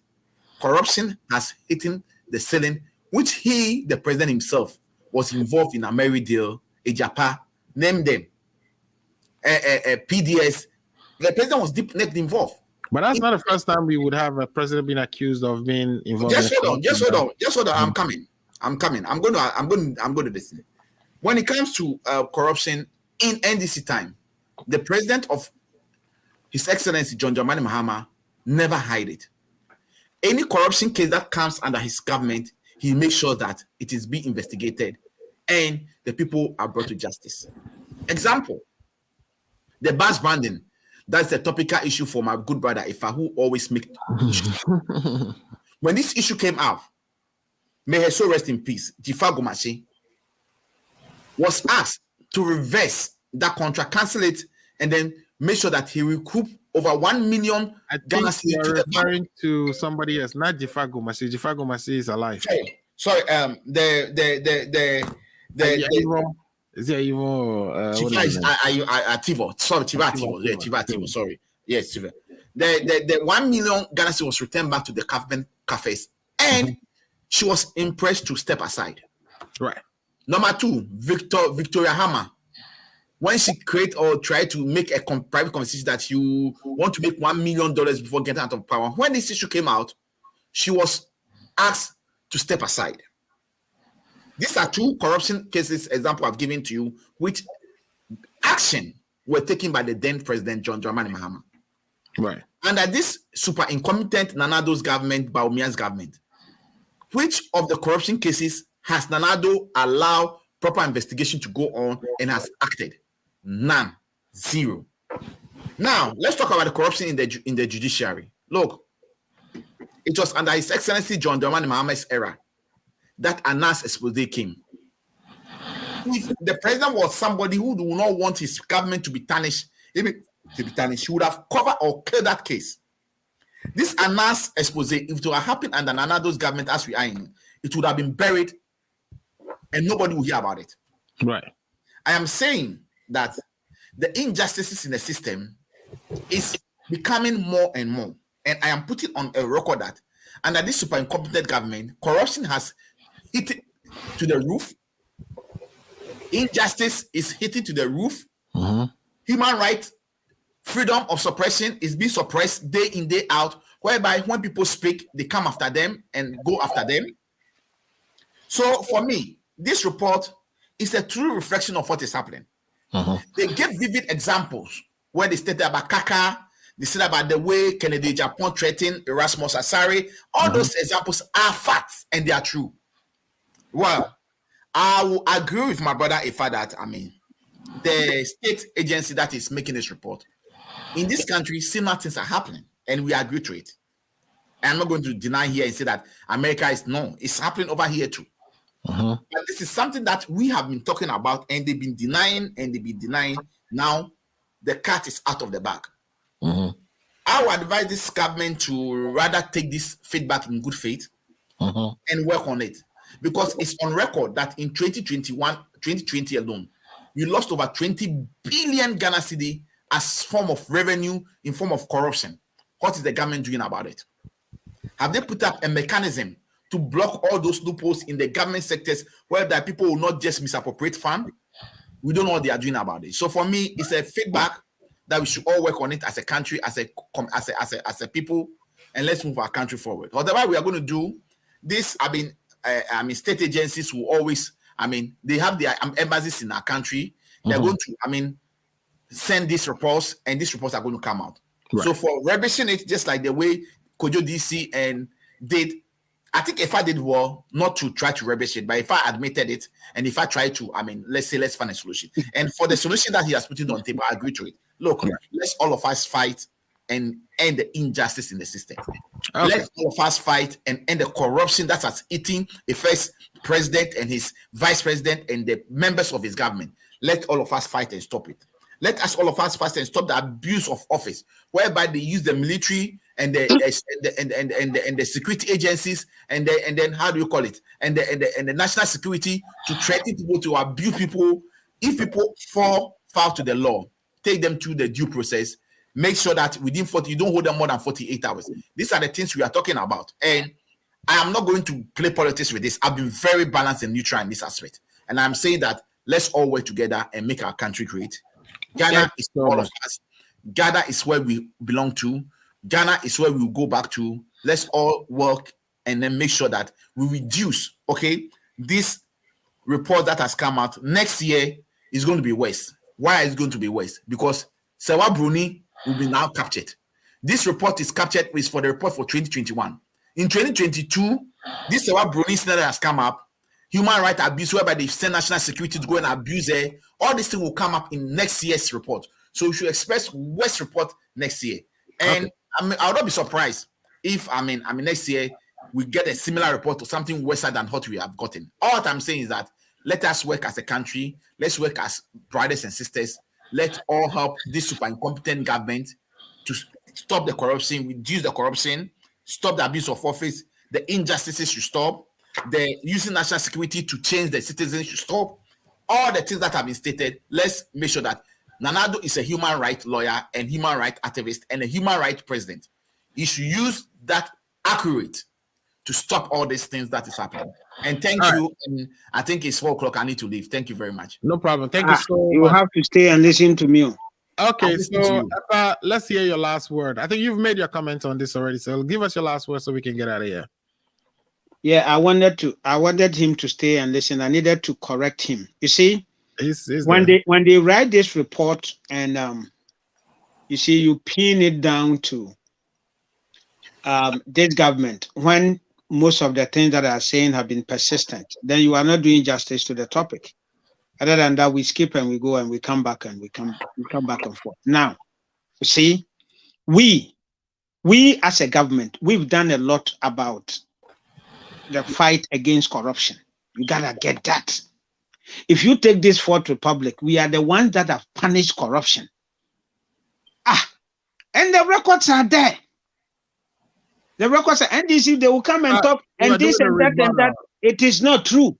[SPEAKER 6] corruption has hit the ceiling, which he, the president himself, was involved in a Mary deal, a Japa, name them, PDS. The president was deeply involved.
[SPEAKER 2] But that's not the first time we would have a president being accused of being involved.
[SPEAKER 6] Just hold on. I'm coming. I'm going to listen. When it comes to corruption in NDC time, the president of His Excellency John Dramani Mahama never hide it. Any corruption case that comes under his government, he makes sure that it is being investigated and the people are brought to justice. Example, the bus branding. That's the topical issue for my good brother Ifa, who always make issues. When this issue came out, may her soul rest in peace, Jifa Gomashi was asked to reverse that contract, cancel it, and then make sure that he recoup over 1 million.
[SPEAKER 2] I think you're referring to somebody else, not Jifa Gomashi. Jifa Gomashi is alive.
[SPEAKER 6] Sorry,
[SPEAKER 2] is there even
[SPEAKER 6] Tivo? Sorry, Tivo. Yeah, Tivo. Sorry. Yes, Tivo. The 1 million Ghana cedi was returned back to the government cafes, and she was impressed to step aside.
[SPEAKER 2] Right.
[SPEAKER 6] Number two, Victoria Hammer. When she create or try to make a private conversation that you want to make $1 million before getting out of power, when this issue came out, she was asked to step aside. These are two corruption cases, example I've given to you, which action were taken by the then president, John Dramani Mahama.
[SPEAKER 2] Right.
[SPEAKER 6] Under this super incompetent Nanado's government, Bawumia's government, which of the corruption cases has Nanado allowed proper investigation to go on and has acted? None. Zero. Now, let's talk about the corruption in the judiciary. Look, it was under His Excellency John Dramani Mahama's era that Anas expose came. If the president was somebody who do not want his government to be tarnished, he would have covered or killed that case. This Anas expose, if it would have happened under Nanado's government as we are in, it would have been buried and nobody will hear about it.
[SPEAKER 2] Right.
[SPEAKER 6] I am saying that the injustices in the system is becoming more and more. And I am putting on a record that under this super incompetent government, corruption has hit to the roof. Injustice is hitting to the roof. Human rights, freedom of suppression is being suppressed day in, day out, whereby when people speak, they come after them and go after them. So for me, this report is a true reflection of what is happening. They give vivid examples where they stated about Kaka, they said about the way Kennedy Japan threatened Erasmus Asari. All those examples are facts and they are true. Well, I will agree with my brother Ifa that, the state agency that is making this report, in this country, similar things are happening and we agree to it. I'm not going to deny here and say that America is, no, it's happening over here too. But this is something that we have been talking about, and they've been denying, Now, the cat is out of the bag. I would advise this government to rather take this feedback in good faith and work on it, because it's on record that in 2020 alone, we lost over 20 billion Ghana cedi as form of revenue in form of corruption. What is the government doing about it? Have they put up a mechanism to block all those loopholes in the government sectors where that people will not just misappropriate fund? We don't know what they are doing about it. So for me, it's a feedback that we should all work on it as a country, as a people, and let's move our country forward. Otherwise, we are going to do this. State agencies will always, they have their embassies in our country. They're going to, send these reports, and these reports are going to come out. Right. So for rubbishing it, just like the way Kojo DC and did, I think if I did well, not to try to rubbish it, but if I admitted it, and if I try to, let's find a solution. And for the solution that he has put it on the table, I agree to it. Look, let's all of us fight and end the injustice in the system. Okay. Let's all of us fight and end the corruption that has eaten the first president and his vice president and the members of his government. Let all of us fight and stop it. Let us all of us fight and stop the abuse of office, whereby they use the military and the security agencies and then how do you call it, and the national security to threaten people, to abuse people. If people fall foul to the law, take them through the due process. Make sure that within 40, you don't hold them more than 48 hours. These are the things we are talking about. And I am not going to play politics with this. I've been very balanced and neutral in this aspect. And I'm saying that let's all work together and make our country great. Ghana is all of us. Ghana is where we belong to. Ghana is where we will go back to. Let's all work and then make sure that we reduce, this report that has come out. Next year is going to be worse. Why is it going to be worse? Because Sewa Bruni will be now captured. This report is captured is for the report for 2021. In 2022, this Sewa Bruni scenario has come up. Human rights abuse, whereby they send national security to go and abuse it. All this thing will come up in next year's report. So we should expect worse report next year. And I would not be surprised if next year we get a similar report or something worse than what we have gotten. All that I'm saying is that let us work as a country. Let's work as brothers and sisters. Let's all help this super incompetent government to stop the corruption, reduce the corruption, stop the abuse of office. The injustices should stop. The using national security to change the citizens should stop. All the things that have been stated, let's make sure that Nanado is a human rights lawyer and human rights activist and a human rights president. He should use that accurate to stop all these things that is happening. And thank you. And I think it's 4 o'clock. I need to leave. Thank you very much.
[SPEAKER 2] No problem. Thank you so much.
[SPEAKER 4] You have to stay and listen to me.
[SPEAKER 2] Okay, so let's hear your last word. I think you've made your comments on this already. So give us your last word so we can get out of here.
[SPEAKER 4] Yeah, I wanted him to stay and listen. I needed to correct him. You see, when they write this report and you pin it down to this government, when most of the things that are saying have been persistent, then you are not doing justice to the topic. Other than that, we skip and we go and we come back and we come back and forth. Now, you see, we as a government, we've done a lot about the fight against corruption. You gotta get that. If you take this Fourth Republic, we are the ones that have punished corruption. And the records are there. The records are NDC, they will come and talk and this and that and that. It is not true.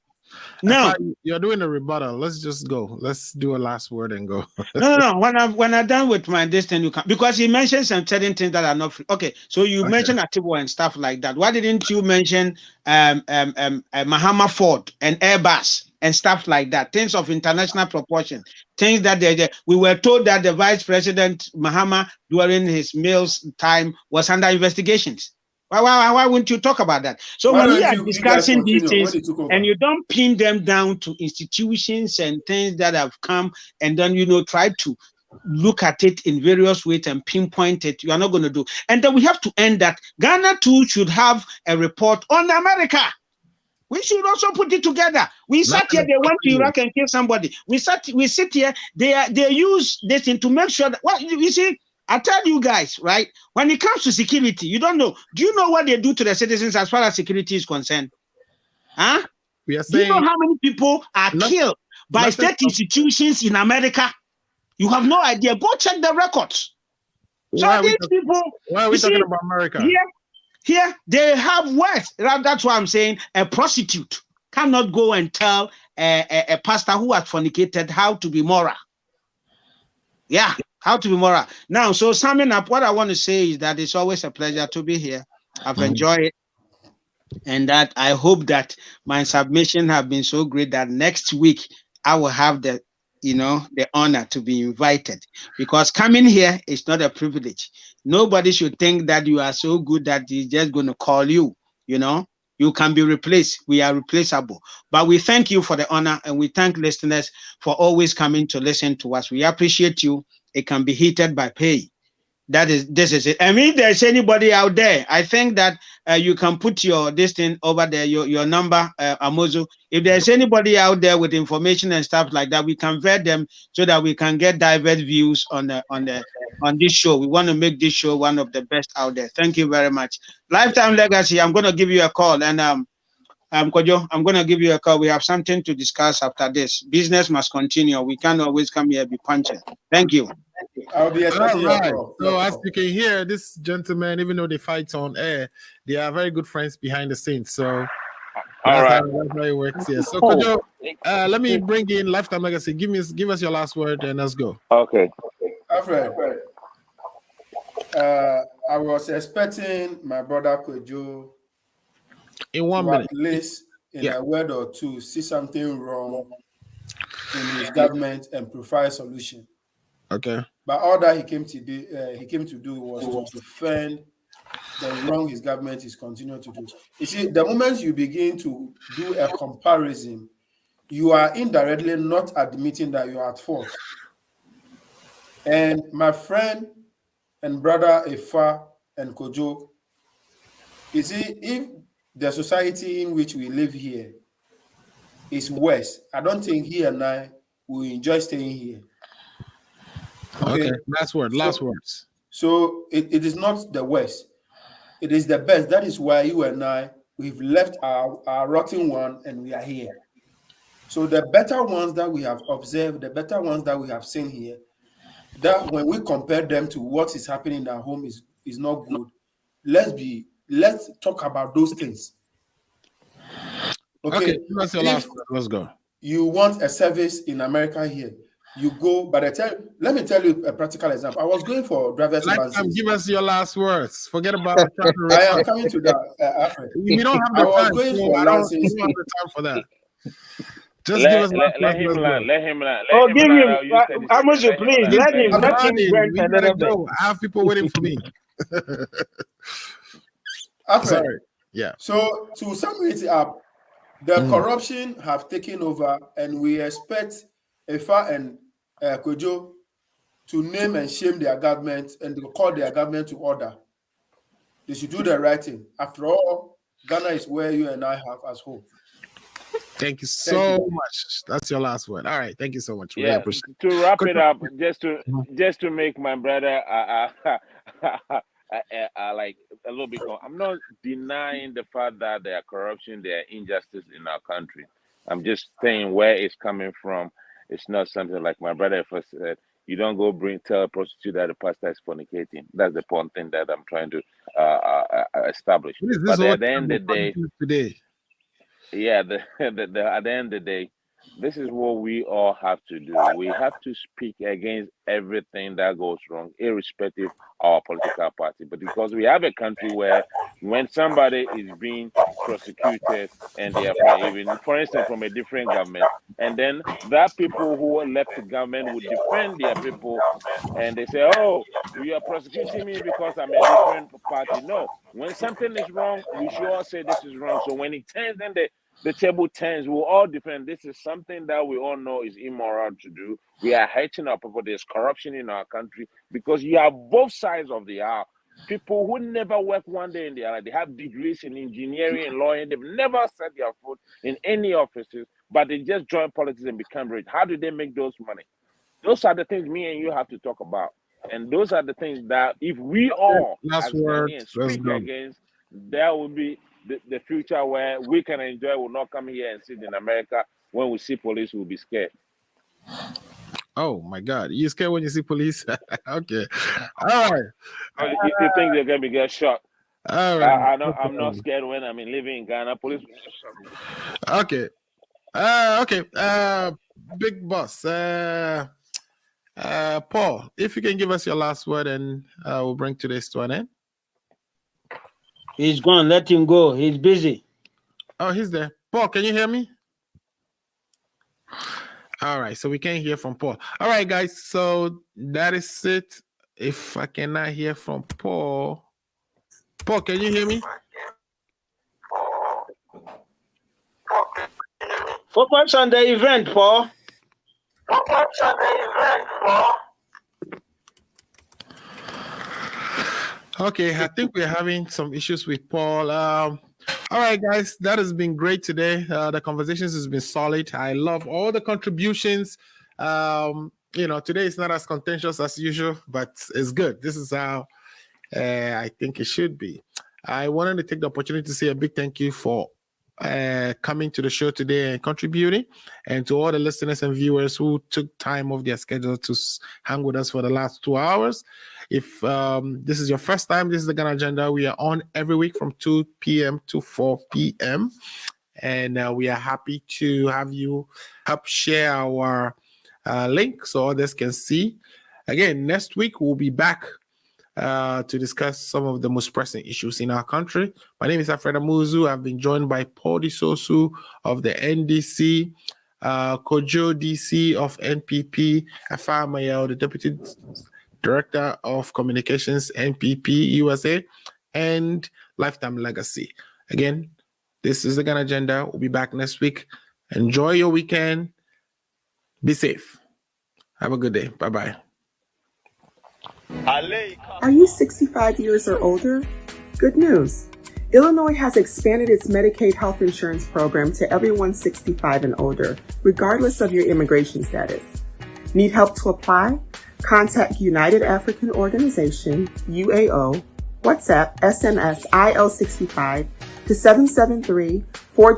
[SPEAKER 4] No,
[SPEAKER 2] you're doing a rebuttal. Let's just go. Let's do a last word and go.
[SPEAKER 4] no. When I'm done with my distance, you can, because he mentioned some certain things that are not free. Okay, so you mentioned Atibo and stuff like that. Why didn't you mention Mahama Ford and Airbus and stuff like that? Things of international proportion. Things that we were told that the Vice President Mahama during his meals time was under investigations. Why wouldn't you talk about that? So when we are discussing these things and you don't pin them down to institutions and things that have come and then, try to look at it in various ways and pinpoint it, you are not going to do. And then we have to end that. Ghana too should have a report on America. We should also put it together. We sat here, they went to Iraq and killed somebody. We sit here, they use this thing to make sure that, you see, I tell you guys, right? When it comes to security, you don't know. Do you know what they do to the citizens as far as security is concerned? Huh?
[SPEAKER 2] We are
[SPEAKER 4] Do you know
[SPEAKER 2] saying
[SPEAKER 4] how many people are killed by state institutions in America? You have no idea. Go check the records. So these people,
[SPEAKER 2] why are we talking about America?
[SPEAKER 4] Here they have worse. That's why I'm saying a prostitute cannot go and tell a pastor who has fornicated how to be moral. Yeah, how to be moral. Now, so summing up, what I want to say is that it's always a pleasure to be here. I've enjoyed it. And that I hope that my submission have been so great that next week I will have the honor to be invited, because coming here is not a privilege. Nobody should think that you are so good that he's just going to call you. You can be replaced. We are replaceable. But we thank you for the honor, and we thank listeners for always coming to listen to us. We appreciate you. It can be heated by pay. This is it. I mean, if there's anybody out there, I think that you can put this thing over there, your number, Amozo. If there's anybody out there with information and stuff like that, we can vet them so that we can get diverse views on this show. We want to make this show one of the best out there. Thank you very much. Lifetime Legacy, I'm going to give you a call, and Kojo, I'm going to give you a call. We have something to discuss after this. Business must continue. We can't always come here and be punching. Thank you.
[SPEAKER 3] I'll be expecting your call.
[SPEAKER 2] So as you can hear, this gentleman, even though they fight on air, they are very good friends behind the scenes. So that's how it works here. So Kojo, let me bring in Lifetime Legacy. Give us your last word and let's go.
[SPEAKER 5] Okay.
[SPEAKER 3] Alfred, I was expecting my brother Kojo
[SPEAKER 2] in 1 minute,
[SPEAKER 3] at least in a word or two, see something wrong in his government and provide a solution.
[SPEAKER 2] Okay.
[SPEAKER 3] But all that he came to do was to defend the wrong his government is continuing to do. You see, the moment you begin to do a comparison, you are indirectly not admitting that you are at fault. And my friend and brother Efa and Kojo, you see, if the society in which we live here is worse, I don't think he and I will enjoy staying here.
[SPEAKER 2] Okay. Last words.
[SPEAKER 3] So it is not the worst. It is the best. That is why you and I, we've left our rotten one and we are here. So the better ones that we have observed, the better ones that we have seen here, that when we compare them to what is happening in our home is not good. Let's talk about those things. Okay.
[SPEAKER 2] That's your last word. Let's go.
[SPEAKER 3] You want a service in America here. You go, by the time, let me tell you a practical example. I was going for driver's license.
[SPEAKER 2] Give us your last words. Forget about
[SPEAKER 3] I am coming to that.
[SPEAKER 2] We don't have the time.
[SPEAKER 3] I was going for license.
[SPEAKER 2] We don't have the time for that. Just
[SPEAKER 5] let,
[SPEAKER 2] give us
[SPEAKER 5] let him learn. Let him learn.
[SPEAKER 4] Give him. Amozo, please. Let him
[SPEAKER 2] rent a little bit. I have people waiting for me.
[SPEAKER 3] Sorry.
[SPEAKER 2] Yeah.
[SPEAKER 3] So to sum it up, the corruption have taken over, and we expect Efa and Kojo to name and shame their government and to call their government to order. They should do the right thing. After all, Ghana is where you and I have as home.
[SPEAKER 2] Thank you so much. That's your last word. All right. Thank you so much.
[SPEAKER 5] Yeah. To wrap it up, just to make my brother like a little bit. I'm not denying the fact that there are corruption, there are injustice in our country. I'm just saying where it's coming from. It's not something like my brother first said. You don't go tell a prostitute that the pastor is fornicating. That's the point thing that I'm trying to establish. But at the end of the day,
[SPEAKER 2] today,
[SPEAKER 5] at the end of the day, this is what we all have to do. We have to speak against everything that goes wrong, irrespective of our political party. But because we have a country where when somebody is being prosecuted and they are even, for instance, from a different government, and then that people who are left the government would defend their people, and they say, oh, you are prosecuting me because I'm a different party. No, when something is wrong, we should all say this is wrong. So when it turns, then the table turns, we'll all defend. This is something that we all know is immoral to do. We are hating our people. There's corruption in our country because you have both sides of the aisle. People who never work one day in their life, they have degrees in engineering and law, and they've never set their foot in any offices, but they just join politics and become rich. How do they make those money? Those are the things me and you have to talk about. And those are the things that if we all speak against, there will be the future where we can enjoy will not come here and sit in America. When we see police, we'll be scared.
[SPEAKER 2] Oh my God, you scared when you see police? Okay, all right.
[SPEAKER 5] You think they're gonna get shot?
[SPEAKER 2] All right.
[SPEAKER 5] I'm not scared when I'm living in Ghana. Police will not shot me.
[SPEAKER 2] Okay. Okay. Big boss. Paul, if you can give us your last word, and we'll bring today's to an end.
[SPEAKER 4] He's gone. Let him go. He's busy.
[SPEAKER 2] Oh, he's there. Paul, can you hear me? All right. So we can't hear from Paul. All right, guys. So that is it. If I cannot hear from Paul, can you hear me?
[SPEAKER 4] Focus on the event, Paul.
[SPEAKER 2] Okay, I think we're having some issues with Paul. All right, guys, that has been great today. The conversations has been solid. I love all the contributions. Today is not as contentious as usual, but it's good. This is how I think it should be. I wanted to take the opportunity to say a big thank you for coming to the show today and contributing, and to all the listeners and viewers who took time off their schedule to hang with us for the last 2 hours. If this is your first time, this is the Ghana Agenda. We are on every week from 2 p.m. to 4 p.m. And we are happy to have you help share our link so others can see. Again, next week we'll be back to discuss some of the most pressing issues in our country. My name is Alfreda Muzu. I've been joined by Paul Disosu of the NDC, Kojo DC of NPP, Afa Mayel, the Deputy Director of Communications, NPP USA, and Lifetime Legacy. Again, this is the Ghana Agenda. We'll be back next week. Enjoy your weekend. Be safe. Have a good day. Bye-bye.
[SPEAKER 1] Are you 65 years or older? Good news. Illinois has expanded its Medicaid health insurance program to everyone 65 and older, regardless of your immigration status. Need help to apply? Contact United African Organization, UAO, WhatsApp SMS IL65 to